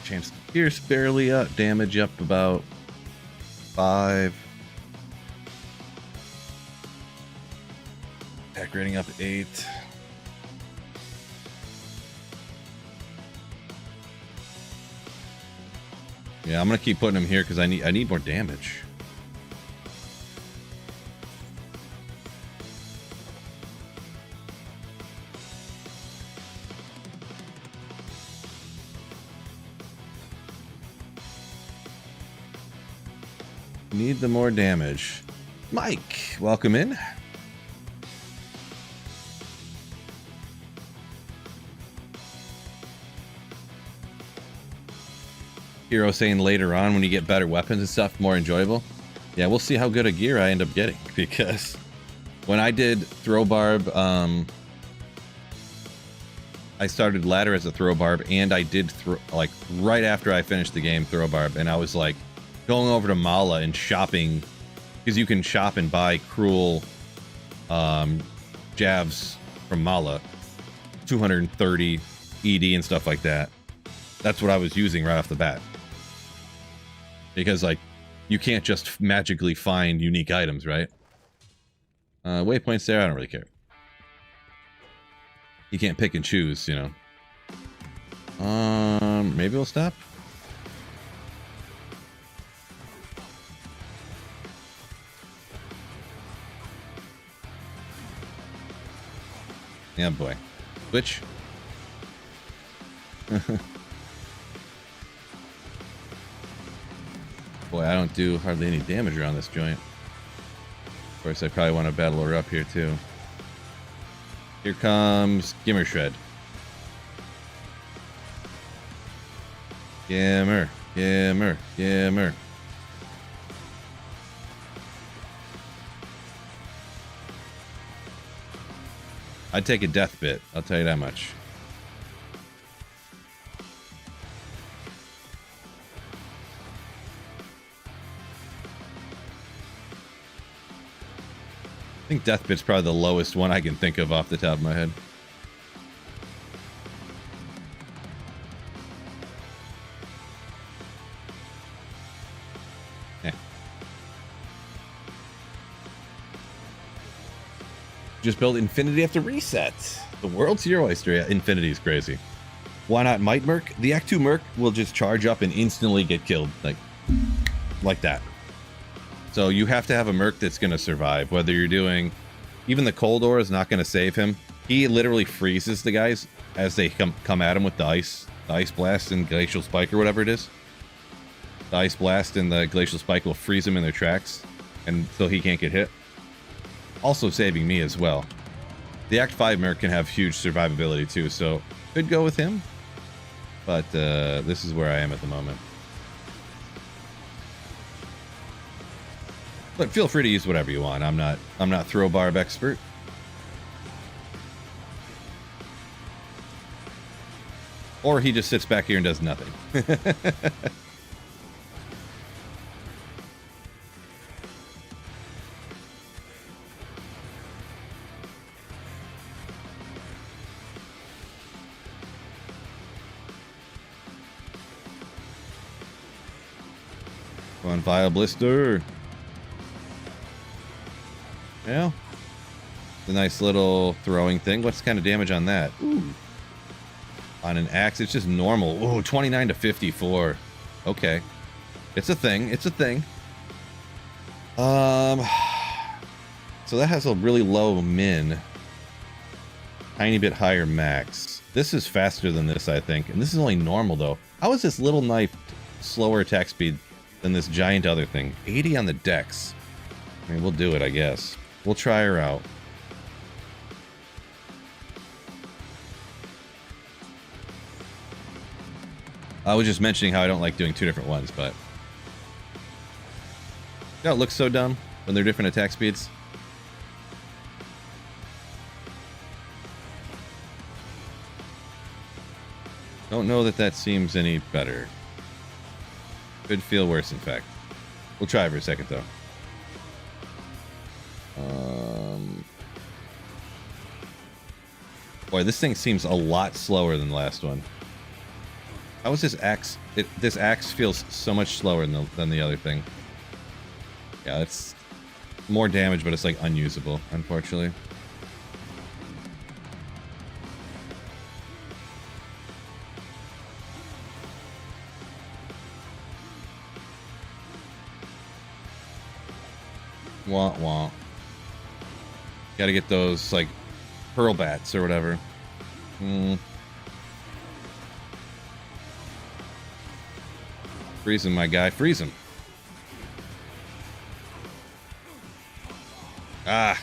Chance to pierce barely up. Damage up about 5. Attack rating up 8. Yeah, I'm gonna keep putting him here because I need more damage. Need the more damage. Mike, welcome in. Hero saying later on when you get better weapons and stuff, more enjoyable. Yeah, we'll see how good a gear I end up getting because when I did throw barb, I started ladder as a throw barb and I did like right after I finished the game throw barb, and I was like going over to Mala and shopping because you can shop and buy cruel jabs from Mala, 230 ED and stuff like that. That's what I was using right off the bat. Because, like, you can't just magically find unique items, right? Waypoints there, I don't really care. You can't pick and choose, you know. Maybe we'll stop. Yeah, boy. Switch. Boy, I don't do hardly any damage around this joint. Of course, I probably want to battle her up here, too. Here comes Gimmer Shred. Gimmer, Gimmer, Gimmer. I'd take a death bit, I'll tell you that much. I think death bit's probably the lowest one I can think of off the top of my head. Yeah. Just build Infinity after reset. The world's your oyster. Yeah, Infinity is crazy. Why not Might Merc? The Act 2 Merc will just charge up and instantly get killed. Like that. So you have to have a Merc that's going to survive. Whether you're doing... Even the Cold Ore is not going to save him. He literally freezes the guys as they come at him with the ice blast and glacial spike or whatever it is. The Ice Blast and the Glacial Spike will freeze him in their tracks, and so he can't get hit. Also saving me as well. The Act 5 Merc can have huge survivability too, so could go with him. But this is where I am at the moment. But feel free to use whatever you want. I'm not throw barb expert. Or he just sits back here and does nothing. Come on, Vile Blister. Yeah. The nice little throwing thing. What's kind of damage on that? Ooh. On an axe, it's just normal. Ooh, 29 to 54. Okay. It's a thing. It's a thing. So that has a really low min. Tiny bit higher max. This is faster than this, I think. And this is only normal, though. How is this little knife slower attack speed than this giant other thing? 80 on the dex. I mean, we'll do it, I guess. We'll try her out. I was just mentioning how I don't like doing two different ones, but... Yeah, it looks so dumb when they're different attack speeds. Don't know that that seems any better. Could feel worse, in fact. We'll try for a second, though. Boy, this thing seems a lot slower than the last one. How is this axe? This axe feels so much slower than the other thing. Yeah, it's more damage, but it's like unusable, unfortunately. Wah wah. Gotta get those, like, pearl bats or whatever. Freeze him, my guy. Freeze him. Ah.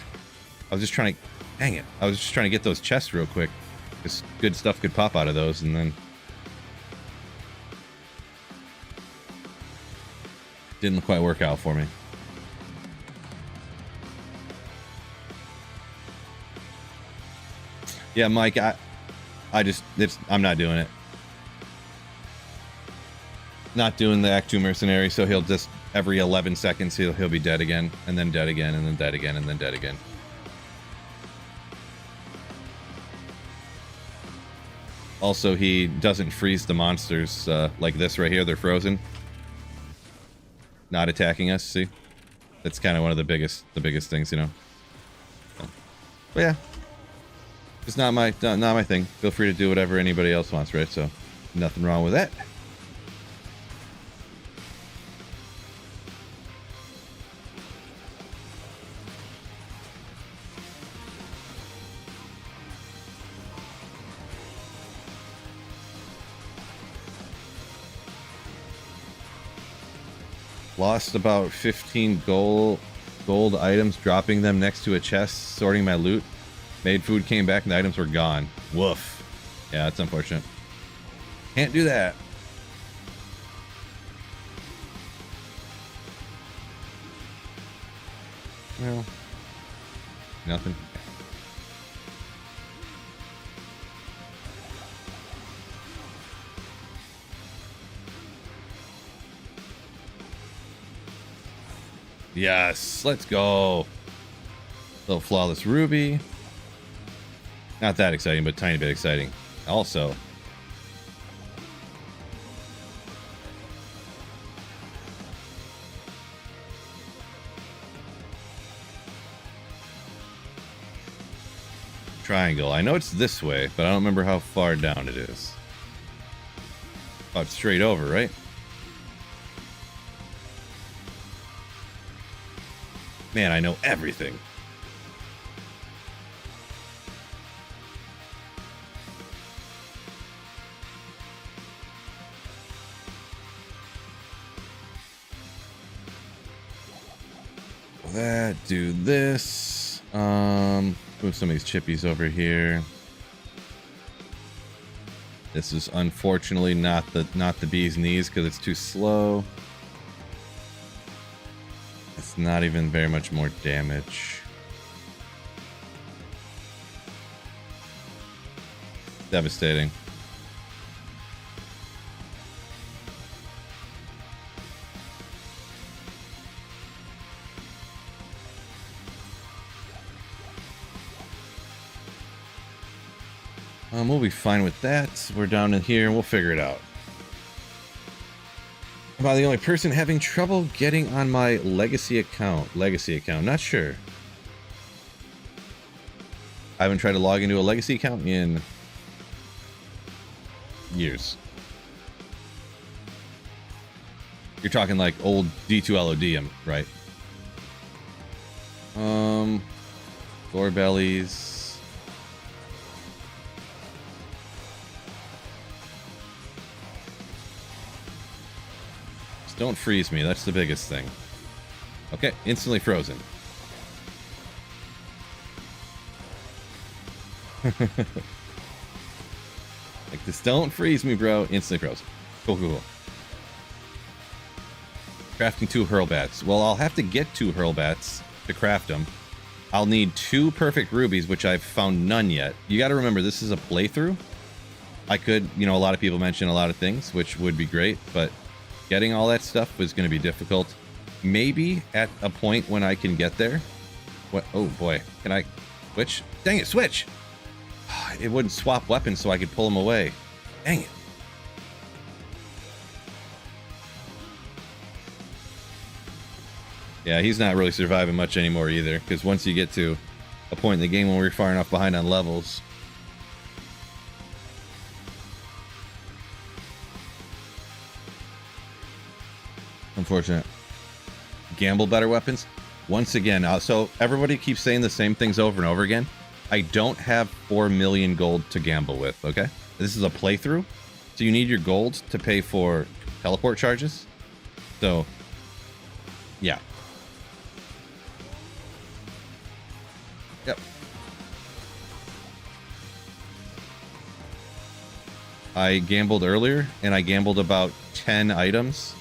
I was just trying to... Dang it. I was just trying to get those chests real quick. Because good stuff could pop out of those, and then... Didn't quite work out for me. Yeah, Mike, I'm not doing it. Not doing the Act 2 Mercenary, so he'll just, every 11 seconds, he'll be dead again, and then dead again, and then dead again, and then dead again. Also, he doesn't freeze the monsters like this right here. They're frozen. Not attacking us, see? That's kind of one of the biggest things, you know? But yeah. It's not my thing. Feel free to do whatever anybody else wants, right? So, nothing wrong with that. Lost about 15 gold items, dropping them next to a chest, sorting my loot. Made food, came back, and the items were gone. Woof. Yeah, that's unfortunate. Can't do that. Well, nothing. Yes, let's go. Little flawless ruby. Not that exciting, but tiny bit exciting. Also, triangle. I know it's this way, but I don't remember how far down it is. Oh, it's straight over, right? Man, I know everything. that, do this. Move some of these chippies over here. This is unfortunately not the bee's knees because it's too slow. It's not even very much more damage. Devastating. We'll be fine with that. We're down in here and we'll figure it out. Am I the only person having trouble getting on my legacy account? Legacy account, not sure. I haven't tried to log into a legacy account in years. You're talking like old D2LOD, right? Gore bellies. Just don't freeze me, that's the biggest thing. Okay, instantly frozen. Like this, don't freeze me, bro. Instantly frozen. Cool, cool, cool. Crafting 2 hurlbats. Well, I'll have to get 2 hurlbats to craft them. I'll need 2 perfect rubies, which I've found none yet. You got to remember, this is a playthrough. I could, you know, a lot of people mention a lot of things, which would be great, but getting all that stuff was going to be difficult. Maybe at a point when I can get there. What? Oh boy, can I switch? Dang it, switch! It wouldn't swap weapons so I could pull them away. Dang it. Yeah, he's not really surviving much anymore either, because once you get to a point in the game when we're far enough behind on levels. Unfortunate. Gamble better weapons. Once again, so everybody keeps saying the same things over and over again. I don't have 4 million gold to gamble with, okay? This is a playthrough, so you need your gold to pay for teleport charges. So, yeah. Yep. I gambled earlier, and I gambled about 10 items,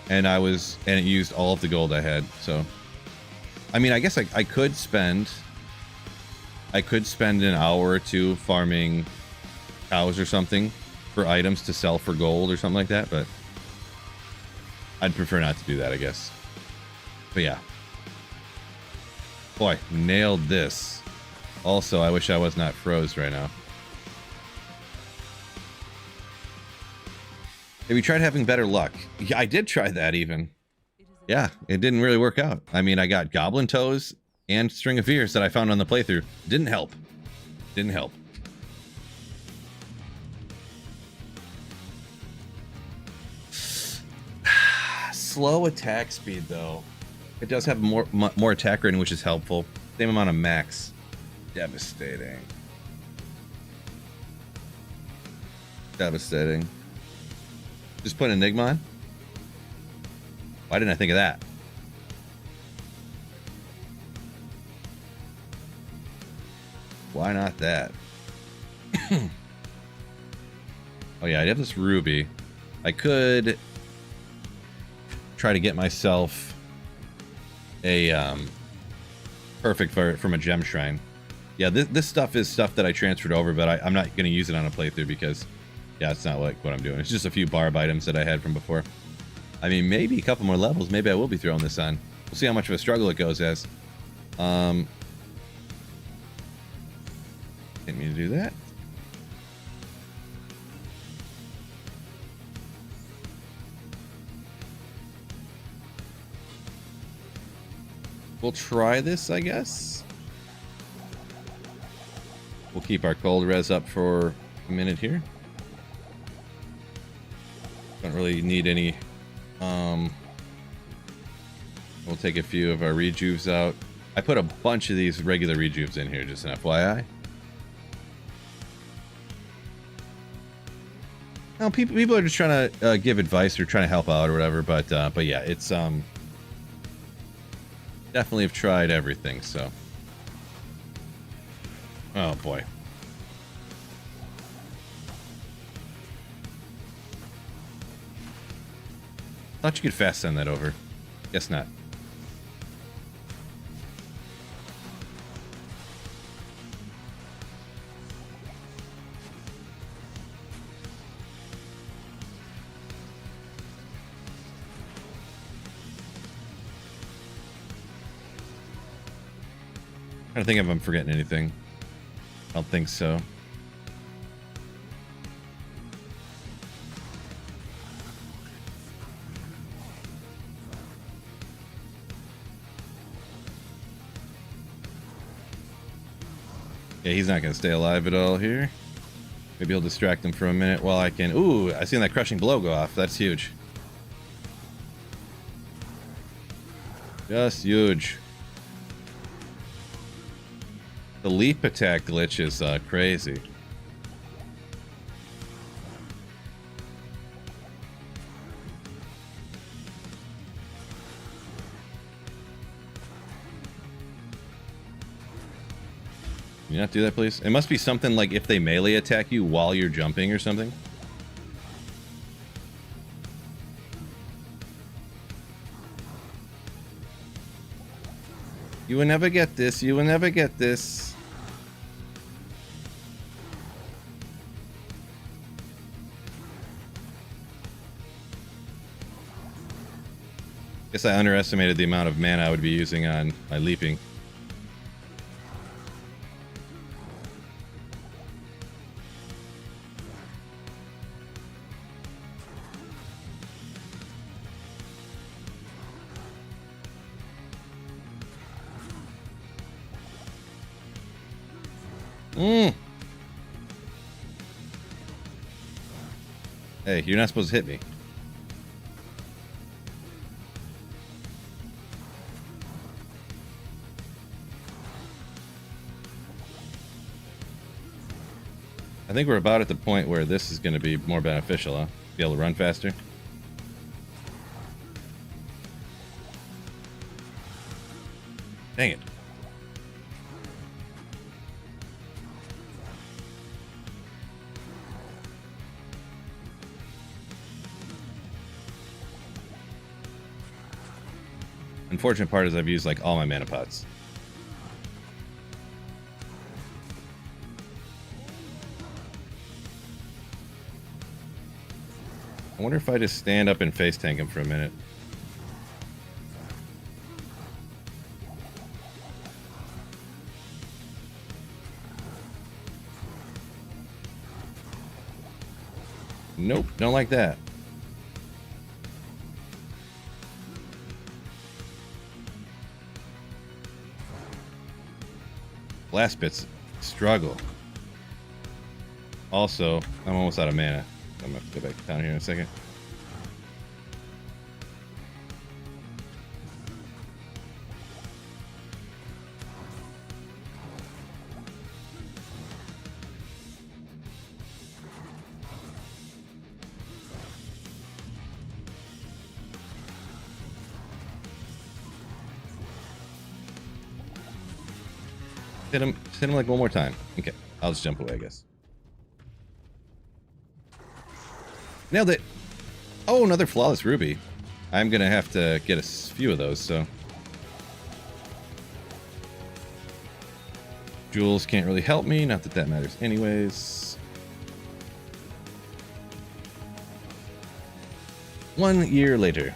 and it used all of the gold I had, so. I mean, I guess I could spend an hour or two farming cows or something for items to sell for gold or something like that, but I'd prefer not to do that, I guess. But yeah. Boy, nailed this. Also, I wish I was not froze right now. Have you tried having better luck? Yeah, I did try that even. Yeah, it didn't really work out. I mean, I got goblin toes and string of fears that I found on the playthrough. Didn't help. Didn't help. Slow attack speed, though. It does have more attack rating, which is helpful. Same amount of max. Devastating. Devastating. Just put Enigma on? Why didn't I think of that? Why not that? Oh yeah, I have this ruby. I could try to get myself a perfect from a gem shrine. Yeah, this stuff is stuff that I transferred over, but I'm not going to use it on a playthrough because, yeah, it's not like what I'm doing. It's just a few barb items that I had from before. I mean, maybe a couple more levels. Maybe I will be throwing this on. We'll see how much of a struggle it goes as. Didn't mean to do that. We'll try this, I guess. We'll keep our cold res up for a minute here. Don't really need any. We'll take a few of our rejuves out. I put a bunch of these regular rejuves in here, just an FYI. Now, people are just trying to give advice or trying to help out or whatever, but yeah, it's Definitely have tried everything, so. Oh boy. Thought you could fast send that over. Guess not. I don't think if I'm forgetting anything. I don't think so. Yeah, he's not going to stay alive at all here. Maybe he'll distract him for a minute while I can... Ooh, I seen that crushing blow go off. That's huge. Just huge. The leap attack glitch is crazy. Can you not do that, please? It must be something like if they melee attack you while you're jumping or something. You will never get this. You will never get this. Guess I underestimated the amount of mana I would be using on my leaping. Hey, you're not supposed to hit me. I think we're about at the point where this is going to be more beneficial, huh? Be able to run faster. Dang it. Unfortunate part is I've used like all my mana pots. I wonder if I just stand up and face tank him for a minute. Nope, don't like that. Last bits struggle. Also, I'm almost out of mana. I'm gonna have to go back down here in a second. Hit him like one more time. Okay, I'll just jump away, I guess. Nailed it. Oh, another flawless ruby. I'm gonna have to get a few of those, so. Jewels can't really help me, not that that matters anyways. 1 year later.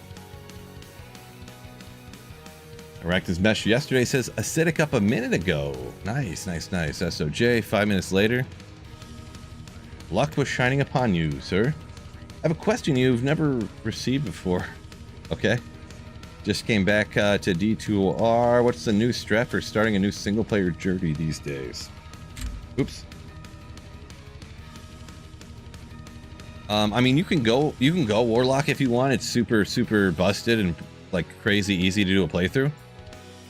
Arachnid's Mesh yesterday says acidic up a minute ago. Nice, nice, nice. SOJ, 5 minutes later. Luck was shining upon you, sir. I have a question you've never received before. Okay. Just came back to D2R. What's the new strat for starting a new single player journey these days? Oops. I mean, you can go Warlock if you want. It's super, super busted and like crazy easy to do a playthrough.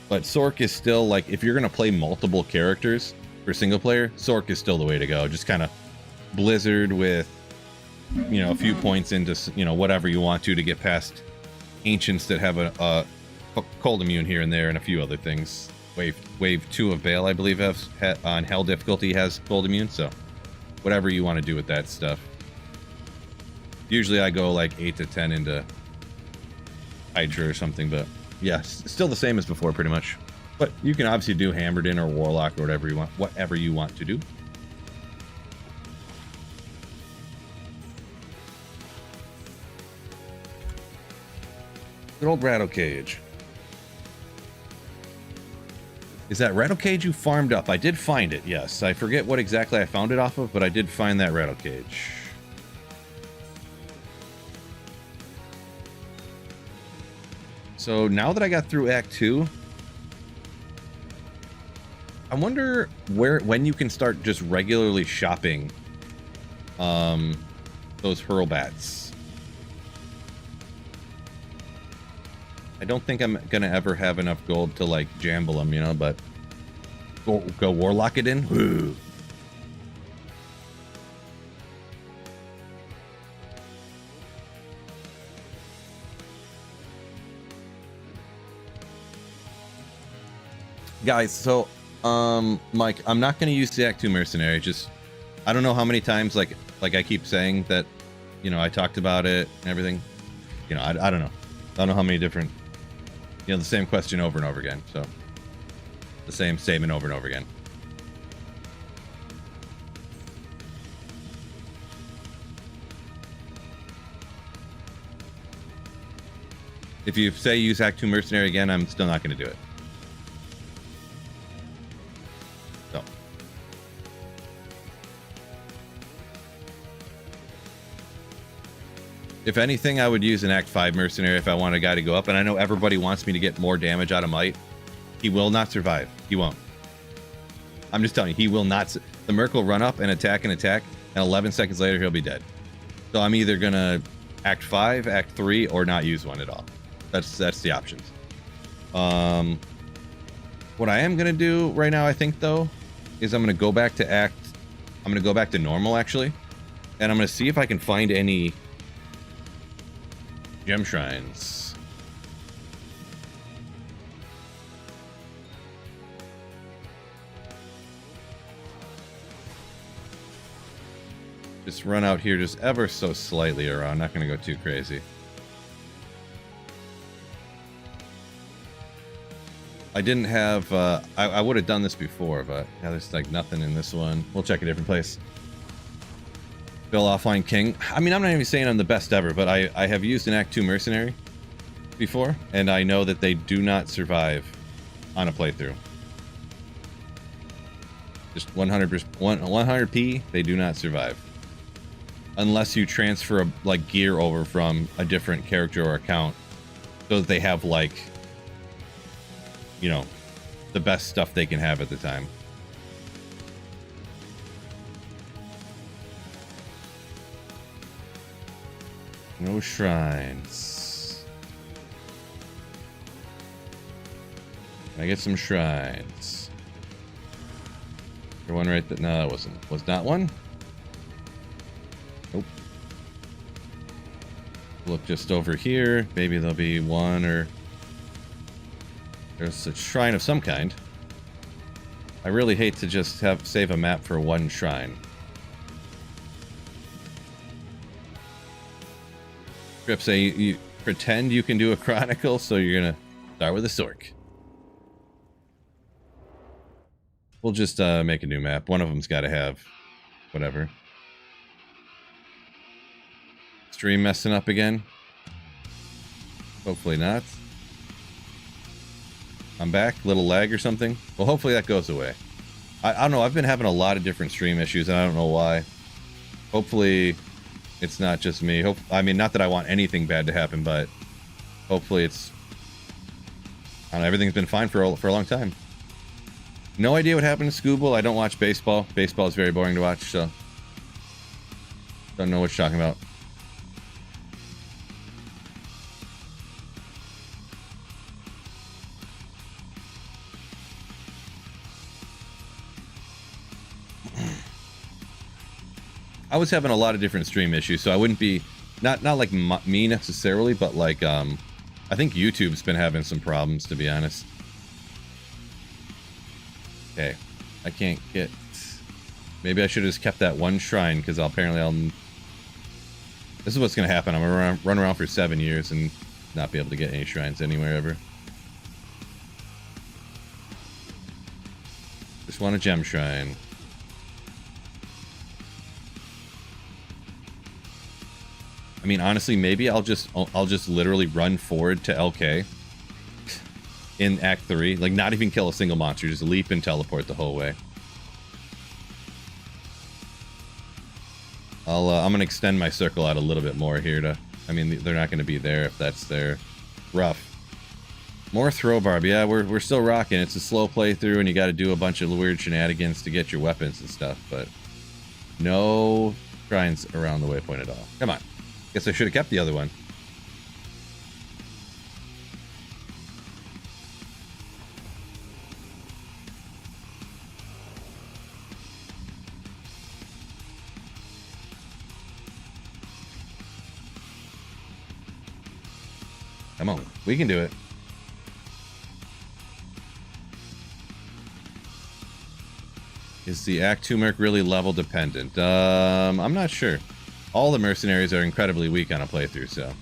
But Sorc is still like, if you're gonna play multiple characters for single player, Sorc is still the way to go. Just kind of Blizzard with, you know, a few points into, you know, whatever you want to get past ancients that have a cold immune here and there, and a few other things. Wave 2 of Bale, I believe, on Hell difficulty has cold immune, so whatever you want to do with that stuff. Usually I go like 8 to 10 into Hydra or something, but yeah, still the same as before pretty much. But you can obviously do Hammered In or Warlock or whatever you want to do. Good old Rattle Cage. Is that Rattle Cage you farmed up? I did find it, yes. I forget what exactly I found it off of, but I did find that Rattle Cage. So now that I got through Act 2, I wonder when you can start just regularly shopping those Hurlbats. I don't think I'm gonna ever have enough gold to like jamble them, you know, but go Warlock it in. Woo. Guys, so Mike, I'm not going to use the Act 2 Mercenary. Just, I don't know how many times like I keep saying that, you know, I talked about it and everything. You know, I don't know. I don't know how many different, you know, the same question over and over again. So the same statement over and over again. If you say use Act 2 Mercenary again, I'm still not going to do it. So. If anything, I would use an Act 5 Mercenary if I want a guy to go up. And I know everybody wants me to get more damage out of Might. He will not survive. He won't. I'm just telling you, he will not. The Merc will run up and attack, and 11 seconds later, he'll be dead. So I'm either going to Act 5, Act 3, or not use one at all. That's the options. What I am going to do right now, I think, though, is I'm going to go back to I'm going to go back to normal, actually. And I'm going to see if I can find any gem shrines. Just run out here just ever so slightly around. Not going to go too crazy. I didn't have, I would have done this before, but yeah, there's like nothing in this one. We'll check a different place. Bill Offline King. I mean, I'm not even saying I'm the best ever, but I have used an Act 2 Mercenary before, and I know that they do not survive on a playthrough. Just 100p, they do not survive. Unless you transfer like gear over from a different character or account so that they have like, you know, the best stuff they can have at the time. No shrines. Can I get some shrines? There one right there? No, that was not one. Nope. Look just over here. Maybe there'll be one, or there's a shrine of some kind. I really hate to just save a map for one shrine. Grip say you pretend you can do a chronicle, so you're gonna start with a Sork. We'll just make a new map. One of them's got to have whatever. Stream messing up again? Hopefully not. I'm back. Little lag or something. Well, hopefully that goes away. I don't know. I've been having a lot of different stream issues, and I don't know why. Hopefully it's not just me. I mean, not that I want anything bad to happen, but hopefully it's... I don't know, everything's been fine for a long time. No idea what happened to Scooble. I don't watch baseball. Baseball is very boring to watch, so... Don't know what you're talking about. I was having a lot of different stream issues, so I wouldn't be not like me necessarily, but like I I think YouTube's been having some problems, to be honest. Okay. I can't get... Maybe I should have just kept that one shrine, because apparently I'll... This is what's going to happen. I'm going to run around for 7 years and not be able to get any shrines anywhere ever. Just want a gem shrine. I mean, honestly, maybe I'll just literally run forward to LK in Act 3. Like, not even kill a single monster. Just leap and teleport the whole way. I'm going to extend my circle out a little bit more here to... I mean, they're not going to be there if that's their... Rough. More throw barb. Yeah, we're still rocking. It's a slow playthrough, and you got to do a bunch of weird shenanigans to get your weapons and stuff, but... No shrines around the waypoint at all. Come on. Guess I should have kept the other one. Come on, we can do it. Is the Act 2 merc really level dependent? I'm not sure. All the mercenaries are incredibly weak on a playthrough, so.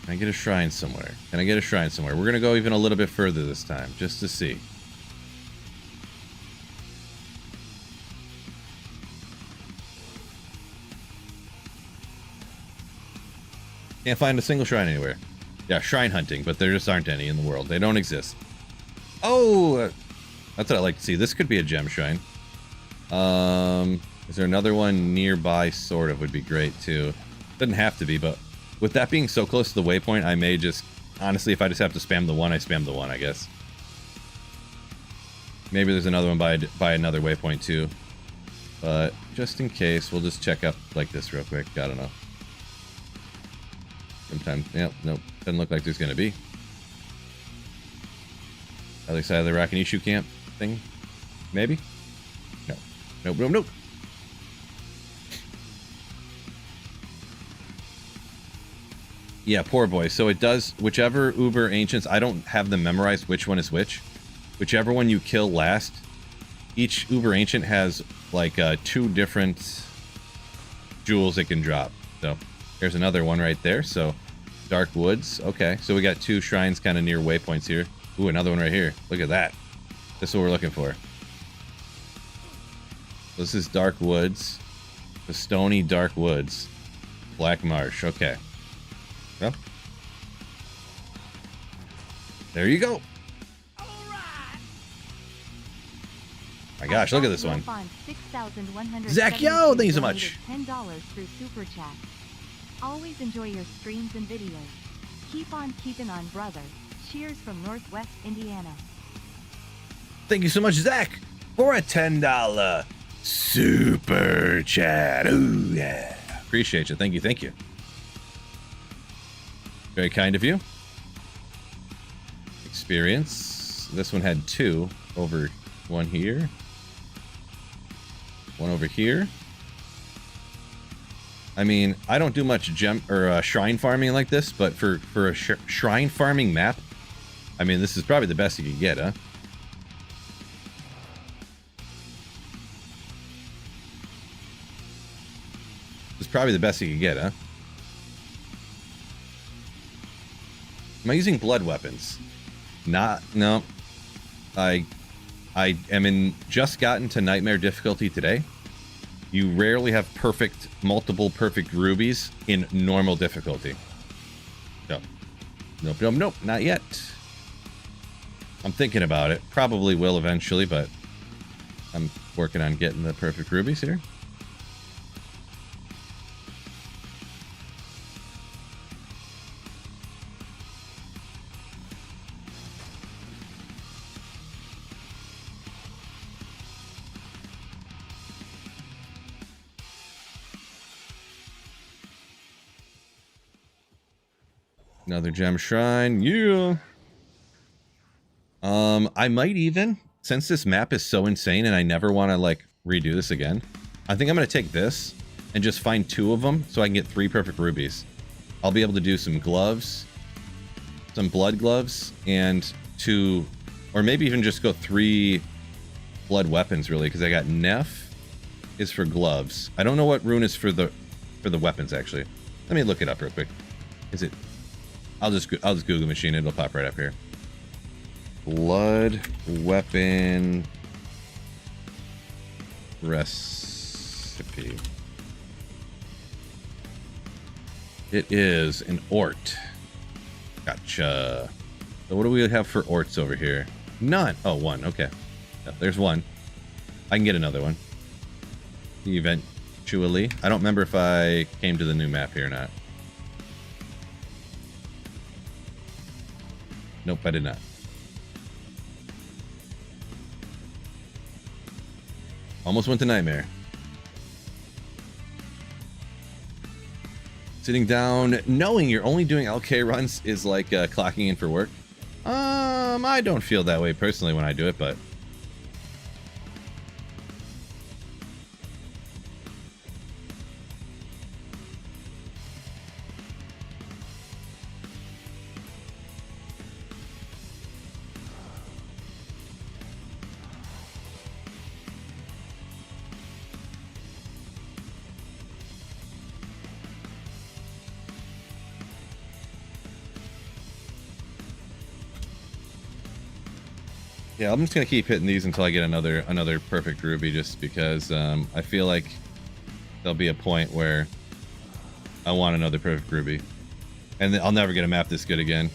Can I get a shrine somewhere? Can I get a shrine somewhere? We're going to go even a little bit further this time, just to see. Can't find a single shrine anywhere. Yeah, shrine hunting, but there just aren't any in the world. They don't exist. Oh! That's what I like to see. This could be a gem shrine. Is there another one nearby? Sort of would be great, too. Doesn't have to be, but with that being so close to the waypoint, I may just... Honestly, if I just have to spam the one, I spam the one, I guess. Maybe there's another one by another waypoint, too. But just in case, we'll just check up like this real quick. I don't know. Sometimes, yep, nope. Doesn't look like there's gonna be. Other side of the Rakanishu camp thing? Maybe? No. Nope, nope, nope. Yeah, poor boy. So it does, whichever Uber Ancients, I don't have them memorized which one is which. Whichever one you kill last, each Uber Ancient has like 2 different jewels it can drop. So there's another one right there. So Dark Woods. Okay, so we got 2 shrines kind of near waypoints here. Ooh, another one right here. Look at that. That's what we're looking for. This is Dark Woods. The Stony Dark Woods. Black Marsh. Okay. Well. There you go. My gosh, look at this one. Zach, yo, thank you so much. $10 through Super Chat. Always enjoy your streams and videos. Keep on keeping on, brother. Cheers from Northwest Indiana. Thank you so much, Zach, for a $10 Super Chat. Ooh, yeah. Appreciate you. Thank you. Thank you. Very kind of you. Experience. This one had 2 over one here. One over here. I mean, I don't do much gem or shrine farming like this, but for a shrine farming map, I mean, this is probably the best you could get, huh? This is probably the best you could get, huh? Am I using blood weapons? No. I am in just gotten to nightmare difficulty today. You rarely have multiple perfect rubies in normal difficulty. No. Nope, not yet. I'm thinking about it. Probably will eventually, but I'm working on getting the perfect rubies here. Another gem shrine, yeah. I might even, since this map is so insane and I never want to like redo this again, I think I'm going to take this and just find 2 of them so I can get 3 perfect rubies. I'll be able to do some gloves, some blood gloves, and 2, or maybe even just go 3 blood weapons really, because I got Neff is for gloves. I don't know what rune is for the weapons actually. Let me look it up real quick. Is it? I'll just Google machine it. It'll pop right up here. Blood weapon recipe. It is an Ort. Gotcha. So what do we have for Orts over here? None. Oh, 1. Okay. Yeah, there's 1. I can get another one. Eventually. I don't remember if I came to the new map here or not. Nope, I did not. Almost went to Nightmare. Sitting down, knowing you're only doing LK runs is like clocking in for work. I don't feel that way personally when I do it, but yeah, I'm just gonna keep hitting these until I get another perfect ruby, just because I feel like there'll be a point where I want another perfect ruby, and I'll never get a map this good again.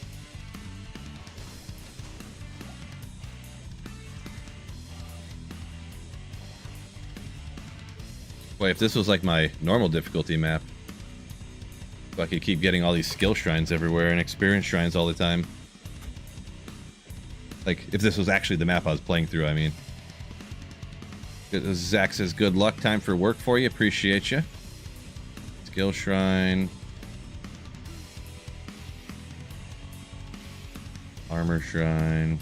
Boy, if this was like my normal difficulty map, if I could keep getting all these skill shrines everywhere and experience shrines all the time. Like, if this was actually the map I was playing through, I mean. Zach says, good luck, time for work for you. Appreciate you. Skill shrine. Armor shrine.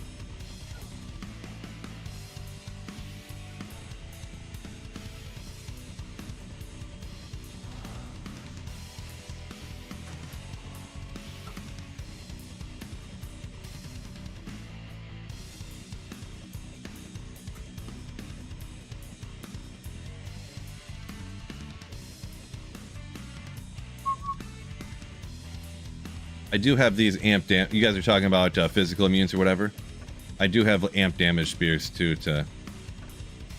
I do have these amp you guys are talking about physical immunes or whatever. I do have amp damage spears too to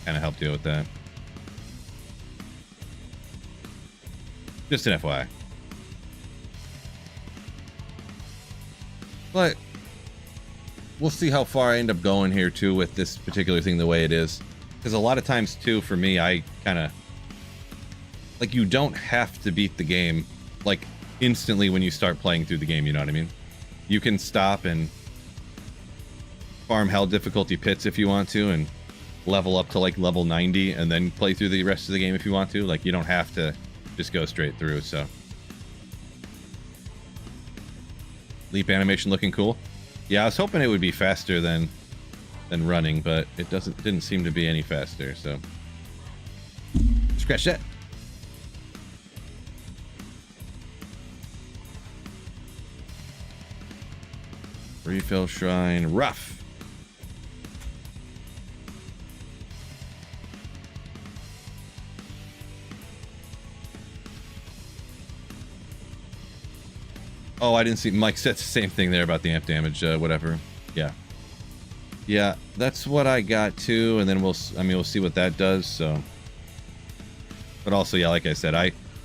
kind of help deal with that. Just an FYI. But we'll see how far I end up going here too with this particular thing the way it is. Because a lot of times too, for me, I kind of like, you don't have to beat the game like instantly when you start playing through the game, you know what I mean? You can stop and farm hell difficulty pits if you want to, and level up to like level 90 and then play through the rest of the game if you want to. Like, you don't have to just go straight through. So leap animation looking cool. Yeah, I was hoping it would be faster than running, but it didn't seem to be any faster, so scratch that. Refill shrine, rough. Oh, I didn't see. Mike said the same thing there about the amp damage, whatever. Yeah, that's what I got too, and then we'll see what that does. So, but also, yeah, like I said,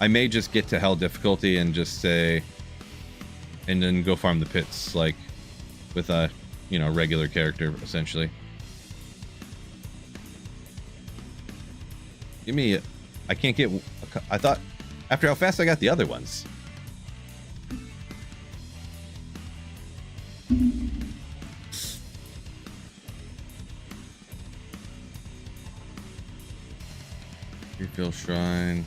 I may just get to hell difficulty and just say, and then go farm the pits like with a, you know, regular character essentially. Give me, I can't get. I thought after how fast I got the other ones. Refill shrine.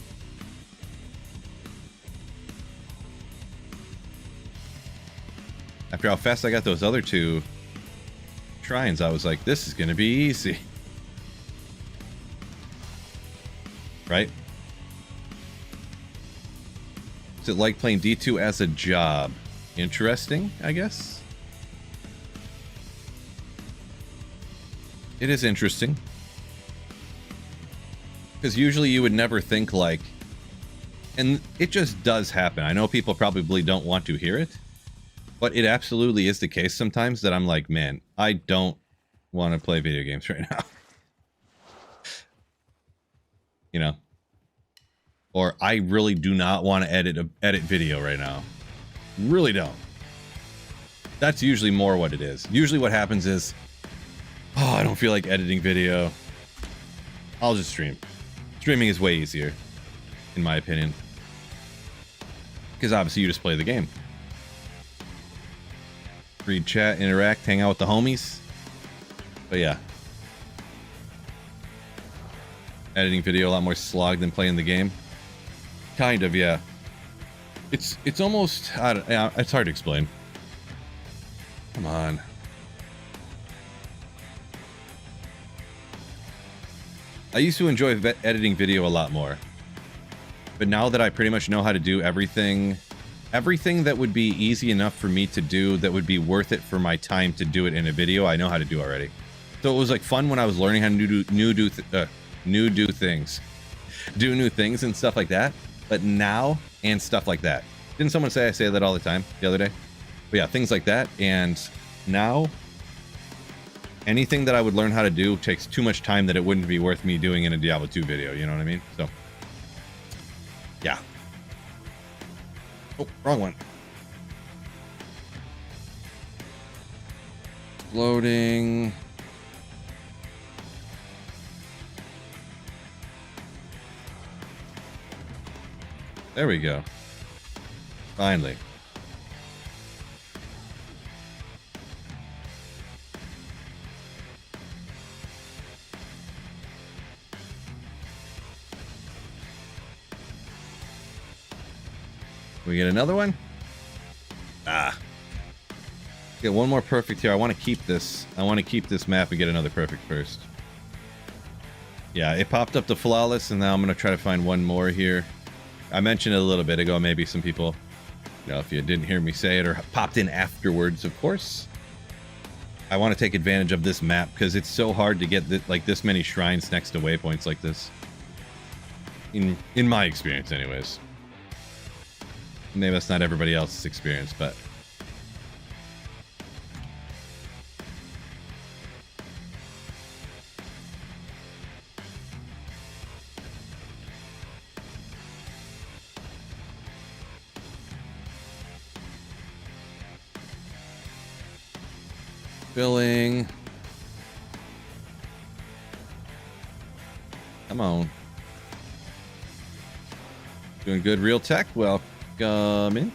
After how fast I got those other two shrines, I was like, this is gonna be easy. Right? Is it like playing D2 as a job? Interesting, I guess. It is interesting. Because usually you would never think like... And it just does happen. I know people probably don't want to hear it. But it absolutely is the case sometimes that I'm like, man, I don't want to play video games right now. You know? Or I really do not want to edit video right now. Really don't. That's usually more what it is. Usually what happens is, oh, I don't feel like editing video. I'll just stream. Streaming is way easier, in my opinion. Because obviously you just play the game. Read chat, interact, hang out with the homies. But yeah. Editing video a lot more slog than playing the game. Kind of, yeah. It's almost... it's hard to explain. Come on. I used to enjoy editing video a lot more. But now that I pretty much know how to do everything that would be easy enough for me to do that would be worth it for my time to do it in a video, I know how to do already. So it was like fun when I was learning how to do new things and stuff like that. But now, and stuff like that. Didn't someone say I say that all the time the other day? But yeah, things like that. And now, anything that I would learn how to do takes too much time that it wouldn't be worth me doing in a Diablo 2 video. You know what I mean? So, yeah. Oh, wrong one. Loading. There we go. Finally. We get another one? Ah. Get one more perfect here. I want to keep this. I want to keep this map and get another perfect first. Yeah, it popped up to flawless, and now I'm going to try to find one more here. I mentioned it a little bit ago. Maybe some people, you know, if you didn't hear me say it or popped in afterwards, of course. I want to take advantage of this map because it's so hard to get like this many shrines next to waypoints like this. In my experience, anyways. Maybe that's not everybody else's experience, but... Filling. Come on. Doing good, Real Tech. Welcome in.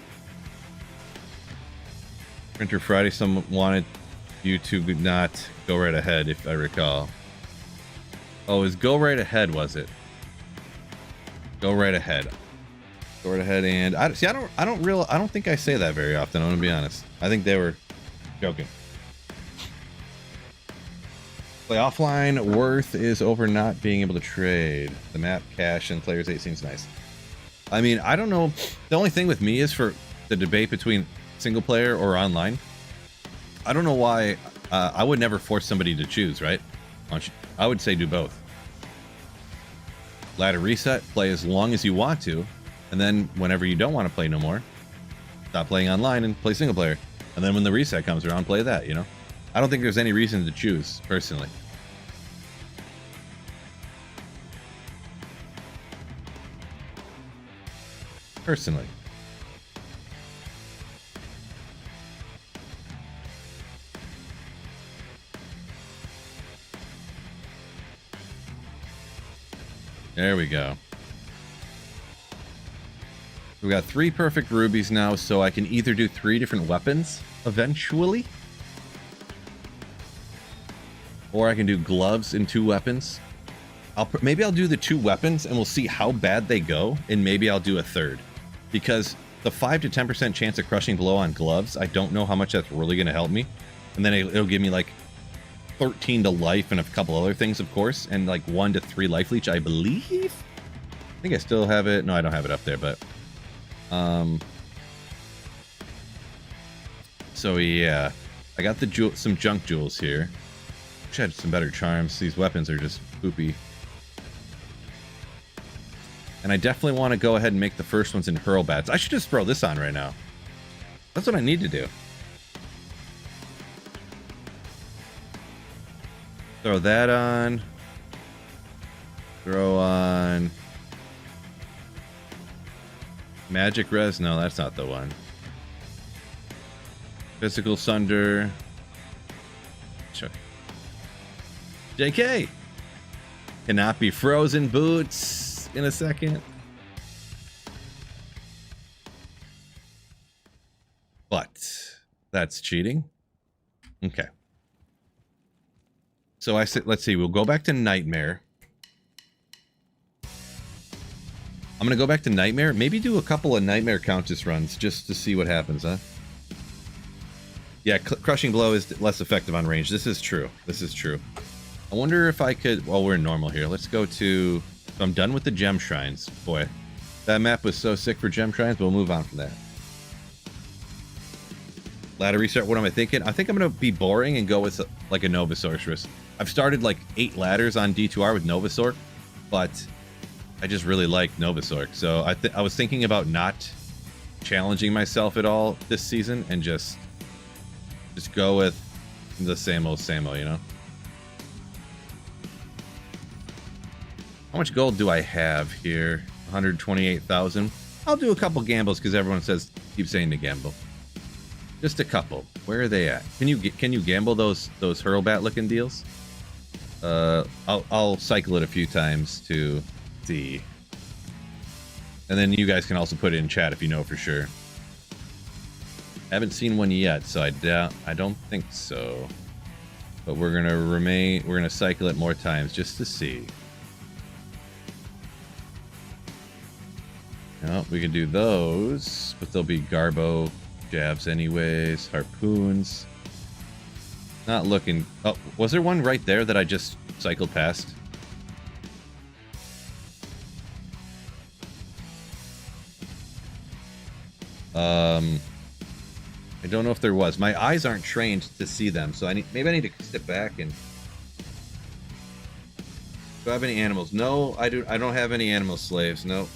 Printer Friday, someone wanted you to not go right ahead, if I recall. Oh, it was go right ahead, was it? Go right ahead. Go right ahead, and I don't think I say that very often. I'm gonna be honest. I think they were joking. Play offline. Worth is over not being able to trade. The map, cache, and players 8 seems nice. I mean, I don't know. The only thing with me is for the debate between single player or online. I don't know why. I would never force somebody to choose, right? I would say do both. Ladder reset. Play as long as you want to. And then whenever you don't want to play no more, stop playing online and play single player. And then when the reset comes around, play that, you know? I don't think there's any reason to choose, personally. Personally. There we go. We got 3 perfect rubies now, so I can either do 3 different weapons eventually. Or I can do gloves and 2 weapons. Maybe I'll do the 2 weapons and we'll see how bad they go, and maybe I'll do a 3rd. Because the 5 to 10% chance of crushing blow on gloves, I don't know how much that's really going to help me. And then it'll give me like 13 to life and a couple other things, of course, and like 1 to 3 life leech, I believe. I think I still have it. No, I don't have it up there, but so yeah, I got the some junk jewels here. Wish I had some better charms. These weapons are just poopy. And I definitely want to go ahead and make the first ones in hurlbats. I should just throw this on right now. That's what I need to do. Throw that on. Throw on. Magic res? No, that's not the one. Physical sunder. Sure. JK! Cannot be frozen boots in a second. But that's cheating. Okay. So I said, let's see, we'll go back to Nightmare. I'm gonna go back to Nightmare. Maybe do a couple of Nightmare Countess runs just to see what happens, huh? Yeah, Crushing Blow is less effective on range. This is true. This is true. I wonder if I could... Well, we're in normal here. Let's go to... So I'm done with the Gem Shrines. Boy, that map was so sick for Gem Shrines, but we'll move on from that. Ladder restart, what am I thinking? I think I'm going to be boring and go with like a Nova Sorceress. I've started like 8 ladders on D2R with Novasorc, but I just really like Novasorc. So I was thinking about not challenging myself at all this season and just go with the same old, you know? How much gold do I have here? 128,000. I'll do a couple gambles because everyone keeps saying to gamble. Just a couple. Where are they at? Can you gamble those hurlbat looking deals? I'll cycle it a few times to see. And then you guys can also put it in chat if you know for sure. Haven't seen one yet, so I don't think so. But we're gonna cycle it more times just to see. No, we can do those, but they'll be Garbo jabs anyways. Harpoons. Not looking... Oh, was there one right there that I just cycled past? I don't know if there was. My eyes aren't trained to see them, so maybe I need to step back and... Do I have any animals? No, I don't have any animal slaves. Nope.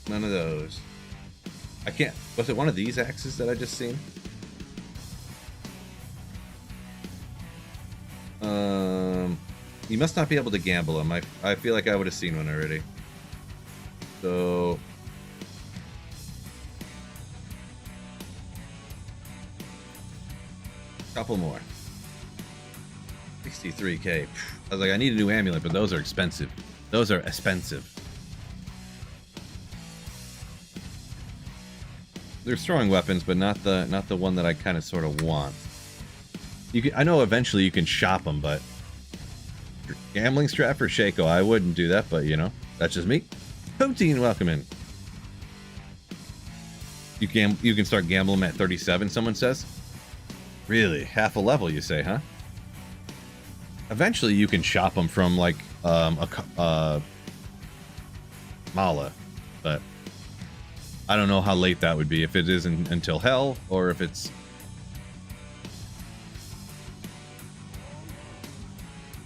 None of those. I can't... Was it one of these axes that I just seen? You must not be able to gamble them. I feel like I would have seen one already. So... Couple more. 63k. I was like, I need a new amulet, but those are expensive. Those are expensive. There's throwing weapons, but not the one that I kind of sort of want. I know eventually you can shop them, but gambling strat for Shaco, I wouldn't do that, but you know, that's just me. Poutine, welcome in. You can start gambling at 37, someone says. Really? Half a level, you say, huh? Eventually you can shop them from like Mala, but I don't know how late that would be, if it isn't until hell or if it's...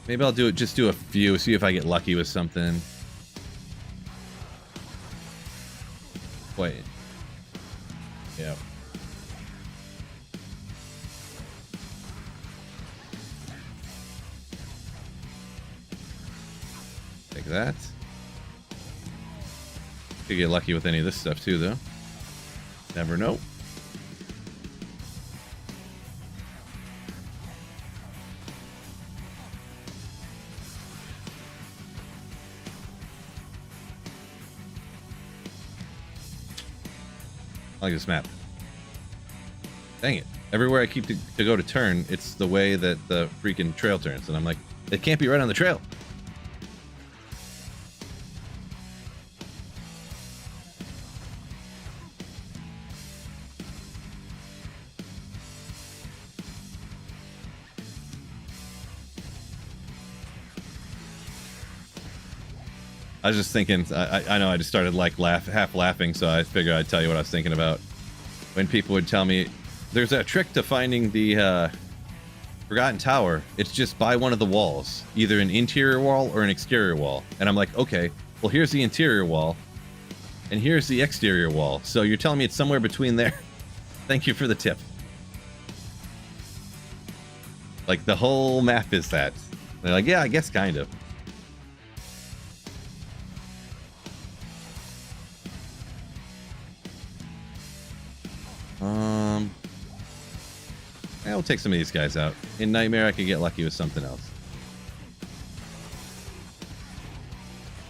Maybe I'll just do a few, see if I get lucky with something. Wait. Yeah. Take that. Could get lucky with any of this stuff too, though. Never know. I like this map. Dang it. Everywhere I keep to go to turn, it's the way that the freaking trail turns. And I'm like, it can't be right on the trail. I was just thinking, I know I just started like half laughing, so I figured I'd tell you what I was thinking about. When people would tell me, there's a trick to finding the Forgotten Tower. It's just by one of the walls, either an interior wall or an exterior wall. And I'm like, okay, well here's the interior wall, and here's the exterior wall. So you're telling me it's somewhere between there? Thank you for the tip. Like the whole map is that. They're like, yeah, I guess kind of. I'll take some of these guys out. In Nightmare, I could get lucky with something else.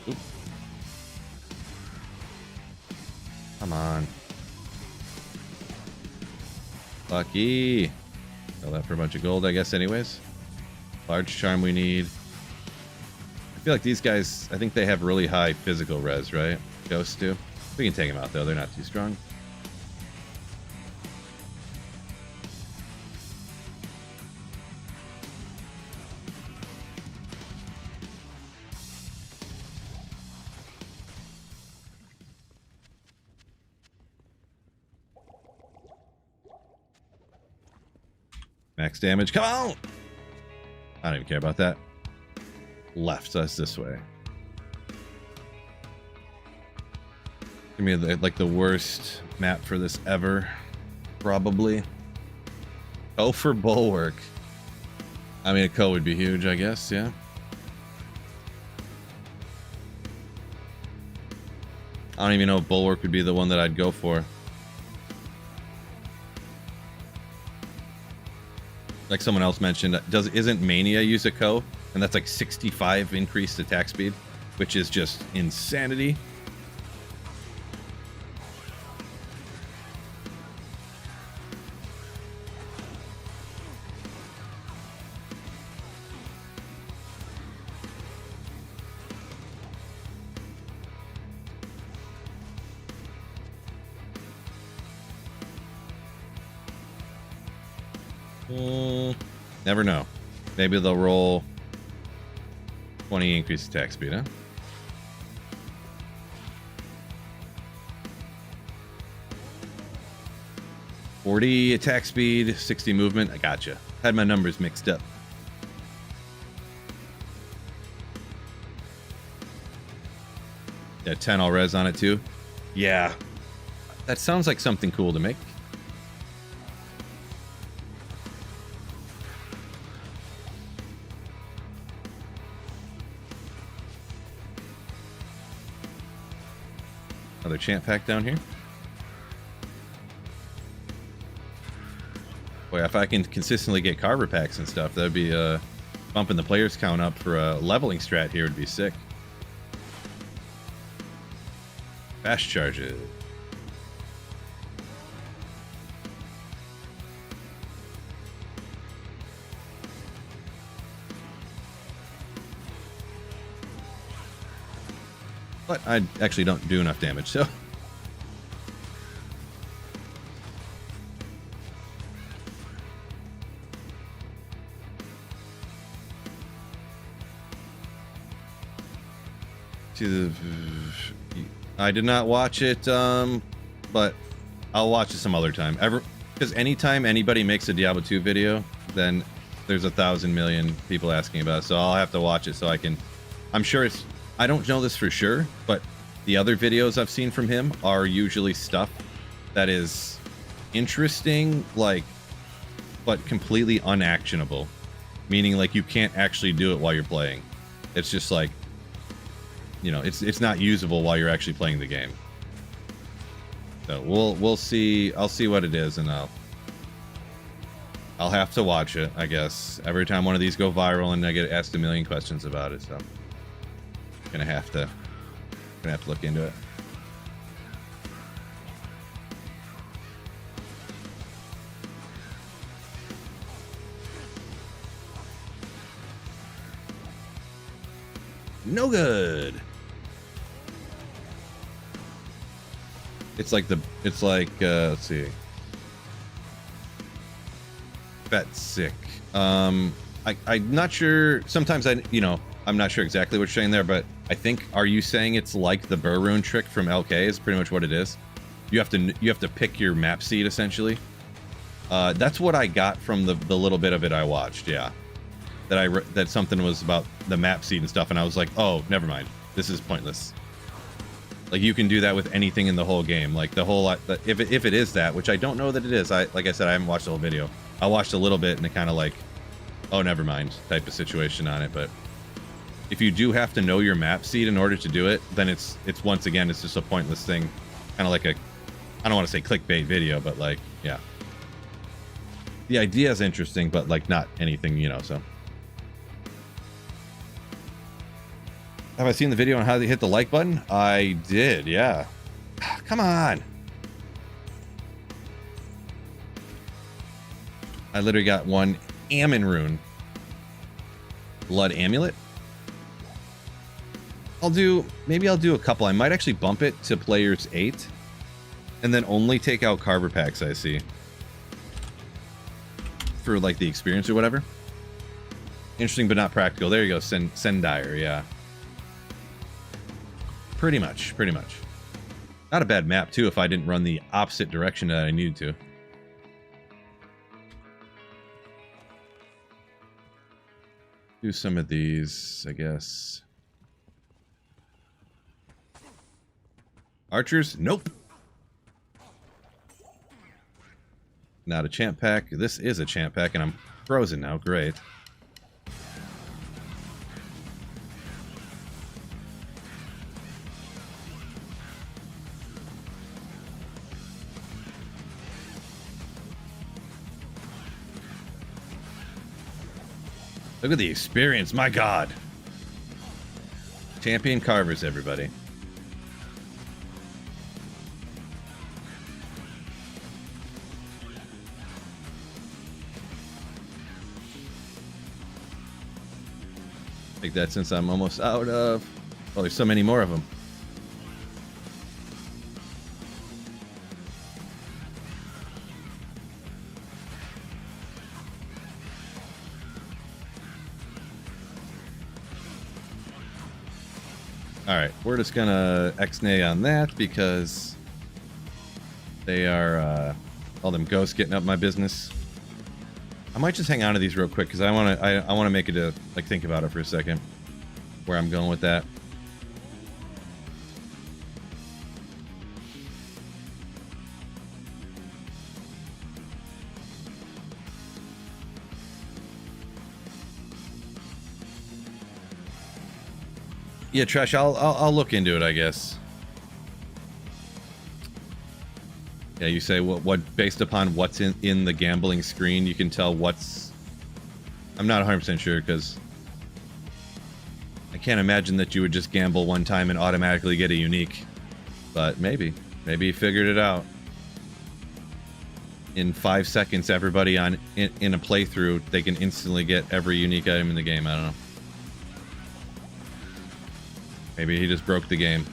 Oop. Come on. Lucky. Sell that for a bunch of gold, I guess, anyways. Large charm we need. I feel like these guys, I think they have really high physical res, right? Ghosts do. We can take them out, though. They're not too strong. Max damage, come on! I don't even care about that. Left us this way. Give me like the worst map for this ever, probably. Oh, for Bulwark. I mean, a Co would be huge, I guess, yeah. I don't even know if Bulwark would be the one that I'd go for. Like someone else mentioned, isn't Mania use a Co? And that's like 65 increased attack speed, which is just insanity. Never know. Maybe they'll roll 20 increased attack speed, huh? $40 attack speed, 60 movement. I gotcha. Had my numbers mixed up. Yeah, 10 all res on it too. Yeah. That sounds like something cool to make. Another chant pack down here. Boy, if I can consistently get Carver packs and stuff, that'd be bumping the players count up for a leveling strat here would be sick. Fast charges. But I actually don't do enough damage, so. I did not watch it, but I'll watch it some other time. Because anytime anybody makes a Diablo 2 video, then there's 1,000 million people asking about it, so I'll have to watch it so I can. I'm sure it's. I don't know this for sure, but the other videos I've seen from him are usually stuff that is interesting, like, but completely unactionable. Meaning, like, you can't actually do it while you're playing. It's just like, you know, it's not usable while you're actually playing the game. So we'll see. I'll see what it is, and I'll have to watch it, I guess. Every time one of these go viral, and I get asked a million questions about it, so. Gonna have to look into it. No good. It's like let's see. Fat sick. I'm not sure. Sometimes I'm not sure exactly what you're saying there, but I think, are you saying it's like the burr rune trick from LK is pretty much what it is? You have to pick your map seed essentially. That's what I got from the little bit of it I watched. Yeah, that something was about the map seed and stuff, and I was like, oh, never mind. This is pointless. Like, you can do that with anything in the whole game. Like, the whole if it is that, which I don't know that it is. Like I said, I haven't watched the whole video. I watched a little bit, and it kind of like, oh, never mind type of situation on it. But if you do have to know your map seed in order to do it, then it's once again, it's just a pointless thing. Kind of like a, I don't want to say clickbait video, but like, yeah. The idea is interesting, but like not anything, you know, so. Have I seen the video on how to hit the like button? I did, yeah. Come on. I literally got one Ammon rune. Blood amulet. Maybe I'll do a couple. I might actually bump it to players 8 and then only take out carver packs, I see. For like the experience or whatever. Interesting but not practical. There you go, Sendire, yeah. Pretty much. Not a bad map, too, if I didn't run the opposite direction that I needed to. Do some of these, I guess. Archers? Nope. Not a champ pack. This is a champ pack, and I'm frozen now. Great. Look at the experience, my god. Champion carvers, everybody. Take that since I'm almost out of... Oh, there's so many more of them. Alright, we're just gonna X-nay on that because they are all them ghosts getting up my business. I might just hang on to these real quick because I wanna make it a like think about it for a second where I'm going with that. Yeah, Trash, I'll look into it, I guess. Yeah, you say what based upon what's in the gambling screen, you can tell what's... I'm not 100% sure, because I can't imagine that you would just gamble one time and automatically get a unique. But maybe. Maybe you figured it out. In 5 seconds, everybody in a playthrough, they can instantly get every unique item in the game. I don't know. Maybe he just broke the game.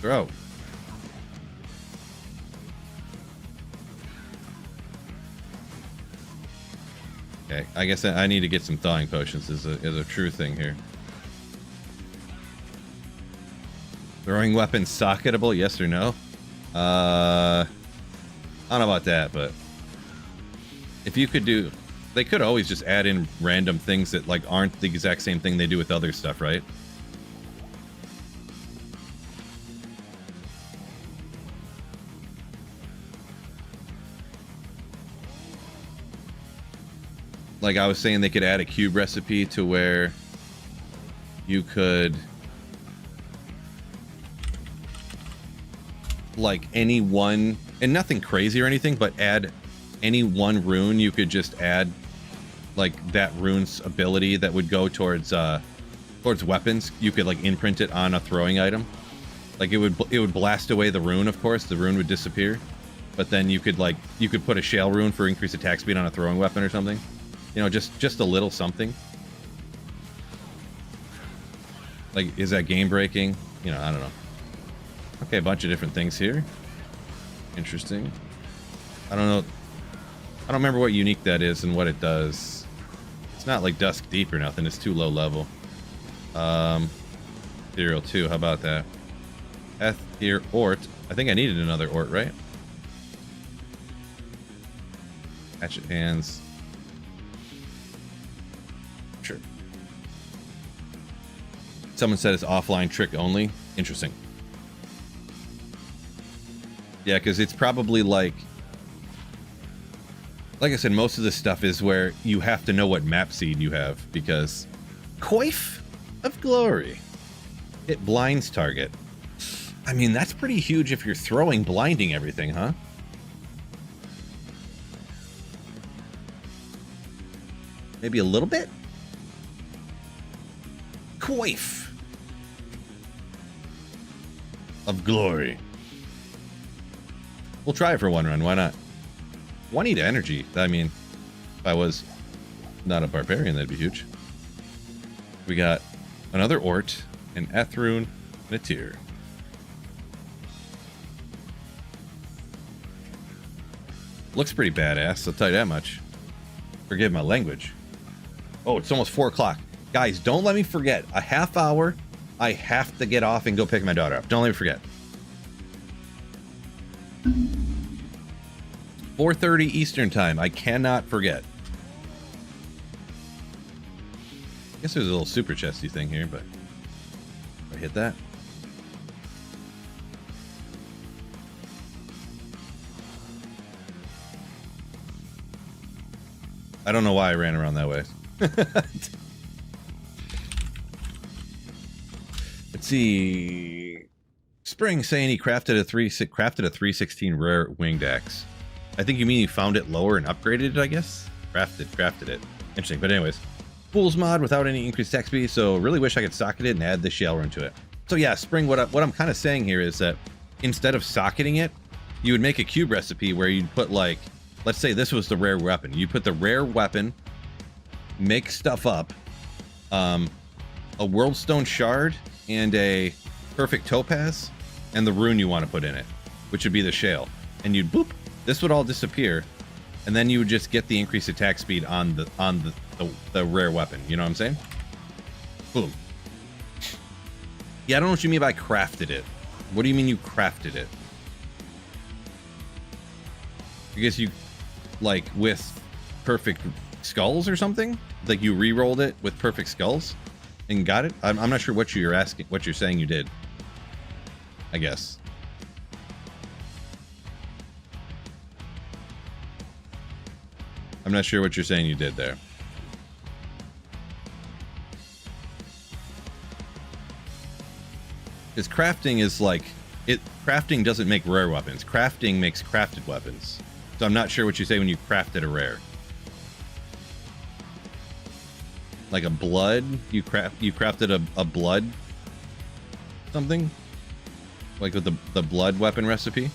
Throw. Okay, I guess I need to get some thawing potions is a true thing here. Throwing weapons socketable, yes or no? I don't know about that, but if you could do, they could always just add in random things that like aren't the exact same thing they do with other stuff, right? Like I was saying, they could add a cube recipe to where you could like any one, and nothing crazy or anything, but add any one rune. You could just add like that rune's ability that would go towards weapons. You could like imprint it on a throwing item. Like it would blast away the rune, of course. The rune would disappear, but then you could put a shale rune for increased attack speed on a throwing weapon or something. You know, just a little something. Like, is that game breaking? you know, I don't know. Okay, a bunch of different things here. Interesting. I don't know. I don't remember what unique that is and what it does. It's not like Dusk Deep or nothing. It's too low level. Ethereal 2. How about that? Ether Ort. I think I needed another Ort, right? Hatchet hands. Sure. Someone said it's offline trick only. Interesting. Yeah, because it's probably like I said, most of this stuff is where you have to know what map seed you have, because Coif of Glory. It blinds target. I mean, that's pretty huge if you're throwing blinding everything, huh? Maybe a little bit? Coif of Glory. We'll try it for one run. Why not? 1 to energy. I mean, if I was not a barbarian, that'd be huge. We got another Ort, an Ethrune, and a Tyr. Looks pretty badass, I'll tell you that much. Forgive my language. Oh, it's almost 4 o'clock. Guys, don't let me forget. A half hour, I have to get off and go pick my daughter up. Don't let me forget. 4:30 Eastern time. I cannot forget. I guess there's a little super chesty thing here, but I hit that. I don't know why I ran around that way. Let's see. Spring saying he crafted a 316 rare winged axe. I think you mean you found it lower and upgraded it, I guess? Crafted it. Interesting, but anyways. Fool's mod without any increased attack speed, so really wish I could socket it and add the shell rune to it. So yeah, Spring, what I'm kind of saying here is that instead of socketing it, you would make a cube recipe where you'd put, like, let's say this was the rare weapon. You put the rare weapon, make stuff up, a Worldstone shard, and a perfect topaz, and the rune you want to put in it, which would be the shale. And you'd boop. This would all disappear, and then you would just get the increased attack speed on the rare weapon. You know what I'm saying? Boom. Yeah, I don't know what you mean by crafted it. What do you mean you crafted it? I guess you, like, with perfect skulls or something? Like you re-rolled it with perfect skulls and got it? I'm not sure what you're asking, what you're saying you did. I guess. I'm not sure what you're saying you did there. Because crafting is like, crafting doesn't make rare weapons. Crafting makes crafted weapons. So I'm not sure what you say when you crafted a rare. Like a blood? You crafted a blood something? Like with the blood weapon recipe?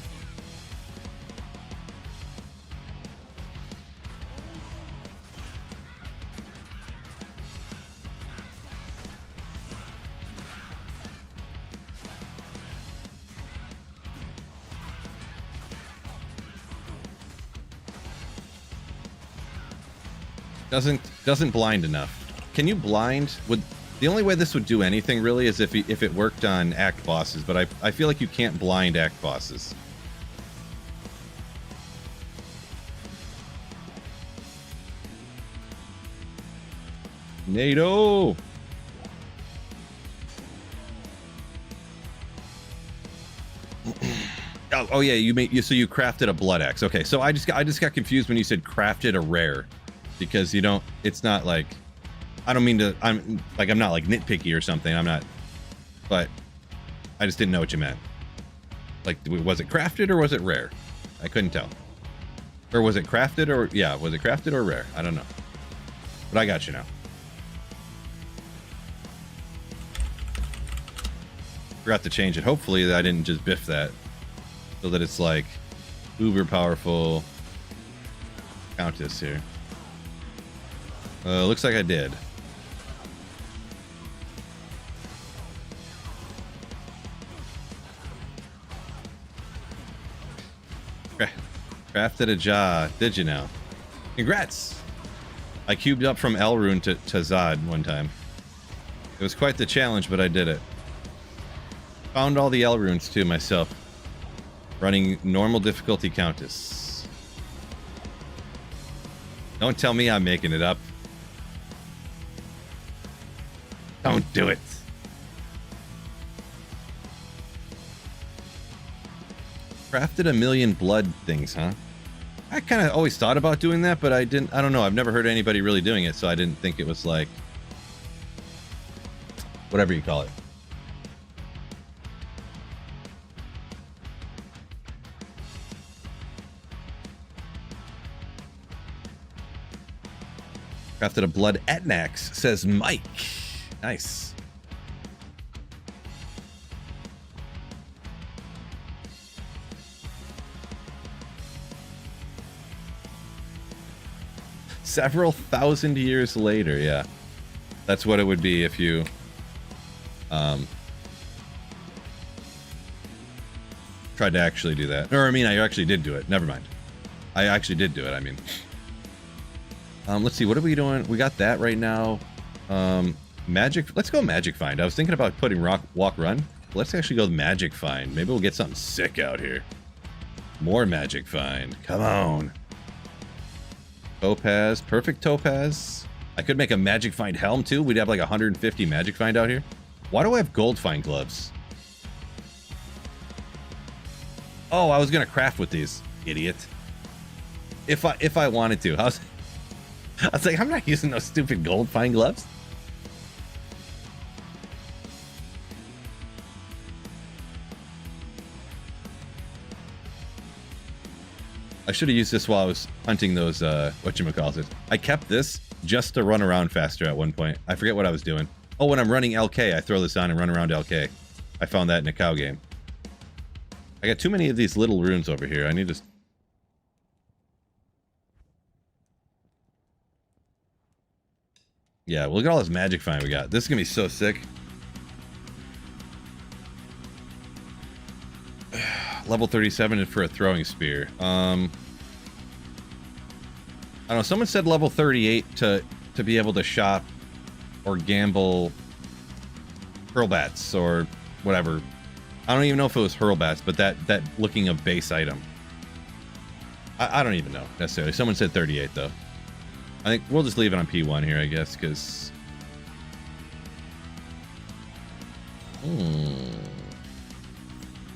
Doesn't blind enough. Can you blind? The only way this would do anything really is if it worked on act bosses, but I feel like you can't blind act bosses. NATO. Oh yeah, so you crafted a blood axe. Okay, so I just got confused when you said crafted a rare. Because you don't, it's not like, I don't mean to, I'm not like nitpicky or something, I'm not, but I just didn't know what you meant. Like, was it crafted or was it rare? I couldn't tell. Or was it crafted or, yeah, was it crafted or rare? I don't know. But I got you now. Forgot to change it. Hopefully I didn't just biff that. So that it's like, uber powerful Countess here. Looks like I did. Crafted a jaw. Did you now? Congrats! I cubed up from Elrune to Zod one time. It was quite the challenge, but I did it. Found all the Elrunes too myself. Running normal difficulty Countess. Don't tell me I'm making it up. Don't do it. Crafted a million blood things, huh? I kind of always thought about doing that, but I don't know. I've never heard anybody really doing it, so I didn't think it was like... whatever you call it. Crafted a blood Etnax, says Mike. Nice. Several thousand years later, yeah. That's what it would be if you... tried to actually do that. Or, I mean, I actually did do it. Never mind. I actually did do it, I mean. Let's see, what are we doing? We got that right now. Magic... Let's go Magic Find. I was thinking about putting Walk Run. Let's actually go Magic Find. Maybe we'll get something sick out here. More Magic Find. Come on. Topaz. Perfect Topaz. I could make a Magic Find helm, too. We'd have like 150 Magic Find out here. Why do I have Gold Find gloves? Oh, I was going to craft with these. Idiot. If I wanted to. I was like, I'm not using those stupid Gold Find gloves. I should have used this while I was hunting those, whatchamacallit. I kept this just to run around faster at one point. I forget what I was doing. Oh, when I'm running LK, I throw this on and run around LK. I found that in a cow game. I got too many of these little runes over here. I need to... Yeah, look at all this Magic Find we got. This is going to be so sick. Level 37 for a throwing spear. I don't know. Someone said level 38 to be able to shop or gamble hurlbats or whatever. I don't even know if it was hurlbats, but that looking a base item. I don't even know necessarily. Someone said 38 though. I think we'll just leave it on P1 here, I guess, because...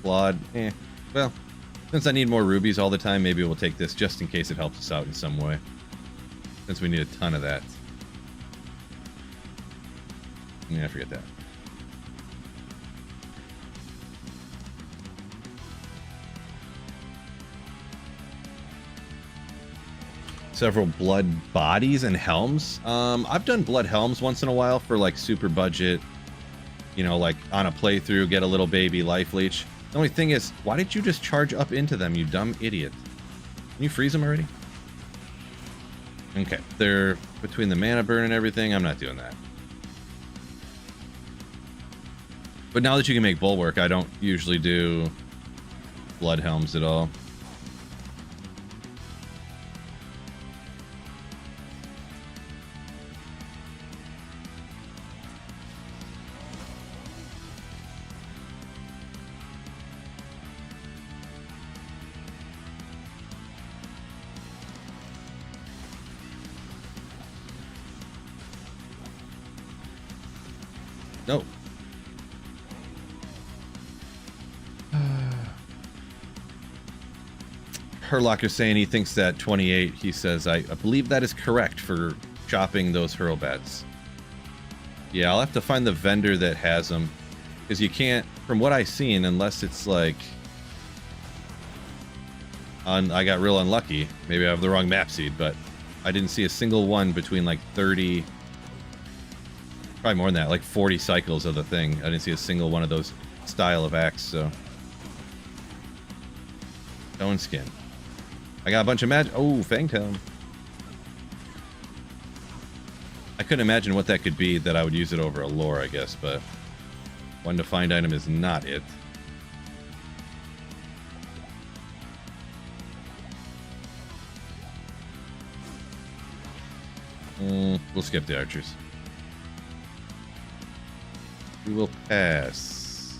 Flawed. Well, since I need more rubies all the time, maybe we'll take this just in case it helps us out in some way. Since we need a ton of that. Yeah, forget that. Several blood bodies and helms. I've done blood helms once in a while for like super budget, you know, like on a playthrough, get a little baby life leech. The only thing is, why did you just charge up into them, you dumb idiot? Can you freeze them already? Okay, they're between the mana burn and everything. I'm not doing that. But now that you can make bulwark, I don't usually do blood helms at all. No. Herlock is saying he thinks that 28, he says, I believe that is correct for shopping those hurlbats. Yeah, I'll have to find the vendor that has them. Because you can't, from what I've seen, unless it's like... I got real unlucky. Maybe I have the wrong map seed, but I didn't see a single one between like 30... Probably more than that, like 40 cycles of the thing. I didn't see a single one of those style of axe, so... Stone skin. I got a bunch of magic. Oh, Fangtail. I couldn't imagine what that could be that I would use it over a lore, I guess, but... One to find item is not it. We'll skip the archers. We will pass.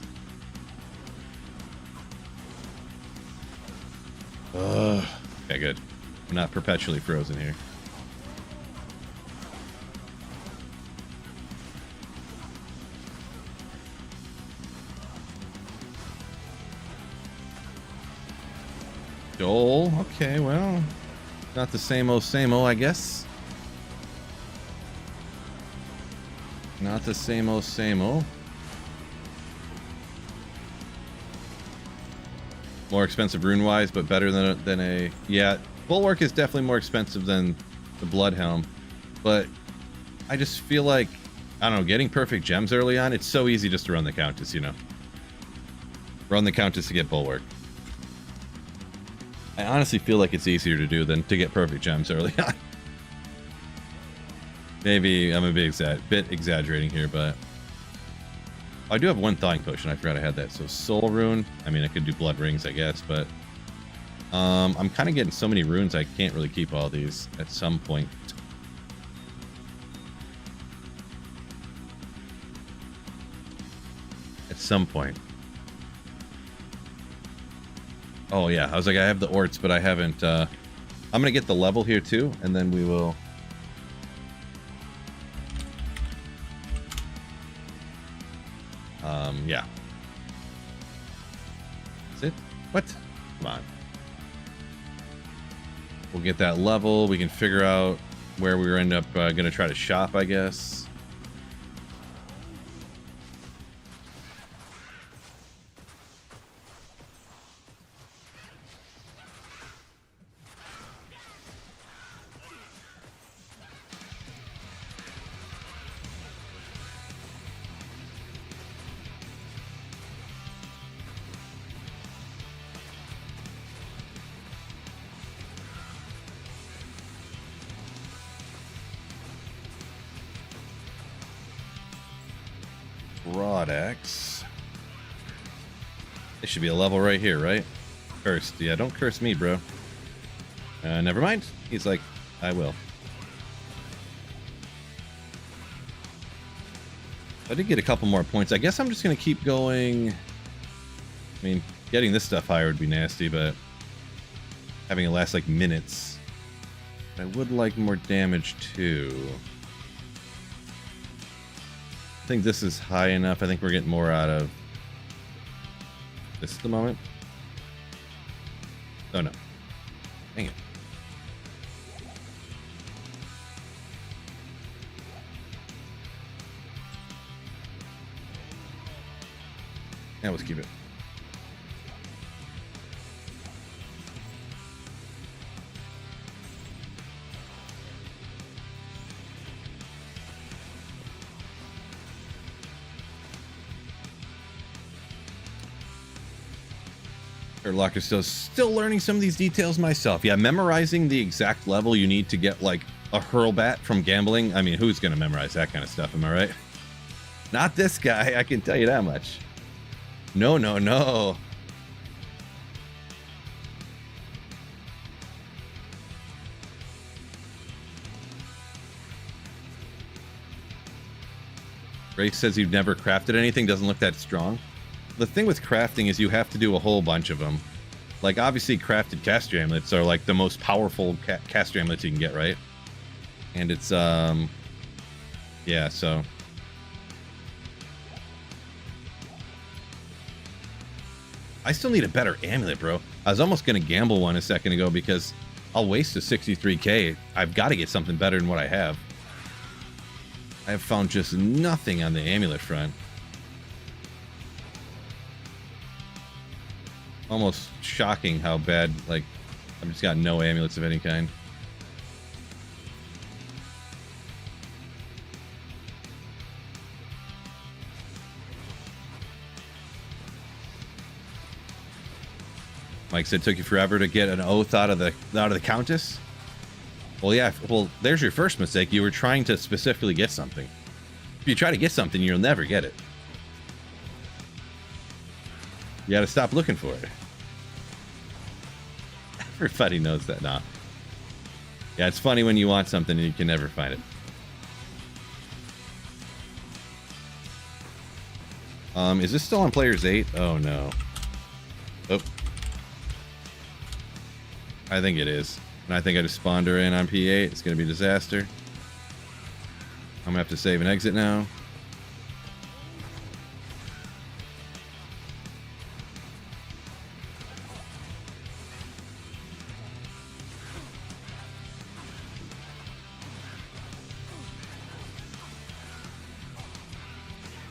Okay, good. I'm not perpetually frozen here. Joel, okay, well, not the same old, I guess. Not the same old. More expensive rune-wise, but better than a... Yeah, Bulwark is definitely more expensive than the Bloodhelm, but I just feel like, I don't know, getting perfect gems early on, it's so easy just to run the Countess, you know? Run the Countess to get Bulwark. I honestly feel like it's easier to do than to get perfect gems early on. Maybe I'm a bit exaggerating here, but I do have one thawing potion. I forgot I had that. So soul rune. I mean, I could do blood rings, I guess, but I'm kind of getting so many runes I can't really keep all these at some point. At some point. Oh yeah, I was like, I have the orts, but I haven't. I'm gonna get the level here too, and then we will. Yeah. Is it? What? Come on. We'll get that level. We can figure out where we end up gonna try to shop, I guess. Broadaxe. It should be a level right here, right? Cursed. Yeah, don't curse me, bro. Never mind. He's like, I will. I did get a couple more points. I guess I'm just going to keep going. I mean, getting this stuff higher would be nasty, but having it last like minutes. I would like more damage too. I think this is high enough. I think we're getting more out of this at the moment. Oh no. Dang it. Yeah, let's keep it. Locker still learning some of these details myself. Yeah, memorizing the exact level you need to get like a hurl bat from gambling. I mean, who's gonna memorize that kind of stuff? Am I right? Not this guy. I can tell you that much. No, no, no. Ray says you've never crafted anything. Doesn't look that strong. The thing with crafting is you have to do a whole bunch of them. Like, obviously, crafted caster amulets are, like, the most powerful caster amulets you can get, right? And it's, yeah, so... I still need a better amulet, bro. I was almost going to gamble one a second ago because I'll waste a 63k. I've got to get something better than what I have. I have found just nothing on the amulet front. Almost shocking how bad, like, I've just got no amulets of any kind. Mike said, took you forever to get an oath out of the Countess? Well, yeah, well, there's your first mistake. You were trying to specifically get something. If you try to get something, you'll never get it. You gotta stop looking for it. Everybody knows that now. Yeah, it's funny when you want something and you can never find it. Is this still on Players 8? Oh, no. Oh. I think it is. And I think I just spawned her in on P8. It's going to be a disaster. I'm going to have to save and exit now.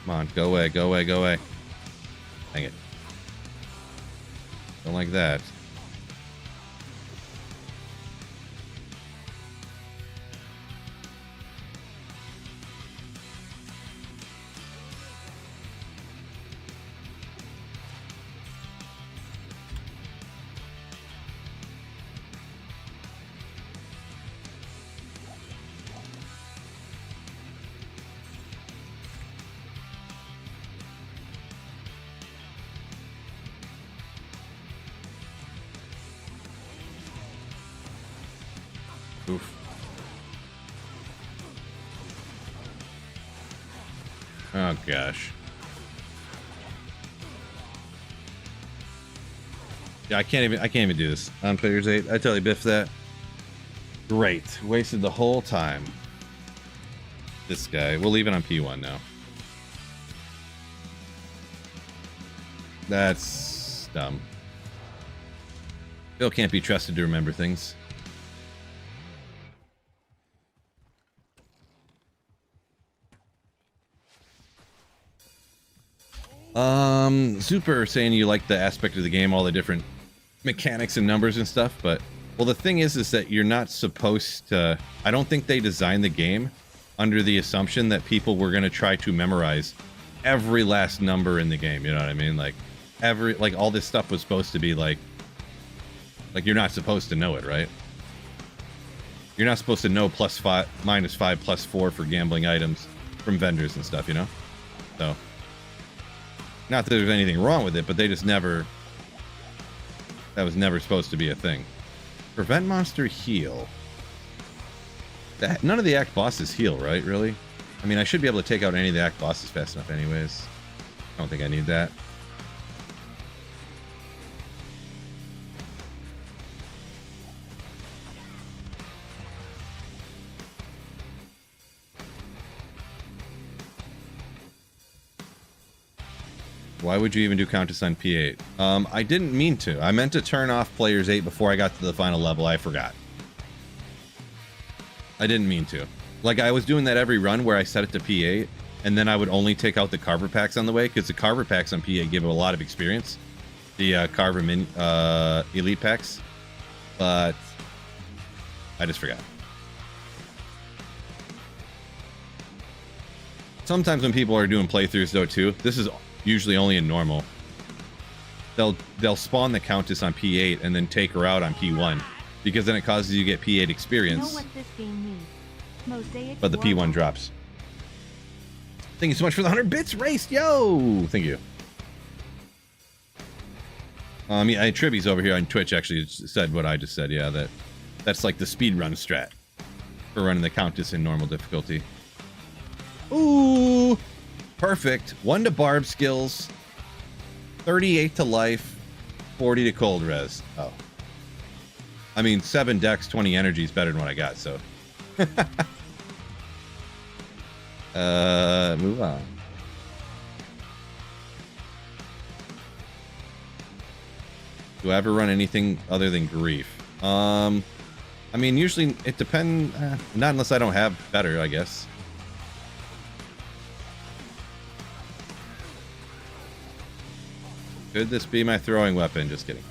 Come on, go away, go away, go away. Dang it. Don't like that. Oof. Oh gosh. Yeah, I can't even do this on Players 8. I totally biffed that. Great. Wasted the whole time. This guy. We'll leave it on P1 now. That's dumb. Bill can't be trusted to remember things. Super saying you like the aspect of the game, all the different mechanics and numbers and stuff, but well, the thing is that you're not supposed to. I don't think they designed the game under the assumption that people were going to try to memorize every last number in the game. You know what I mean? Like all this stuff was supposed to be like you're not supposed to know it, right? You're not supposed to know +5, -5, +4 for gambling items from vendors and stuff, you know? So, not that there's anything wrong with it, but they just never... That was never supposed to be a thing. Prevent monster heal. None of the act bosses heal, right? Really? I mean, I should be able to take out any of the act bosses fast enough anyways. I don't think I need that. Why would you even do Countess on P8? I didn't mean to. I meant to turn off Players 8 before I got to the final level. I forgot. I didn't mean to. Like, I was doing that every run where I set it to P8, and then I would only take out the Carver packs on the way, because the Carver packs on P8 give a lot of experience. The Carver Elite packs. But I just forgot. Sometimes when people are doing playthroughs, though, too, this is usually only in normal. They'll spawn the Countess on P8 and then take her out on P1, because then it causes you to get P8 experience. You know what this game needs? Mosaic But the P1 drops. Thank you so much for the 100 bits raced, yo! Thank you. Yeah, Tribby's over here on Twitch actually said what I just said. Yeah, that's like the speedrun strat for running the Countess in normal difficulty. Ooh! Perfect. 1 to Barb skills, 38 to life, 40 to cold res. Oh. I mean, 7 dex, 20 energy is better than what I got, so. Move on. Do I ever run anything other than grief? I mean, usually it depends. Not unless I don't have better, I guess. Could this be my throwing weapon? Just kidding.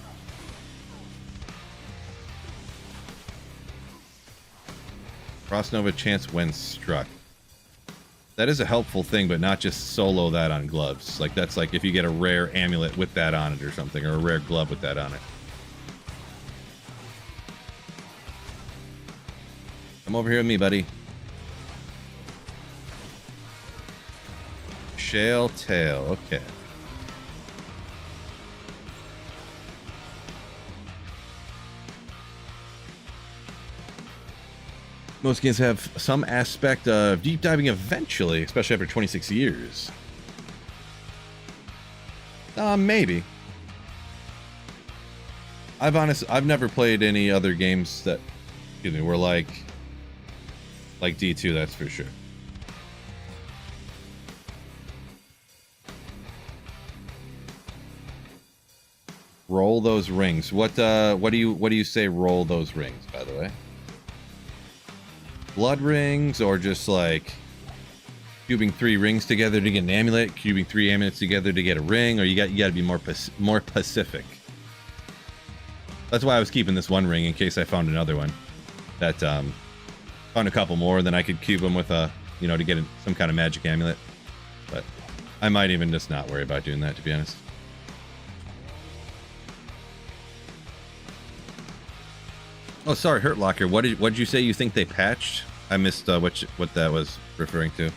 Frost Nova chance when struck. That is a helpful thing, but not just solo that on gloves. Like, that's like if you get a rare amulet with that on it or something, or a rare glove with that on it. Come over here with me, buddy. Shale tail. Okay. Most games have some aspect of deep diving eventually, especially after 26 years. Maybe. I've never played any other games that, excuse me, were like D2, that's for sure. Roll those rings. What do you say roll those rings, by the way? Blood rings, or just like cubing 3 rings together to get an amulet, cubing 3 amulets together to get a ring, or you got to be more specific. That's why I was keeping this one ring in case I found another one. That found a couple more, then I could cube them with a, you know, to get some kind of magic amulet. But I might even just not worry about doing that, to be honest. Oh, sorry, Hurt Locker. What did you say you think they patched? I missed what that was referring to.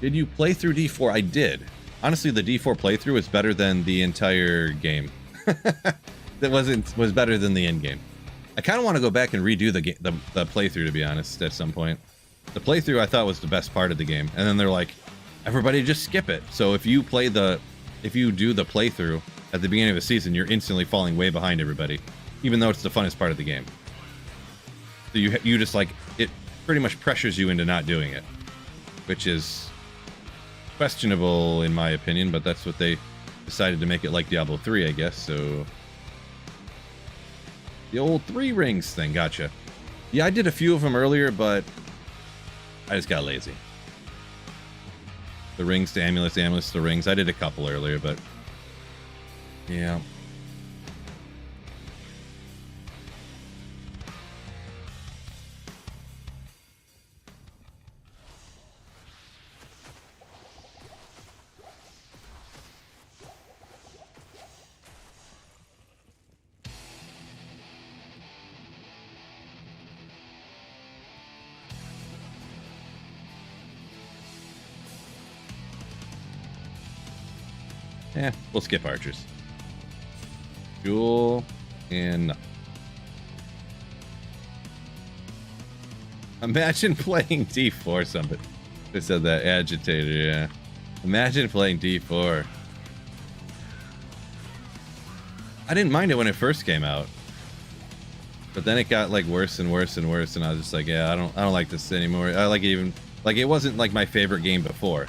Did you play through D4? I did. Honestly, the D4 playthrough is better than the entire game. That was better than the end game. I kind of want to go back and redo the playthrough, to be honest, at some point. The playthrough I thought was the best part of the game, and then they're like, everybody just skip it. So if you do the playthrough at the beginning of the season, you're instantly falling way behind everybody, even though it's the funnest part of the game. So you just like, it pretty much pressures you into not doing it, which is questionable in my opinion, but that's what they decided to make it like Diablo 3, I guess. So the old 3 rings thing, gotcha. Yeah, I did a few of them earlier, but I just got lazy. The rings to amulets, amulets to rings. I did a couple earlier, but yeah. We'll skip archers. Jewel and imagine playing D4. Somebody they said that agitator. Yeah, imagine playing D4. I didn't mind it when it first came out, but then it got like worse and worse and worse, and I was just like, yeah, I don't like this anymore. I like it even like it wasn't like my favorite game before,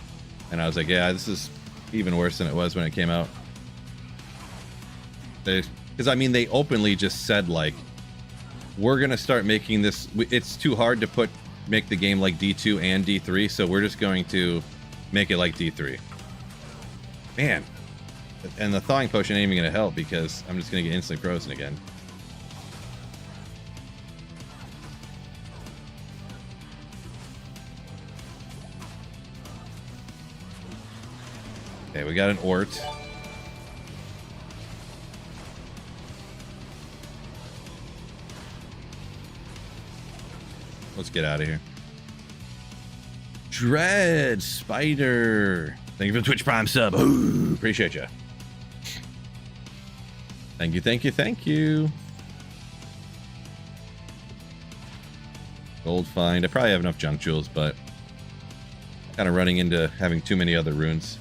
and I was like, yeah, this is even worse than it was when it came out. Because I mean, they openly just said like, we're gonna start making this. It's too hard to make the game like D2 and D3, so we're just going to make it like D3. Man, and the thawing potion ain't even gonna help because I'm just gonna get instantly frozen again. Okay, we got an Ort. Let's get out of here. Dread Spider. Thank you for the Twitch Prime sub. Ooh, appreciate you. Thank you, thank you, thank you. Gold find. I probably have enough junk jewels, but kind of running into having too many other runes.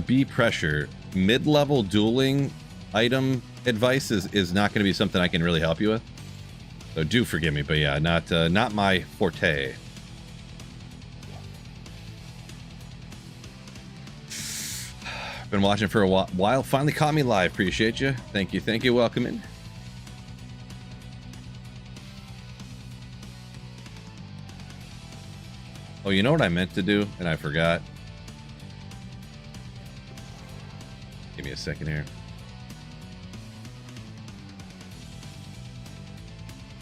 B pressure. Mid-level dueling item advice is not going to be something I can really help you with. So do forgive me, but yeah, not my forte. Been watching for a while. Finally caught me live. Appreciate you. Thank you. Thank you. Welcome in. Oh, you know what I meant to do and I forgot? Give me a second here.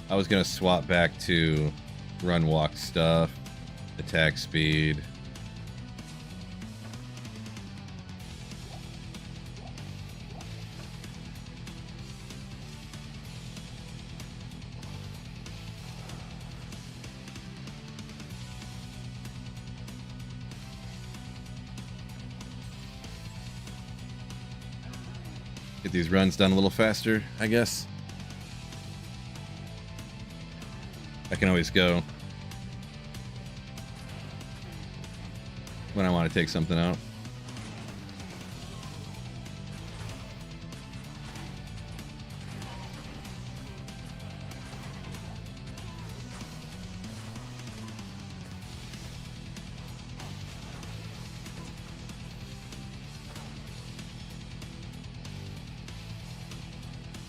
I was going to swap back to run, walk stuff, attack speed. Get these runs done a little faster, I guess. I can always go when I want to take something out.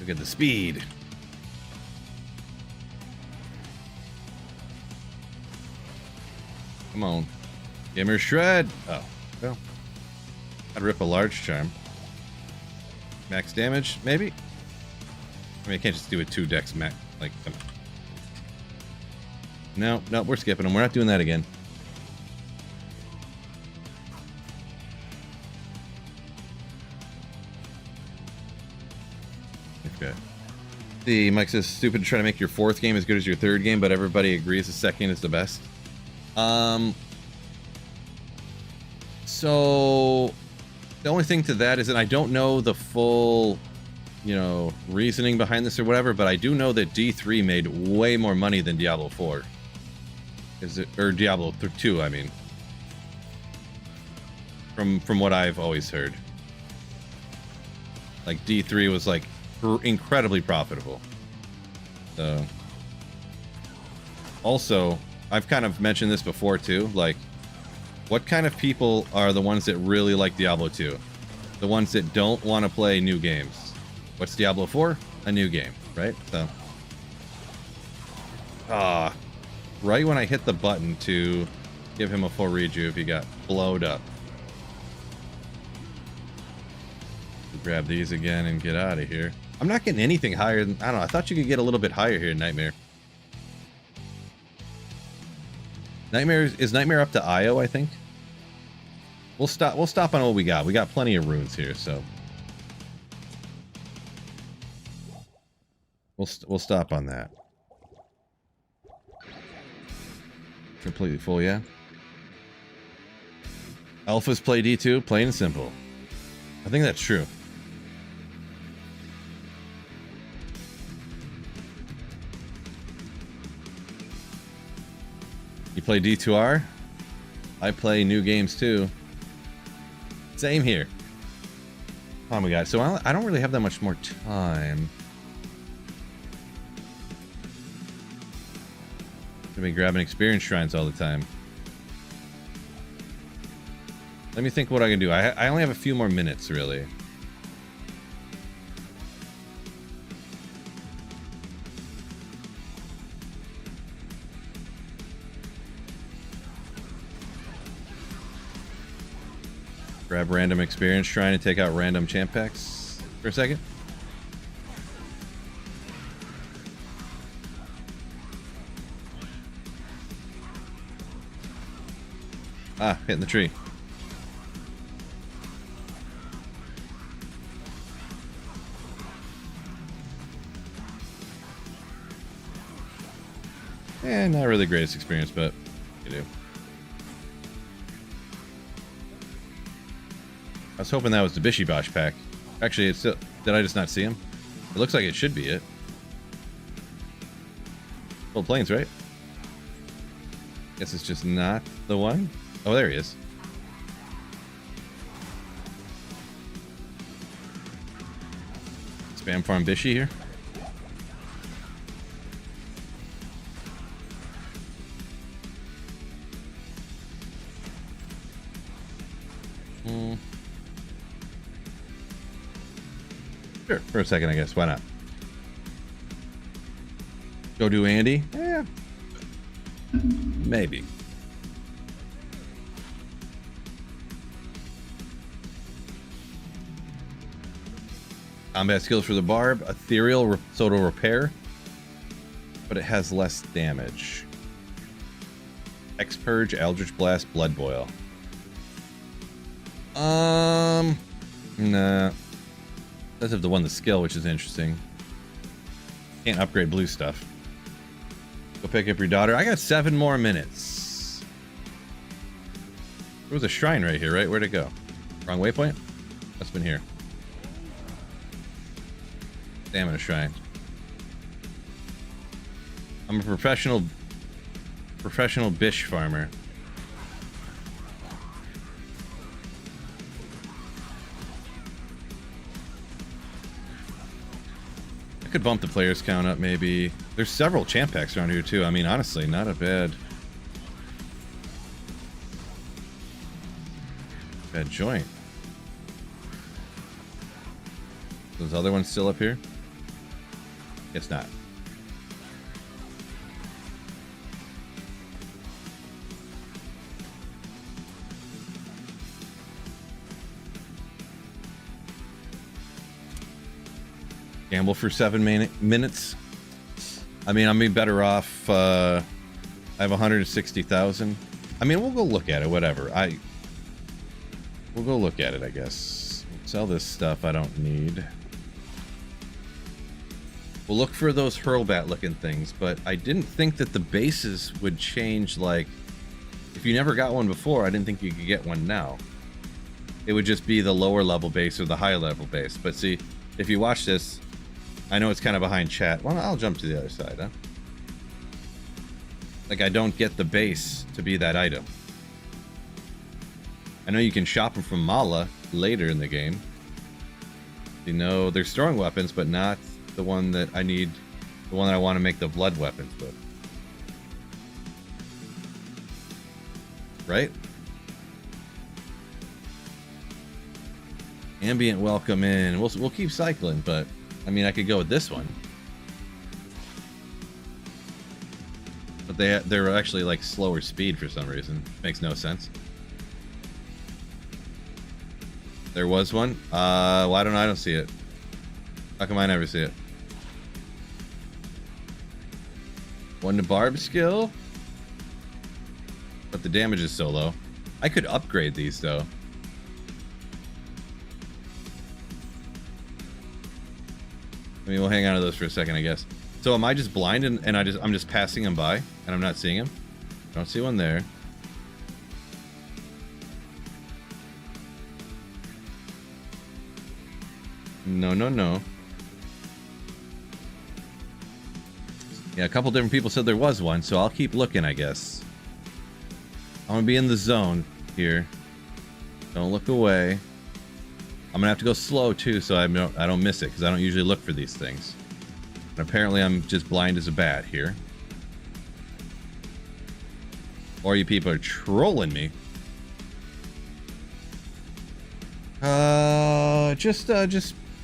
Look at the speed. Come on. Give her a shred. Oh, well. I'd rip a large charm. Max damage, maybe? I mean, I can't just do a 2 dex max. Like, come on. No, no, we're skipping them. We're not doing that again. Okay. See, Mike says, stupid to try to make your 4th game as good as your 3rd game, but everybody agrees the 2nd is the best. So the only thing to that is that I don't know the full, you know, reasoning behind this or whatever, but I do know that D3 made way more money than Diablo 4. Or Diablo 2, I mean. From what I've always heard. Like D3 was like incredibly profitable. So also, I've kind of mentioned this before too, like what kind of people are the ones that really like Diablo 2? The ones that don't want to play new games. What's Diablo 4? A new game, right? So right when I hit the button to give him a full rejuve, he got blowed up. Grab these again and get out of here. I'm not getting anything higher than, I don't know, I thought you could get a little bit higher here in Nightmare. Is Nightmare up to IO, I think? We'll stop on what we got. We got plenty of runes here, so we'll stop on that. Completely full, yeah. Alphas play D2, plain and simple. I think that's true. You play D2R? I play new games too. Same here. Oh my god, so I don't really have that much more time. Gonna be grabbing experience shrines all the time. Let me think what I can do. I only have a few more minutes, really. Grab random experience shrine and take out random champ packs for a second. Ah, hitting the tree. Not really the greatest experience, but you do. I was hoping that was the Bishi Bosh pack. Actually, it's still, did I just not see him? It looks like it should be it. Full planes, right? Guess it's just not the one. Oh, there he is. Spam farm Bishi here. Sure, for a second, I guess. Why not? Go do Andy? Yeah. Maybe. Combat skills for the Barb. Ethereal, so it'll repair. But it has less damage. X-Purge, Eldritch Blast, Blood Boil. Nah. Does have the one the skill, which is interesting. Can't upgrade blue stuff. Go pick up your daughter. I got 7 more minutes. There was a shrine right here, right? Where'd it go? Wrong waypoint? Must have been here. Stamina shrine. I'm a professional Professional bish farmer. I could bump the players count up maybe. There's several champ packs around here too. I mean, honestly, not a bad joint. Those other ones still up here? Guess not. Gamble for 7 minutes. I mean, I'm better off. I have 160,000. I mean, we'll go look at it. Whatever. We'll go look at it, I guess. Sell this stuff I don't need. We'll look for those hurlbat looking things, but I didn't think that the bases would change. Like, if you never got one before, I didn't think you could get one now. It would just be the lower level base or the high level base. But see, if you watch this, I know it's kind of behind chat. Well, I'll jump to the other side, huh? Like, I don't get the base to be that item. I know you can shop them from Mala later in the game. You know, they're throwing weapons, but not the one that I need, the one that I want to make the blood weapons with. Right? Ambient welcome in. We'll keep cycling, but I mean, I could go with this one. But they're actually like slower speed for some reason. Makes no sense. There was one. Why don't I don't see it? How come I never see it? One to barb skill, but the damage is so low. I could upgrade these though. I mean, we'll hang on to those for a second, I guess. So am I just blind and I'm just passing them by and I'm not seeing them? Don't see one there. No, no, no. Yeah, a couple different people said there was one, so I'll keep looking, I guess. I'm gonna be in the zone here. Don't look away. I'm gonna have to go slow too, so I don't miss it, because I don't usually look for these things. And apparently I'm just blind as a bat here. Or you people are trolling me. Just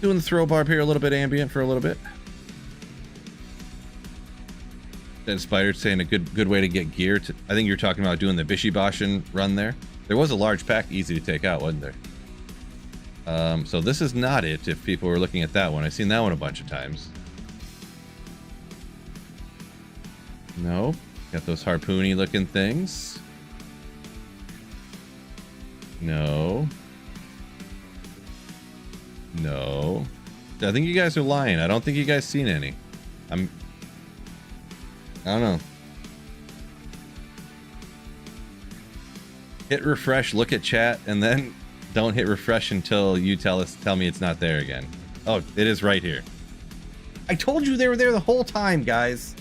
doing the throw barb here, a little bit ambient for a little bit. Dead Spider saying a good way to get gear. I think you're talking about doing the Bishibashin run there. There was a large pack, easy to take out, wasn't there? So this is not it, if people were looking at that one. I've seen that one a bunch of times. No. Got those harpoony looking things. No. No. I think you guys are lying. I don't think you guys seen any. I don't know. Hit refresh, look at chat, and then don't hit refresh until you tell me it's not there again. Oh, it is right here. I told you they were there the whole time, guys.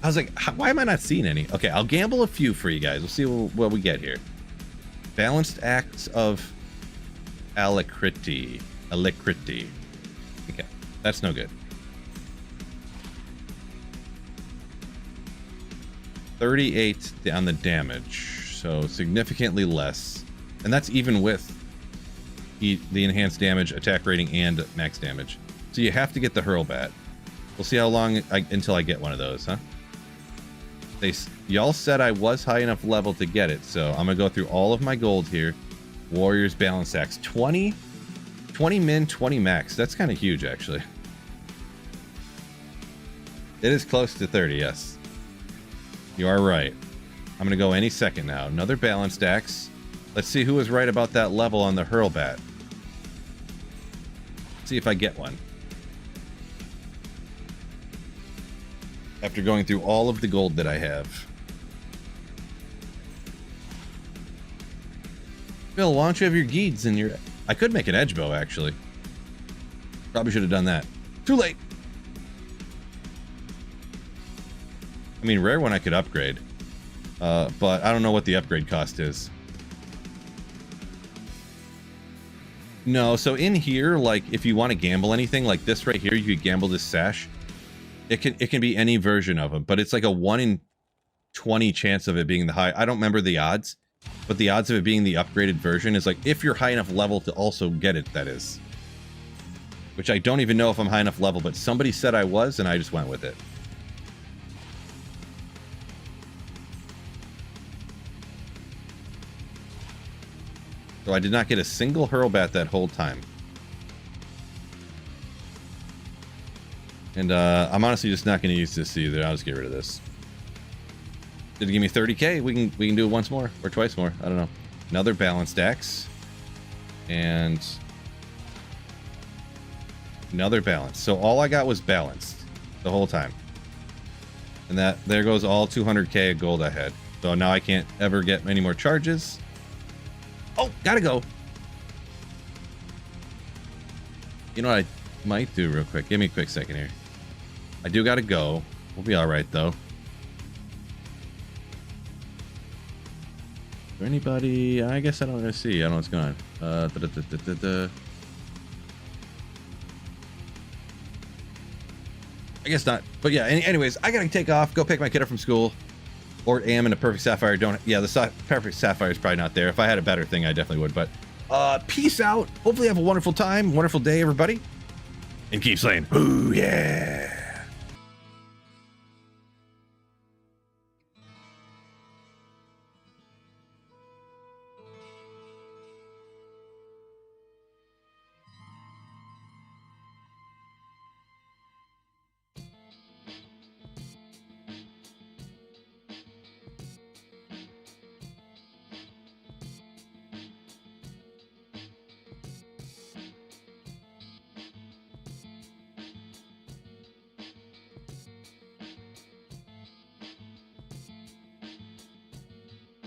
I was like, why am I not seeing any? Okay, I'll gamble a few for you guys. We'll see what we get here. Balanced acts of alacrity. Alacrity. Okay, that's no good. 38 on the damage, so significantly less. And that's even with the enhanced damage, attack rating, and max damage. So you have to get the hurlbat. We'll see how long until I get one of those, huh? Y'all said I was high enough level to get it, so I'm gonna go through all of my gold here. Warriors balance axe, 20 min, 20 max. That's kind of huge, actually. It is close to 30, yes. You are right. I'm gonna go any second now. Another balanced axe. Let's see who was right about that level on the hurlbat. See if I get one. After going through all of the gold that I have. Bill, why don't you have your geeds in your... I could make an edge bow, actually. Probably should have done that. Too late. I mean, rare one I could upgrade. But I don't know what the upgrade cost is. No, so in here, like if you want to gamble anything like this right here, you could gamble this sash. It can be any version of them, but it's like a 1 in 20 chance of it being the high. I don't remember the odds, but the odds of it being the upgraded version is like if you're high enough level to also get it, that is. Which I don't even know if I'm high enough level, but somebody said I was, and I just went with it. So I did not get a single hurlbat that whole time. And I'm honestly just not going to use this either. I'll just get rid of this. Did it give me 30k? We can do it once more or twice more. I don't know. Another balanced axe. And another balance. So all I got was balanced the whole time. And there goes all 200k of gold I had. So now I can't ever get any more charges. Oh, gotta go. You know what I might do real quick? Give me a quick second here. I do gotta go. We'll be all right though. Is there anybody? I guess I don't really see. I don't know what's going on. I guess not. But yeah. Anyways, I gotta take off. Go pick my kid up from school. Or am in a perfect sapphire. Don't. Yeah, the perfect sapphire is probably not there. If I had a better thing, I definitely would. But peace out. Hopefully, have a wonderful time, wonderful day, everybody, and keep slaying. Ooh yeah.